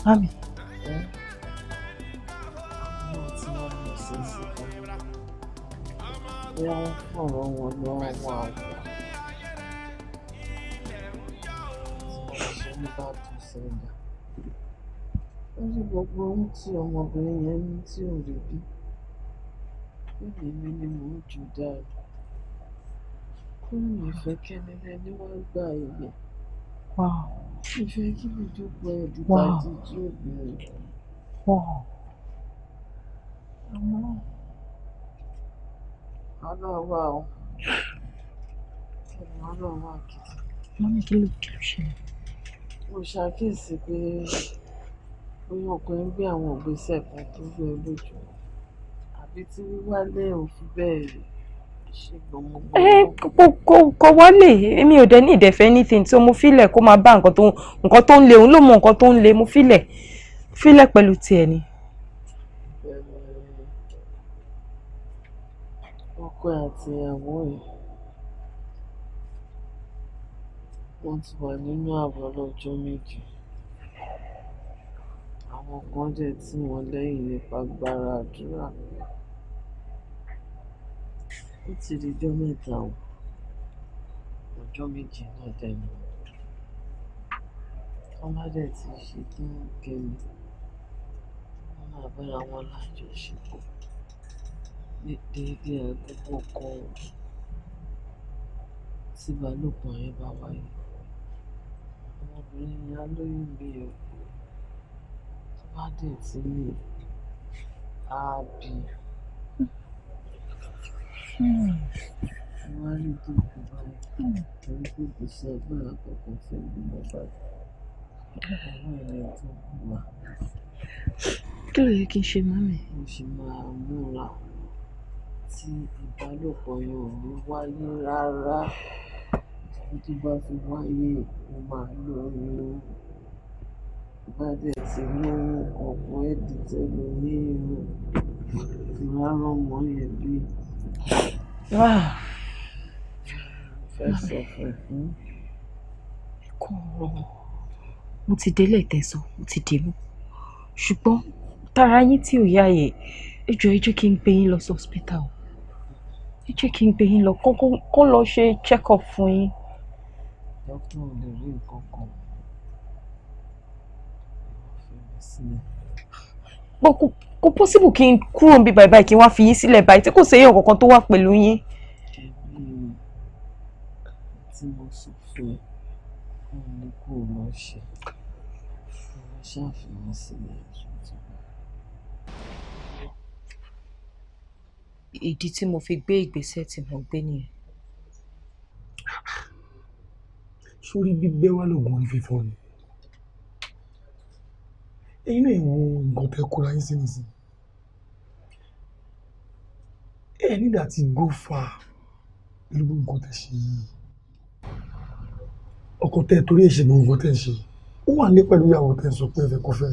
Speaker 1: Mami.
Speaker 4: Wọ́n fọ̀rọ̀ wọn lọ́wọ́ àwọn ìṣẹ́ni bá tún sẹ́yìn. Ó ní gbogbo ohun tí ọmọbìnrin yẹn ní tí ò rí bí. Bẹ́ẹ̀ni mi ni mò ń jù dáadáa. Kó mi fẹ́ kẹ́ni lẹ́ni wọ́n gbà ilẹ̀. Ìfẹ́ kí mi dúpọ̀ ẹ̀dùn tàbí tí ó bẹ̀rẹ̀. Àmọ́ Ọlọ́wà o. Ọlọ́wà kìí.
Speaker 1: Mami, kí ló ṣẹlẹ̀?
Speaker 4: Mo ṣàkíyèsí pé bóyá ọkùnrin gbé àwọn ìgbésẹ̀ kan tó gbé e lójú. Àbí tí wíwálé ò fi bẹ́ẹ̀ ṣe gbọmọgbọmọ.
Speaker 1: Kò wálé, èmi ò dẹ̀ ní ìdẹ̀fẹ́ anything tí mo fílẹ̀ kó máa bá nǹkan tó ń lé, òun ló mọ nǹkan tó ń lé, mo fílẹ̀ pẹ̀lú tiẹ̀ ni.
Speaker 4: ọkọ àti ìyàwó ẹ̀ wọ́n ti wà nínú ààbọ̀ lọ́jọ́ méjì. Àwọn kan dẹ̀ tì wọ́n lẹ́yìn nípa agbára àdúrà. Ó ti di ọjọ́ mẹ́ta o, ọjọ́ méjì náà dẹ̀ ni. Wọ́n bá dẹ̀ ti ṣe tán kẹ́mi, wọ́n máa bára wọn lájọṣepọ̀ ní déédéé àkókò kan tí ìbálòpọ̀ yẹn bá wáyé. Ọmọbìnrin yẹn á lóyún bí o, tó bá dẹ̀ ti ní á bí. Wọ́n á rí tó kú báyìí torí pé kò sí agbára kankan fún ìgbìmọ̀ báyìí. Àwọn ènìyàn tó kù wá.
Speaker 1: Kí ló yẹ kí n ṣe, mami?
Speaker 4: Mo ṣì máa múra tí ìbálòpọ̀ yẹn ò ní wáyé rárá. Tó bá fi wáyé, mo máa lóyún. Bá dẹ̀ ti lóyún, ọ̀pọ̀ ẹ̀dì tẹ́lẹ̀ ní irun. Ìwà rọmọ yẹn bí. Fẹ́ sọ fún ẹ.
Speaker 1: Kò rọrùn. Mo ti délé tẹ̀sán, mo ti dé mú. Ṣùgbọ́n tara yín tí ò yá yẹ, ẹ jẹ́ kí n gbé yín lọ sí hospital. Ẹ jẹ́ kí n gbé yín lọ kó lọ ṣe check up fún yín.
Speaker 4: Dókítà ò lè rí nǹkan kan.
Speaker 1: Kò possible kí n kúrò níbi báyìí kí n wá fi yín sílẹ̀ báyìí tí kò séyàn kankan tó wà pẹ̀lú yín.
Speaker 4: Tí mo sọ fún ẹ, wọ́n ní kó lọ ṣe. Wọ́n ṣàfihàn sílẹ̀ tuntun.
Speaker 1: Ìdí tí mo fi gbé ìgbésẹ̀ tí mo gbé nìyẹn.
Speaker 21: Sórí gbígbé wá lóògùn orí fífọ́ ni. Ẹ̀yin náà wo nǹkan tẹ́ kóra yín sí nìsín. Ẹ nígbà tí go far pẹ̀lú gbogbo nǹkan tẹ́ ṣe yìí. Ọkọ tẹ́ torí ẹ̀ ṣe gbogbo nǹkan tẹ́ ṣe. Ó wà ní pẹ̀lú ìyàwó tẹ́ sọ pé ẹ fẹ́ kó fẹ́.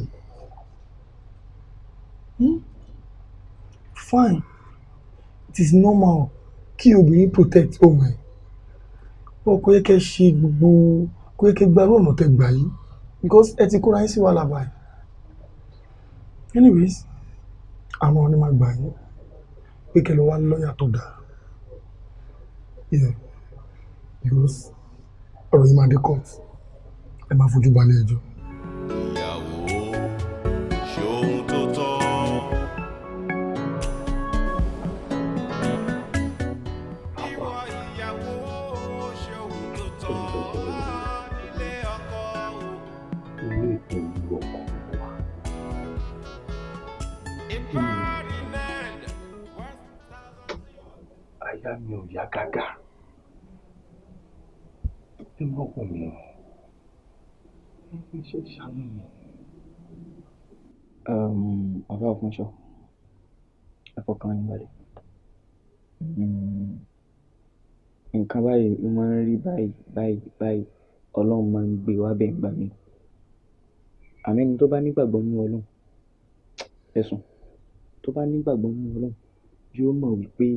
Speaker 21: Fine. It is normal kí obìnrin protect ọmọ ẹ̀. Kò yẹ kẹ́ ṣe gbogbo, kò yẹ kẹ́ gba ọ̀nà tẹ́ gbà yìí because ẹ ti kóra yín sí wàhálà báyìí. Anyways, àwọn ọ̀nà máa gbà yín pé kẹ́ lọ wá lọ́ọ̀yà tó dáa. Yeah, because ọ̀rọ̀ yìí máa dé court, ẹ máa fojú balẹ̀ ẹjọ́.
Speaker 19: Àyà mi ò yá gágá. Ẹ mọ̀ pọ̀ mi. Ẹ ṣe ṣàánú mi.
Speaker 15: Ọ̀gá Ògúnṣọ́, ẹ fọkàn yín balẹ̀. Nǹkan báyìí ló máa ń rí báyìí. Ọlọ́run máa ń gbé wá bẹ́ẹ̀ gbà mí. Àmọ́ ẹni tó bá nígbàgbọ́ nínú Ọlọ́run, ẹ̀sùn tó bá nígbàgbọ́ nínú Ọlọ́run yóò mọ̀ wípé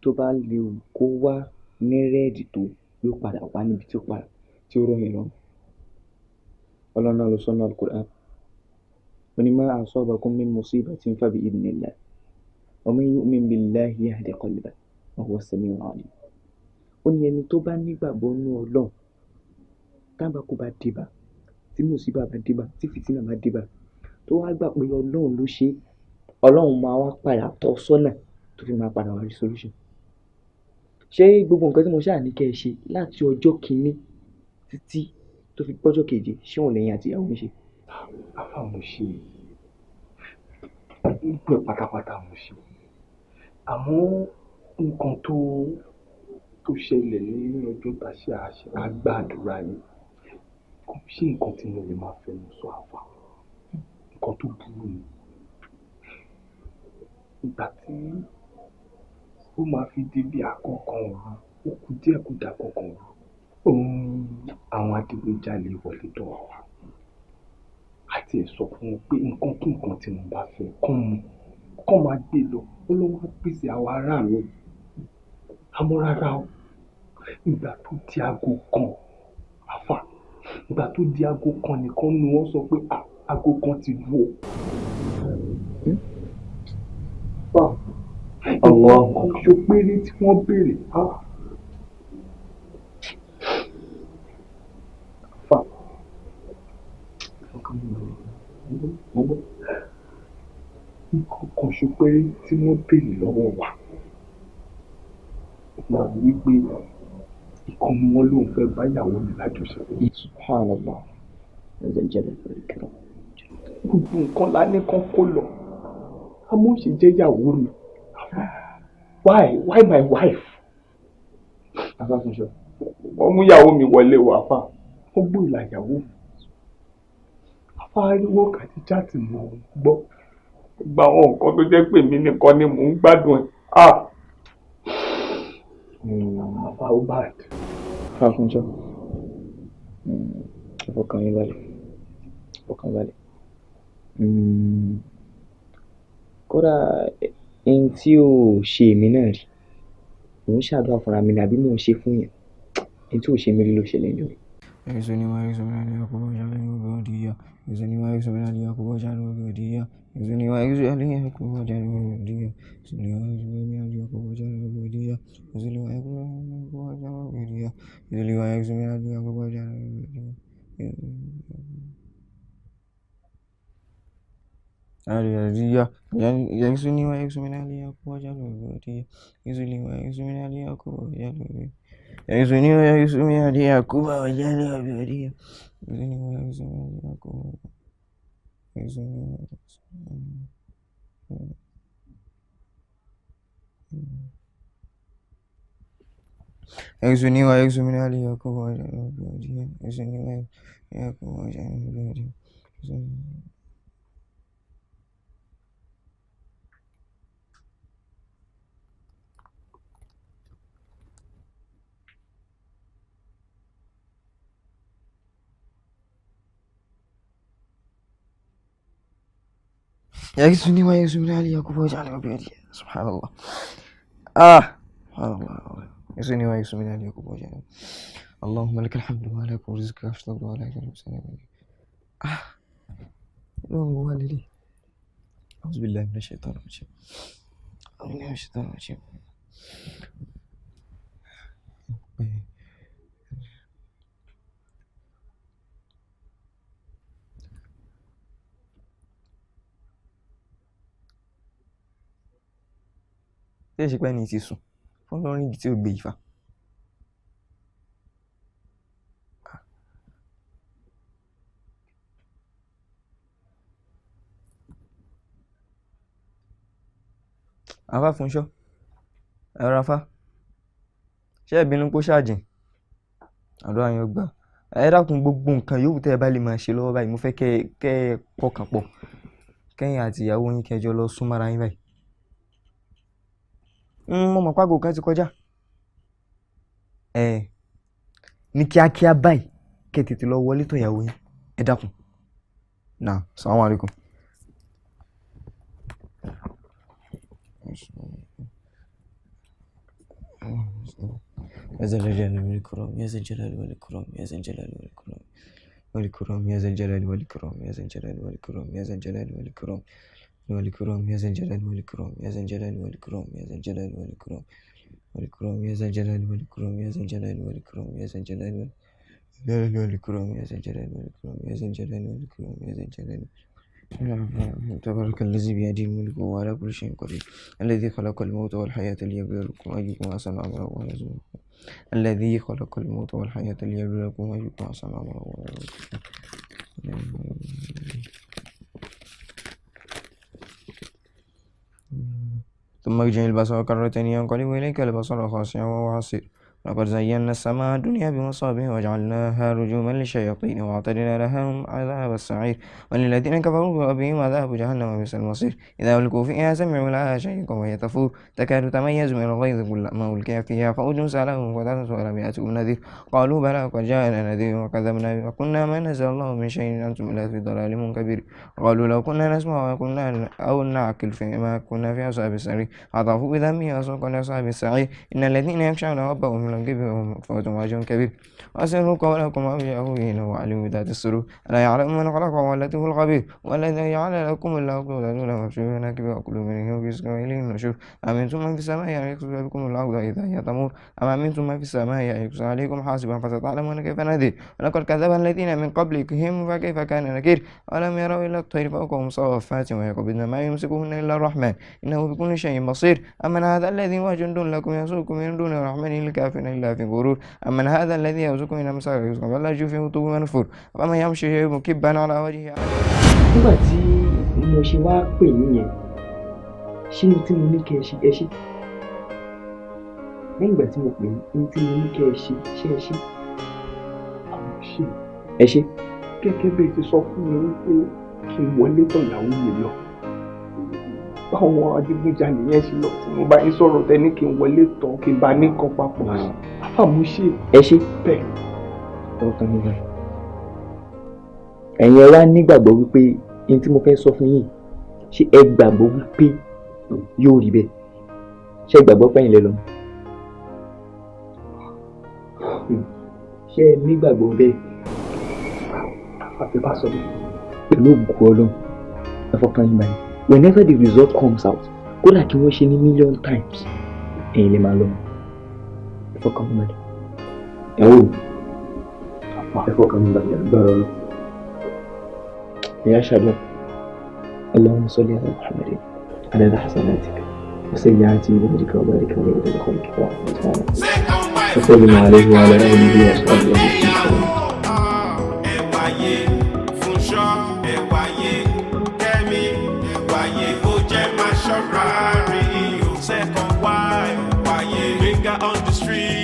Speaker 15: tó bá lè kó wá ní rẹ́ẹ̀dì tó yóò padà wá níbi tí ó rọ̀ yẹn lọ́rùn. Ọlọ́run náà ló sọ́nà Al-Qur'an. Ó ní ma asabakum min musibatin fa bi'idhnillah. Wa man yu'min billahi yahdi qalbahu wa huwa as-sami'ul 'alim. Ó ní ẹni tó bá nígbàgbọ́ nínú Ọlọ́run, tábàkù bá débà, tí mùsíbà bá débà, tí fìtínà bá débà, tó wá gbà pé Ọlọ́run ló ṣe, Ọlọ́run máa wá padà tọ́ sọ́nà tó fi máa padà wá rí solution. Ṣé gbogbo nǹkan tí mo ṣáà ní kẹ́ ẹ ṣe láti ọjọ́ kìíní títí tó fi pọ́jọ́ keje ṣé òun lẹ́yìn àti ìyàwó mi ṣe?
Speaker 19: Àfà mo ṣe gbogbo ẹ̀ pátápátá mo ṣe. Àmọ́ nǹkan tó ṣẹlẹ̀ ní ọjọ́ tá ṣe àgbàdúrà yìí kò ṣe nǹkan tí mo lè máa fẹnu sọ àfà. Nǹkan tó burú ni. Ìgbà tí ó máa fi dé bí àkọ́kọ́ òru, ó kù díẹ̀ kó dà kọ̀ọ̀kan òru. Àwọn adigunjalè wọlé tọ̀ wá. Àti ẹ̀ sọ fún wọn pé nǹkan kí nǹkan tí mo bá fẹ́ kọ́ máa gbé lọ. Ó ló wá pèsè àwọn ará mi. àmọ́ rárá o ìgbà tó di aago kan àfà ìgbà tó di aago kan nìkan ni wọ́n sọ pé aago kan ti lù ó. Àwọn kan ṣo péré tí wọ́n béèrè àfà nǹkan kan ṣo péré tí wọ́n béèrè lọ́wọ́ wa náà wípé ìkànnì wọn ló ń fẹ́ báyàwó mi lájọṣepọ̀.
Speaker 15: Subhanallah.
Speaker 19: Gbogbo nǹkan la ní kán kó lọ àmọ́ ṣe jẹ́ ìyàwó mi. Why my wife? Wọ́n mú ìyàwó mi wọlé wá fà wọ́n gbó ìlà ìyàwó mi. Afá ariwo kàdíjà tí mo gbọ́ gba àwọn nǹkan tó jẹ́ pé mi nìkan ni mò ń gbádùn ẹ̀. Afá ó bad.
Speaker 15: Fáfúnjọ́ ọkàn yín balẹ̀ ọkàn balẹ̀ kódà ẹni tí ò ṣe èmi náà rí òun ṣàdúrà fúnra mi ni àbí mò ń ṣe fún yẹn ẹni tí ò ṣe mí rí ló ṣẹlẹ̀ ní orí.
Speaker 16: Èso ni wàá èso mìíràn ní àkókò ṣáà ní ọgbẹ́ òdì yá. Èso ni wàá èso mìíràn ní àkókò ṣáà ní ọgbẹ́ òdì yá. Èso ni wàá èso ní àkókò ṣáà ní ọgbẹ́ òdì yá. Èso ni wàá èso mìíràn ní àkókò ṣáà ní ọgbẹ́ òdì yá. Èso ni wàá èso mìíràn ní àkókò ṣáà ní ọgbẹ́ òdì yá. Èso ni wàá èso mìíràn ní àkókò ṣáà ní ọgbẹ́ òdì yá. Àríyá èso ni wàá èso mìíràn ní àkókò ṣáà ní ọgbẹ́ òdì yá. Èso ni wàá èso mìíràn ní àkókò ṣáà ní ọgbẹ́ òdì yá. Èso ni wàá èso mìíràn ní àkókò ṣáà ní ọgbẹ́ òdì yá. Èso ni wàá èso mìíràn ní àkókò èso ni wàá èso ni wàá èso mìíràn ní àkókò ṣáà ní ọgbẹ́ òdì yá. Èso ni wàá ní àkókò ṣáà ní ọgbẹ́ òdì yá. يكسوني ويكسوني علي يعقوب ويجعل بيدي سبحان الله سبحان الله يكسوني ويكسوني علي يعقوب ويجعل اللهم لك الحمد ولك ورزقك أشرب ولك المسلمين اللهم والدي أعوذ بالله من الشيطان الرجيم أعوذ بالله من الشيطان الرجيم ṣé ṣe pé ní ti sùn fún lórí ibi tí ó gbé ìfà. afá Fúnṣọ́ ẹ̀rọ afá ṣé ìbínú pọ́ ṣáàjìn àdúrà yẹn gbà ẹ dákun gbogbo nǹkan yòówù tẹ́ ẹ bá lè máa ṣe lọ́wọ́ báyìí mo fẹ́ kẹ́ ẹ pọkàn pọ̀ kẹ́yìn àti ìyàwó yín kẹjọ lọ sún mọ́ra yín báyìí. Mo mọ̀ pàgò kan ti kọjá ní kíákíá báyìí kẹ́ tètè lọ wọlé tó ìyàwó yín ẹ dákun náà assalamu alaikum. يا ذا الجلال والإكرام يا ذا الجلال والإكرام يا ذا الجلال والإكرام والإكرام يا ذا الجلال والإكرام يا ذا الجلال والإكرام يا ذا الجلال والإكرام والإكرام يا ذا الجلال والإكرام يا ذا الجلال والإكرام يا ذا الجلال والإكرام والإكرام يا ذا الجلال والإكرام يا ذا الجلال والإكرام يا ذا الجلال والإكرام يا ذا الجلال والإكرام يا ذا الجلال والإكرام يا ذا الجلال تبارك الذي بيده الملك وهو على كل شيء قدير الذي خلق الموت والحياة ليبلوكم أيكم أحسن عملا الذي خلق الموت والحياة ليبلوكم أيكم أحسن عملا ثم يرجع البصر كرتين ينقلب إليك البصر خاسئا وهو حسير لقد زينا السماء الدنيا بمصابيح وجعلناها رجوما للشياطين وأعتدنا لهم عذاب السعير وللذين كفروا بربهم عذاب جهنم وبئس المصير إذا ألقوا فيها سمعوا لها شيئا وهي تفور تكاد تميز من الغيظ كلما ألقي فيها فوج سألهم فتنسوا ولم يأتكم نذير قالوا بلى قد جاءنا نذير وكذبنا وقلنا ما نزل الله من شيء أنتم إلا في ضلال كبير قالوا لو كنا نسمع وكنا أو نعقل فيما كنا في أصحاب السعير أضافوا بذنبه وسوقا لأصحاب السعير إن الذين يخشون ربهم من الغيب وهم مغفرة وأجر كبير وأسروا قولكم أو جاءوا إنه عليم بذات الصدور ألا يعلم من خلق وهو اللطيف الخبير والذي جعل لكم الأرض ذلولا وامشوا مناكبها وكلوا من رزقه وإليه النشور أمنتم من في السماء أن يخسف بكم الأرض إذا هي تمور أم أمنتم من في السماء أن يرسل عليكم حاسبا فستعلمون كيف نذير ولقد كذب الذين من قبلكم فكيف كان نكير ألم يروا إلى الطير فوقهم صافات ويقبضن ما يمسكهن إلا الرحمن إنه بكل شيء بصير أمن هذا الذي هو جند لكم يسوقكم من دون الرحمن الكافرين إلا في غرور أمن هذا الذي يرزقكم من أمساك رزقا ولا يجوف في طوب منفور ومن يمشي مكبا على وجهه.
Speaker 7: nígbà tí mo ṣe wá pè yín yẹn ṣé ní tí mo ní kẹ́ ẹ ṣe ẹ ṣe lẹ́yìn ìgbà tí mo pè yín ní tí mo ní kẹ́ ẹ ṣe ṣé ẹ ṣe àwọn ṣe ẹ ṣe gẹ́gẹ́ bí ẹ ti sọ fún mi wípé kí n wọlé tọ̀ ìyàwó mi lọ báwọn adigunjalè yẹn ṣe lọ tí mo bá yín sọ̀rọ̀ tẹ́ ní kí n wọlé tọ̀ kí n bá ní kan papọ̀ àfàmù ṣe ẹ ṣe bẹ́ẹ̀ ọ̀tọ̀ nígbà ẹ̀yin ẹ wá nígbàgbọ́ wípé ní tí mo fẹ́ sọ fún yín ṣé ẹ gbàgbọ́ wípé yóò rí bẹ́ẹ̀ ṣé ẹ gbàgbọ́ pẹ́yìn lẹ lọ ṣé ẹ nígbàgbọ́ bẹ́ẹ̀ àfi bá sọ bẹ́ẹ̀ pẹ̀lú ògùn ọlọ́run ẹ fọkàn yín báyìí whenever the result comes out kódà kí wọ́n ṣe ní million times ẹ̀yin lè máa lọ ẹ fọkàn yín báyìí ẹ wò ẹ fọkàn yín báyìí gbọ́dọ̀ lọ. يا شباب اللهم صل على محمد عدد حسناتك وسيئات ذنوبك وبارك عليه بدخولك وسلم عليه وعلى اله وصحبه وسلم.
Speaker 14: Second wife, why you on the street?